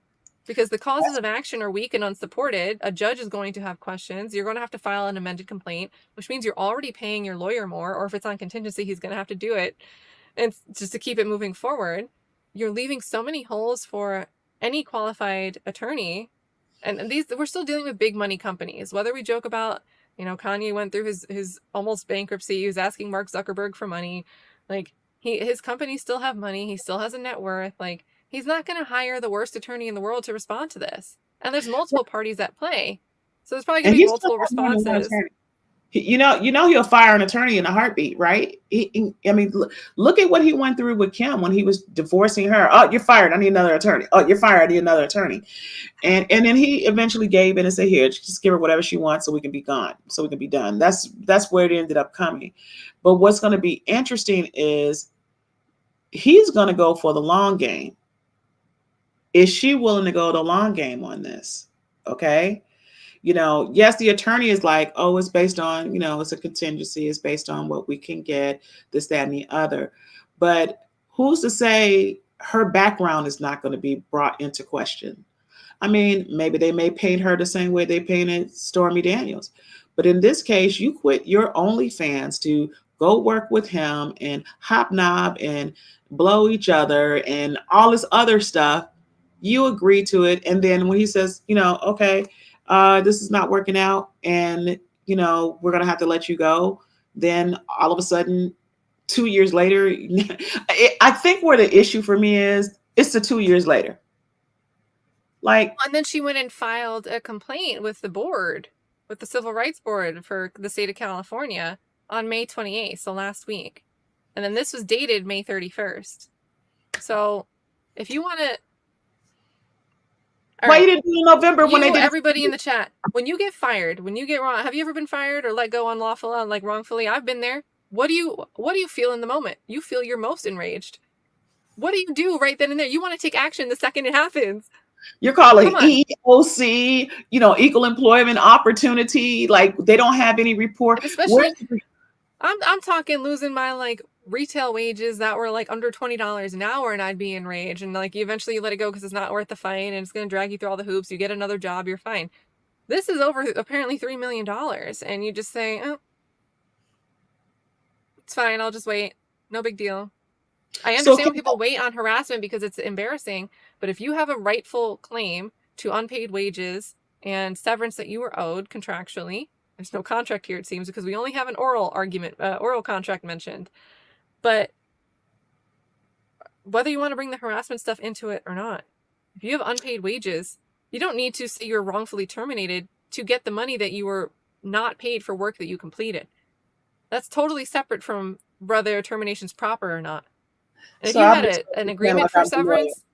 Because the causes of action are weak and unsupported. A judge is going to have questions. You're going to have to file an amended complaint, which means you're already paying your lawyer more, or if it's on contingency, he's going to have to do it. And just to keep it moving forward, you're leaving so many holes for any qualified attorney. And these we're still dealing with big money companies. Whether we joke about, Kanye went through his almost bankruptcy, he was asking Mark Zuckerberg for money. Like his companies still have money, he still has a net worth. Like he's not going to hire the worst attorney in the world to respond to this. And there's multiple parties at play. So there's probably going And to be he still multiple has more than one responses. attorney. He'll fire an attorney in a heartbeat, right? I mean, look at what he went through with Kim when he was divorcing her. Oh, you're fired. I need another attorney. Oh, you're fired. I need another attorney. And then he eventually gave in and said, "Here, just give her whatever she wants, so we can be gone, so we can be done." That's where it ended up coming. But what's going to be interesting is he's going to go for the long game. Is she willing to go the long game on this? Okay. Yes, the attorney is like, oh, it's based on, it's a contingency, it's based on what we can get, this, that, and the other. But who's to say her background is not going to be brought into question? I mean, maybe they may paint her the same way they painted Stormy Daniels. But in this case, you quit your OnlyFans to go work with him and hobnob and blow each other and all this other stuff. You agree to it. And then when he says, okay, this is not working out and, we're going to have to let you go, then all of a sudden, 2 years later, I think where the issue for me is, it's the 2 years later. Like, And then she went and filed a complaint with the board, with the Civil Rights Board for the state of California on May 28th, so last week. And then this was dated May 31st. So If you want to, all Why you right, didn't do it in November when they you, did it? everybody in the chat, when you get fired, when you get wrong, have you ever been fired or let go unlawfully, like wrongfully? I've been there. What do you feel in the moment? You feel you're most enraged. What do you do right then and there? You want to take action the second it happens. You're calling Come on. EEOC, equal employment opportunity. Like they don't have any report. And especially, Where's the, I'm talking losing my like retail wages that were like under $20 an hour, and I'd be enraged. And like eventually you let it go because it's not worth the fight and it's going to drag you through all the hoops. You get another job, you're fine. This is over apparently $3 million, and you just say, oh, it's fine, I'll just wait. No big deal. I so understand can, when people wait on harassment because it's embarrassing, but if you have a rightful claim to unpaid wages and severance that you were owed contractually, there's no contract here, it seems, because we only have an oral contract mentioned. But whether you want to bring the harassment stuff into it or not, if you have unpaid wages, you don't need to say you're wrongfully terminated to get the money that you were not paid for work that you completed. That's totally separate from whether termination's proper or not. And if so you I'm had just an gonna pretend agreement like for I'm the lawyer. severance,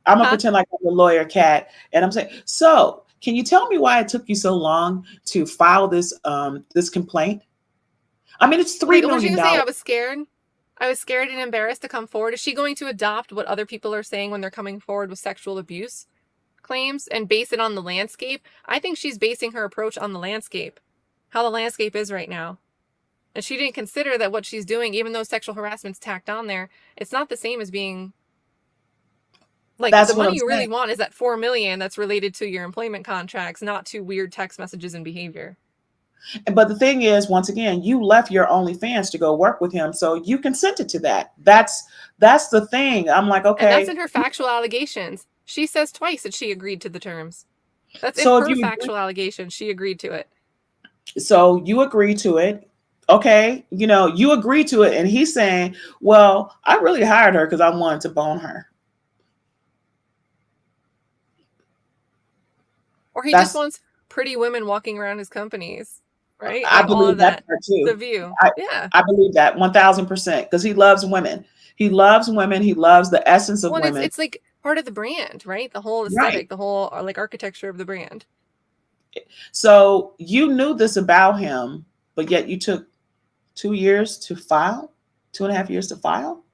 I'm gonna huh? pretend like I'm the lawyer, Kat, and I'm saying, so can you tell me why it took you so long to file this complaint? I mean, it's three Like, was she million gonna say dollars. I was scared? I was scared and embarrassed to come forward. Is she going to adopt what other people are saying when they're coming forward with sexual abuse claims and base it on the landscape? I think she's basing her approach on the landscape, how the landscape is right now. And she didn't consider that what she's doing, even though sexual harassment's tacked on there, it's not the same as being like the That's what money I'm you really saying. want is that $4 million that's related to your employment contracts, not to weird text messages and behavior. But the thing is, once again, you left your OnlyFans to go work with him, so you consented to that. That's the thing. I'm like, And that's okay. in her factual allegations. She says twice that she agreed to the terms. That's in So if her you factual allegation. She agreed to it. so you agree to it, okay? You agree to it, and he's saying, "Well, I really hired her because I wanted to bone her." Or he just That's wants pretty women walking around his companies, right? I Like all of believe that that. part The too. view. I Yeah. I believe that 1,000% because he loves women. He loves women. He loves the essence of Well, women. it's like part of the brand, right? The whole Right. aesthetic, the whole like architecture of the brand. So you knew this about him, but yet you took 2 years to file, 2.5 years to file.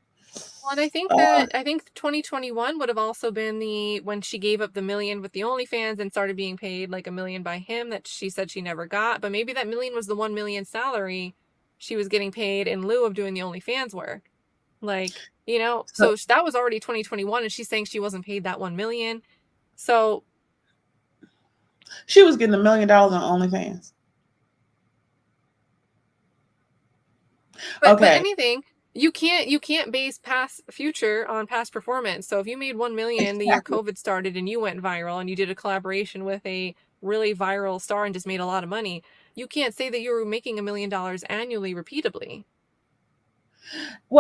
Well, and Uh, I think 2021 would have also been the when she gave up the million with the OnlyFans and started being paid like $1 million by him that she said she never got. But maybe that million was the 1 million salary she was getting paid in lieu of doing the OnlyFans work. Like, so so that was already 2021, and she's saying she wasn't paid that 1 million. So, she was getting $1 million on OnlyFans. but Okay. anything, you can't base past future on past performance. So if you made 1 million the year Exactly. COVID started and you went viral and you did a collaboration with a really viral star and just made a lot of money, you can't say that you were making $1 million annually repeatably.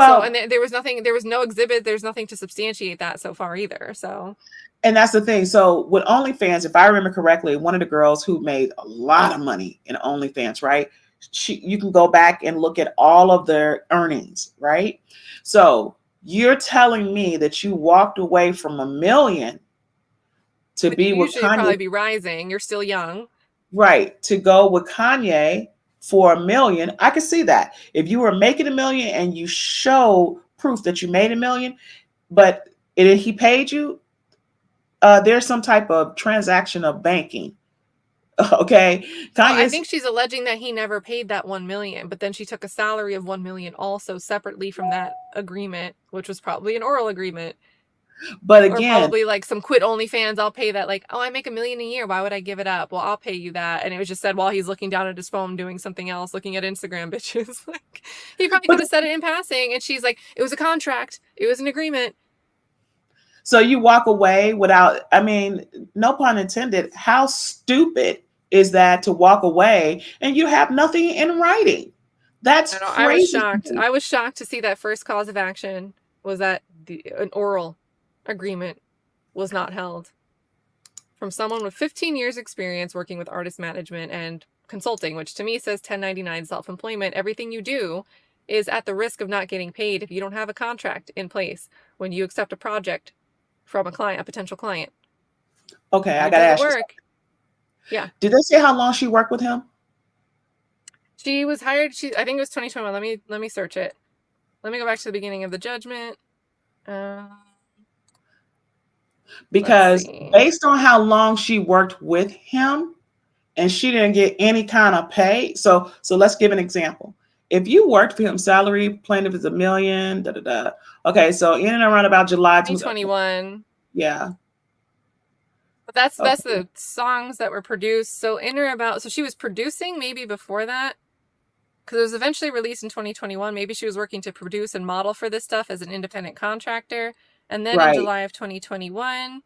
So, and Well, there was nothing, there was no exhibit, there's nothing to substantiate that so far either. So, and that's the thing. So with OnlyFans, if I remember correctly, one of the girls who made a lot of money in OnlyFans, right? You can go back and look at all of their earnings, right? So you're telling me that you walked away from 1 million to when you be with usually probably Kanye, be rising, you're still young. right? To go with Kanye for 1 million. I can see that. If you were making 1 million and you show proof that you made 1 million, but he paid you, there's some type of transaction of banking. Okay. Well, I Kanye's, think she's alleging that he never paid that 1 million, but then she took a salary of 1 million also separately from that agreement, which was probably an oral agreement, but or again, probably like some quit OnlyFans. I'll pay that. Like, oh, I make $1 million a year. Why would I give it up? Well, I'll pay you that. And it was just said while he's looking down at his phone doing something else, looking at Instagram bitches. Like, he probably could but have said it in passing. And she's like, it was a contract. It was an agreement. so you walk away without, I mean, no pun intended. How stupid is that to walk away and you have nothing in writing? That's I know. I was crazy to shocked. me. I was shocked to see that first cause of action was that an oral agreement was not held from someone with 15 years experience working with artist management and consulting, which to me says 1099 self-employment. Everything you do is at the risk of not getting paid if you don't have a contract in place when you accept a project from a client, a potential client. Okay, I You gotta do the ask you work. something. Yeah. Did they say how long she worked with him? She was hired, I think it was 2021. Let me search it. Let me go back to the beginning of the judgment. Let's Because see. based on how long she worked with him and she didn't get any kind of pay. So let's give an example. If you worked for him, salary plaintiff is $1 million, da da da. Okay, so in and around about July, 2021. yeah. But that's Okay. the songs that were produced. So so she was producing maybe before that, because it was eventually released in 2021. Maybe she was working to produce and model for this stuff as an independent contractor. And then in Right. July of 2021,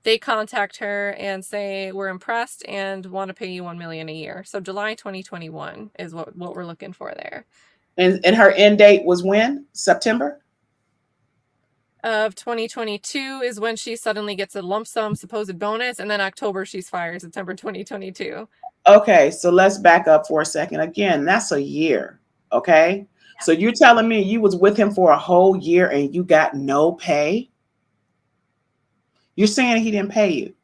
they contact her and say, we're impressed and want to pay you $1 million a year. So July 2021 is what we're looking for there. And her end date was when? September? Of 2022 is when she suddenly gets a lump sum supposed bonus, and then October she's fired, September 2022. Okay, so let's back up for a second. Again, that's a year. Okay. Yeah. So you're telling me you was with him for a whole year and you got no pay? You're saying he didn't pay you.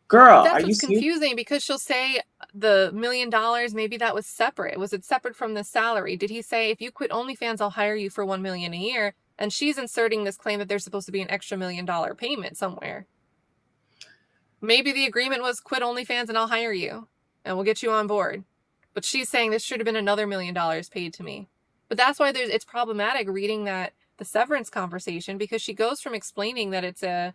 But Girl, are that's you what's serious? confusing, because she'll say the $1 million, maybe that was separate. Was it separate from the salary? Did he say, if you quit OnlyFans, I'll hire you for $1 million a year? And she's inserting this claim that there's supposed to be an extra $1 million payment somewhere. Maybe the agreement was, quit OnlyFans and I'll hire you and we'll get you on board. But she's saying this should have been another $1 million paid to me. But that's why it's problematic reading the severance conversation, because she goes from explaining that it's a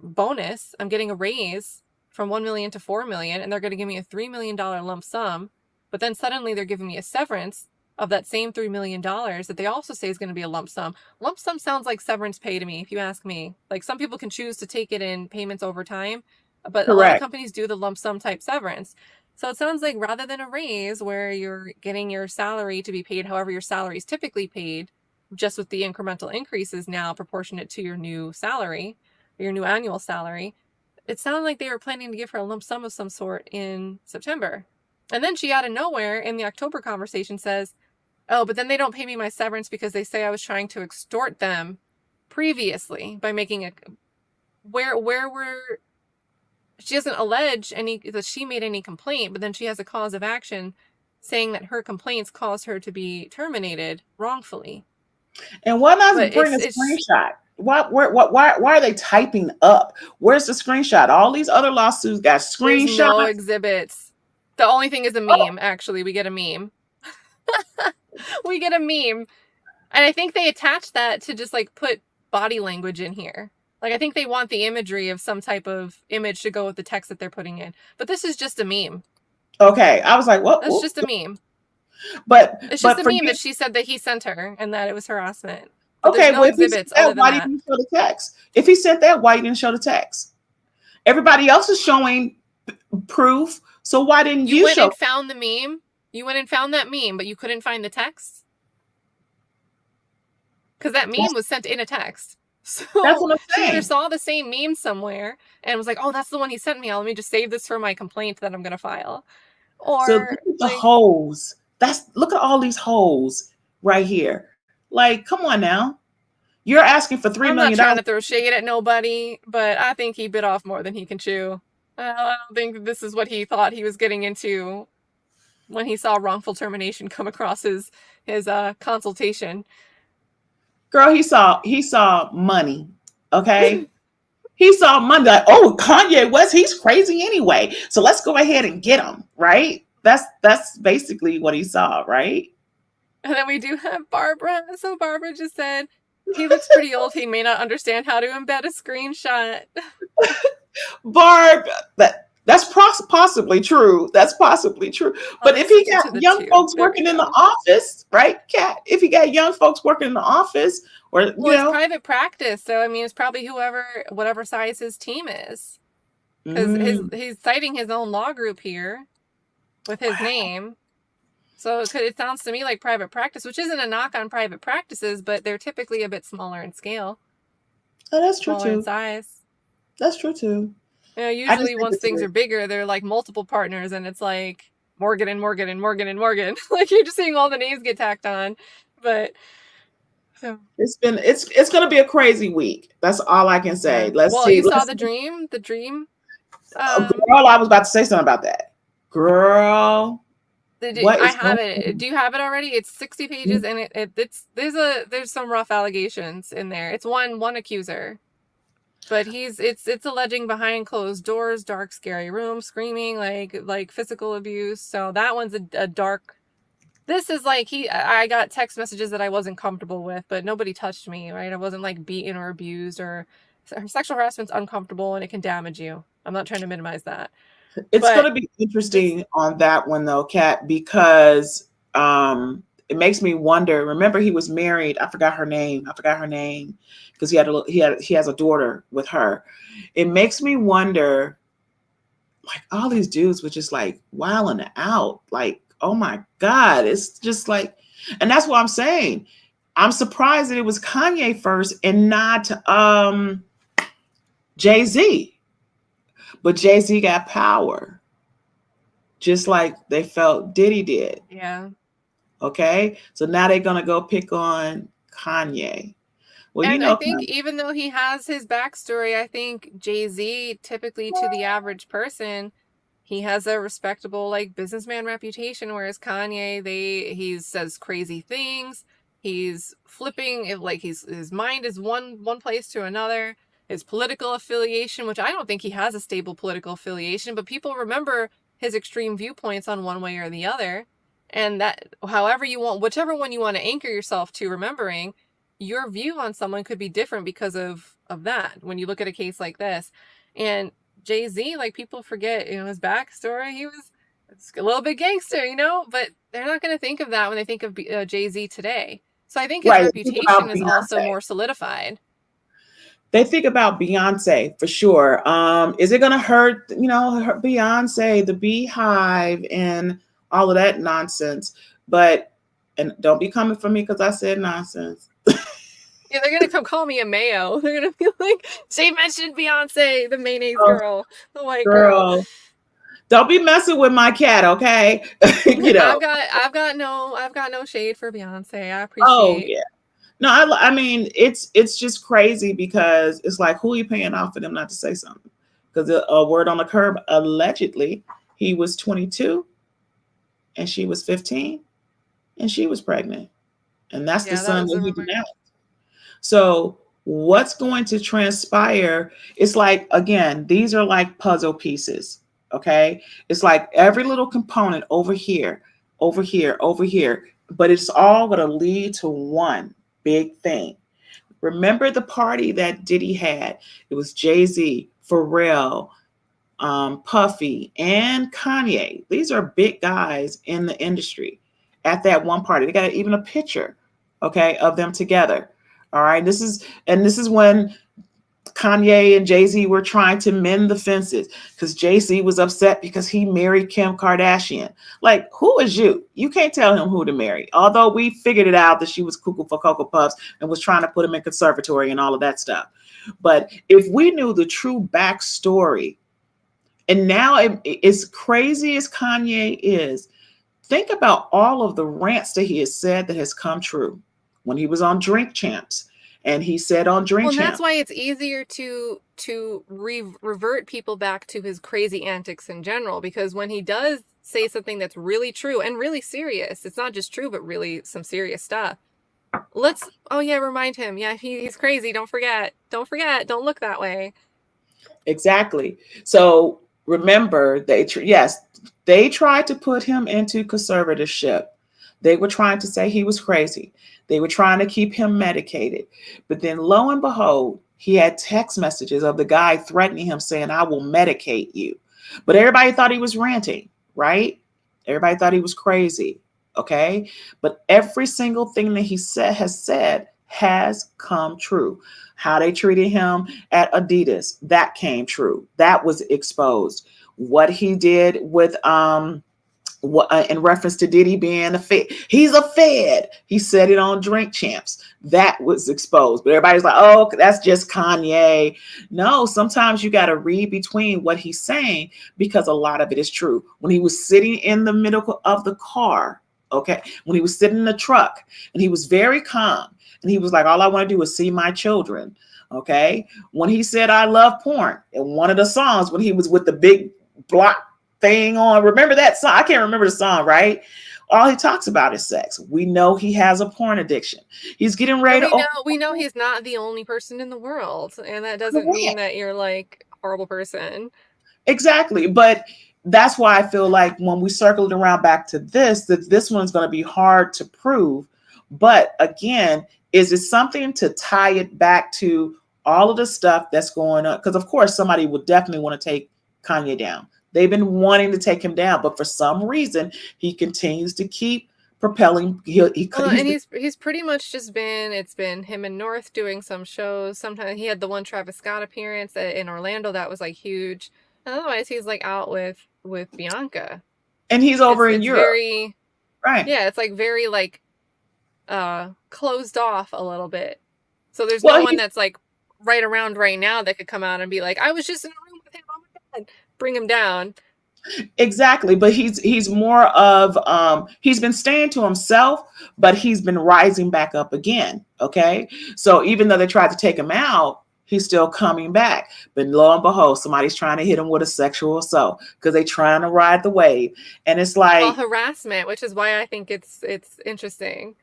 bonus, I'm getting a raise from 1 million to 4 million, and they're going to give me a $3 million lump sum. But then suddenly they're giving me a severance of that same $3 million that they also say is going to be a lump sum. Lump sum sounds like severance pay to me, if you ask me. Like, some people can choose to take it in payments over time, but a lot of Correct. companies do the lump sum type severance. So it sounds like, rather than a raise where you're getting your salary to be paid however your salary is typically paid, just with the incremental increases now proportionate to your new salary, your new annual salary, it sounded like they were planning to give her a lump sum of some sort in September. And then she, out of nowhere, in the October conversation, says, oh, but then they don't pay me my severance because they say I was trying to extort them previously by making where were she doesn't allege that she made any complaint, but then she has a cause of action saying that her complaints caused her to be terminated wrongfully. And why not But bring a it's screenshot? Why are they typing up? Where's the screenshot? All these other lawsuits got there's no screenshots. exhibits. The only thing is a Oh, meme. Actually, we get a meme. We get a meme. And I think they attach that to just like put body language in here. Like, I think they want the imagery of some type of image to go with the text that they're putting in. But this is just a meme. okay. I was like, what? That's just a meme. But It's just but a meme forget. that she said that he sent her and that it was harassment. But there's Okay, no well, if he sent exhibits other that, than why that. didn't you show the text? If he sent that, why you didn't show the text? Everybody else is showing proof, so why didn't You you went show? and found the meme. You went and found that meme, but you couldn't find the text? Because that meme That's, was sent in a text. that's So what I'm she either saying. saw the same meme somewhere and was like, oh, that's the one he sent me. Let me just save this for my complaint that I'm going to file. So look Or, at the like, holes. Look at all these holes right here. Like, come on now. You're asking for $3 I'm not million. trying to throw shade at nobody, but I think he bit off more than he can chew. I don't think this is what he thought he was getting into when he saw wrongful termination come across his consultation. Girl, he saw money. Okay. He saw money, like, oh, Kanye West, he's crazy anyway. So let's go ahead and get him, right? That's basically what he saw, right? And then we do have Barbara. So Barbara just said, he looks pretty old. He may not understand how to embed a screenshot. Barb, that's possibly true. That's possibly true. Let But me if he switch it got to the young 2. folks There we working in the go. office, right, Kat? If he got young folks working in the office, or Well, it's private practice, so I mean, it's probably whatever size his team is, because mm, he's citing his own law group here with his wow. name. So it sounds to me like private practice, which isn't a knock on private practices, but they're typically a bit smaller in scale, Oh, that's true smaller in too. size. That's true too. I just Usually think once it's things weird. are bigger, they're like multiple partners, and it's like Morgan and Morgan and Morgan and Morgan. Like, you're just seeing all the names get tacked on. But It's gonna be a crazy week. That's all I can say. Yeah. Let's Well, see. you saw Let's the see. dream, Girl, I was about to say something about that. Girl, what I is have going it. on? Do you have it already? It's 60 pages and it's there's some rough allegations in there. It's one accuser. But it's alleging behind closed doors, dark, scary rooms, screaming, like physical abuse. So that one's a dark. This is like I got text messages that I wasn't comfortable with, but nobody touched me, right? I wasn't like beaten or abused or sexual harassment's uncomfortable and it can damage you. I'm not trying to minimize that. It's But gonna be this interesting on that one though, Kat, because it makes me wonder. Remember, he was married. I forgot her name. Because he has a daughter with her. It makes me wonder, like all these dudes were just like wilding out. Like, oh my God. It's just like, and that's what I'm saying. I'm surprised that it was Kanye first and not Jay-Z. But Jay-Z got power, just like they felt Diddy did. yeah. Okay. So now they're gonna go pick on Kanye. Well, And I think even though he has his backstory, I think Jay-Z, typically to the average person, he has a respectable like businessman reputation, whereas Kanye, he says crazy things. He's flipping it like his mind is one place to another. His political affiliation, which I don't think he has a stable political affiliation, but people remember his extreme viewpoints on one way or the other. And that however you want, whichever one you want to anchor yourself to remembering, your view on someone could be different because of that when you look at a case like this. And Jay-Z, like people forget, his backstory. He was a little bit gangster, but they're not going to think of that when they think of Jay-Z today. So I think his right, think reputation about is also Beyonce. more solidified. They think about Beyonce for sure. Is it gonna hurt, her Beyonce, the Beehive, and all of that nonsense? But and don't be coming for me because I said nonsense. Yeah, they're going to come call me a Mayo. They're going to be like, she mentioned Beyonce, the mayonnaise Oh, girl, the white girl. girl, don't be messing with my cat, okay? you know. I've got no shade for Beyonce. I Oh appreciate. yeah. No, I mean it's just crazy because it's like, who are you paying off for them not to say something? Because a word on the curb, allegedly he was 22 and she was 15 and she was pregnant, and that's the Yeah, that son was that the he rumor. denounced. So what's going to transpire? It's like, again, these are like puzzle pieces. Okay. It's like every little component over here, over here, over here, but it's all going to lead to one big thing. Remember the party that Diddy had? It was Jay-Z, Pharrell, Puffy, and Kanye. These are big guys in the industry at that one party. They got even a picture, okay, of them together. All right. This is when Kanye and Jay-Z were trying to mend the fences because Jay-Z was upset because he married Kim Kardashian. Like, who is you? You can't tell him who to marry. Although we figured it out that she was cuckoo for Cocoa Puffs and was trying to put him in conservatory and all of that stuff. But if we knew the true backstory, and now as crazy as Kanye is, think about all of the rants that he has said that has come true. When he was on Drink Champs, and he said on Drink Well, and that's Champs, why it's easier to revert people back to his crazy antics in general, because when he does say something that's really true and really serious, it's not just true, but really some serious stuff. Remind him. Yeah, he's crazy. Don't forget. Don't forget. Don't look that way. exactly. So remember, they tried to put him into conservatorship. They were trying to say he was crazy. They were trying to keep him medicated. But then lo and behold, he had text messages of the guy threatening him saying, I will medicate you. But everybody thought he was ranting, right? Everybody thought he was crazy. Okay. But every single thing that he has come true. How they treated him at Adidas, that came true. That was exposed. What he did with in reference to Diddy being a Fed. He's a Fed. He said it on Drink Champs. That was exposed. But everybody's like, oh, that's just Kanye. No, sometimes you got to read between what he's saying because a lot of it is true. When he was sitting in the middle of the car Okay. When he was sitting in the truck and he was very calm and he was like, all I want to do is see my children. Okay. When he said, I love porn in one of the songs, when he was with the big block thing on, remember that song? I can't remember the song, right? All he talks about is sex. We know he has a porn addiction. He's getting But ready to open. we know he's not the only person in the world, and that doesn't mean Correct. that you're like a horrible person. Exactly. But that's why I feel like when we circled around back to this, that this one's going to be hard to prove. But again, is it something to tie it back to all of the stuff that's going on? Because of course, somebody would definitely want to take Kanye down. They've been wanting to take him down, but for some reason, he continues to keep propelling. Well, He's and the, he's pretty much just been, it's been him and North doing some shows. Sometimes he had the one Travis Scott appearance in Orlando that was like huge. Otherwise, he's like out with Bianca. and he's over in It's Europe, very, right? yeah, it's like very like closed off a little bit. So there's no Well, one that's like right around right now that could come out and be like, I was just in a room with him. Oh my God, bring him down. exactly, but he's more of he's been staying to himself, but he's been rising back up again. Okay, so even though they tried to take him out, he's still coming back. But lo and behold, somebody's trying to hit him with a sexual assault because they're trying to ride the wave, and it's Well, like, harassment, which is why I think it's interesting.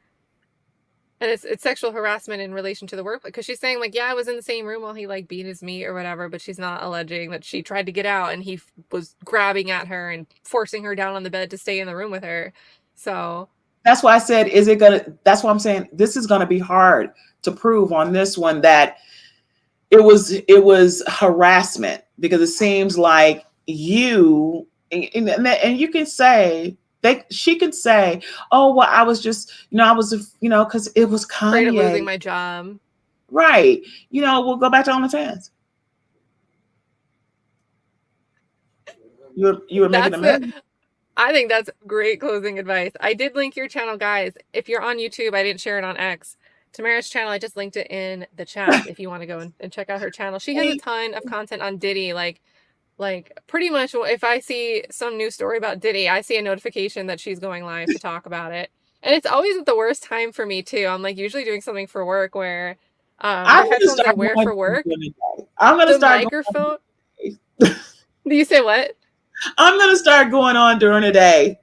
And it's sexual harassment in relation to the work, because she's saying like, yeah, I was in the same room while he like beat his meat or whatever, but she's not alleging that she tried to get out and he was grabbing at her and forcing her down on the bed to stay in the room with her. So that's why I said, is it gonna? That's why I'm saying this is gonna be hard to prove on this one that it was harassment, because it seems like you and you can say she can say, oh well, I was just, I was, because it was afraid of losing Kanye, my job. right? We'll go back to OnlyFans. You were making a That's the million. I think that's great closing advice. I did link your channel, guys. If you're on YouTube, I didn't share it on X. Tamara's channel, I just linked it in the chat if you want to go and check out her channel. She has a ton of content on Diddy, like pretty much if I see some new story about Diddy, I see a notification that she's going live to talk about it. And it's always at the worst time for me too. I'm like usually doing something for work where the I'm gonna headphones I start wear going for work, during the day. I'm gonna the start microphone. going. Do you say what? I'm gonna start going on during the day.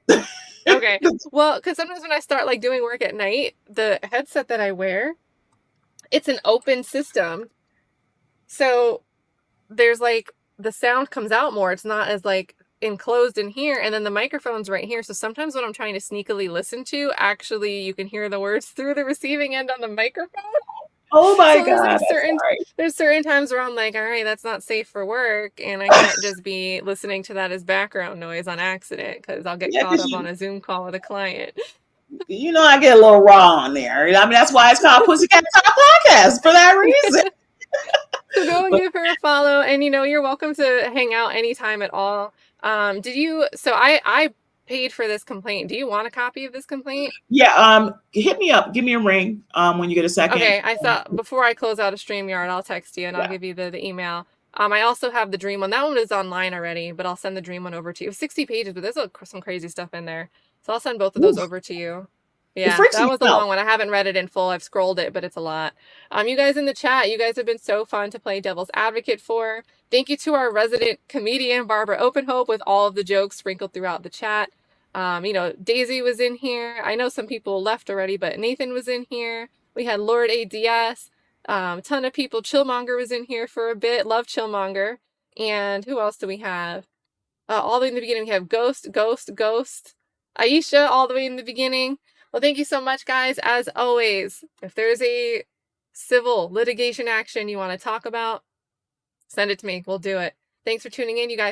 Okay. Well, because sometimes when I start like doing work at night, the headset that I wear, it's an open system. So there's like the sound comes out more. It's not as like enclosed in here, and then the microphone's right here. So sometimes when I'm trying to sneakily listen to, actually you can hear the words through the receiving end on the microphone. Oh my So there's like god, I'm sorry. there's certain times where I'm like, all right, that's not safe for work, and I can't just be listening to that as background noise on accident because I'll get Yeah, caught because up on a Zoom call with a client. I get a little raw on there. I mean, that's why it's called Pussycat Talk Podcast, for that reason. So go and But give her a follow, and you're welcome to hang out anytime at all. So I paid for this complaint. Do you want a copy of this complaint? yeah, hit me up, give me a ring, when you get a second. Okay, I thought before I close out a StreamYard, I'll text you and I'll Yeah. give you the email. I also have the Dream one. That one is online already, but I'll send the Dream one over to you. 60 pages, but there's some crazy stuff in there. So I'll send both of those Oof, over to you. it Yeah, freaks that me was a out. long one. I haven't read it in full. I've scrolled it, but it's a lot. You guys in the chat, you guys have been so fun to play devil's advocate for. Thank you to our resident comedian, Barbara Openhope, with all of the jokes sprinkled throughout the chat. Daisy was in here. I know some people left already, but Nathan was in here. We had Lord ADS. Ton of people. Chillmonger was in here for a bit. Love Chillmonger. And who else do we have? All the way in the beginning, we have Ghost. Aisha, all the way in the beginning. Well, thank you so much, guys. As always, if there's a civil litigation action you want to talk about, send it to me. We'll do it. Thanks for tuning in, you guys.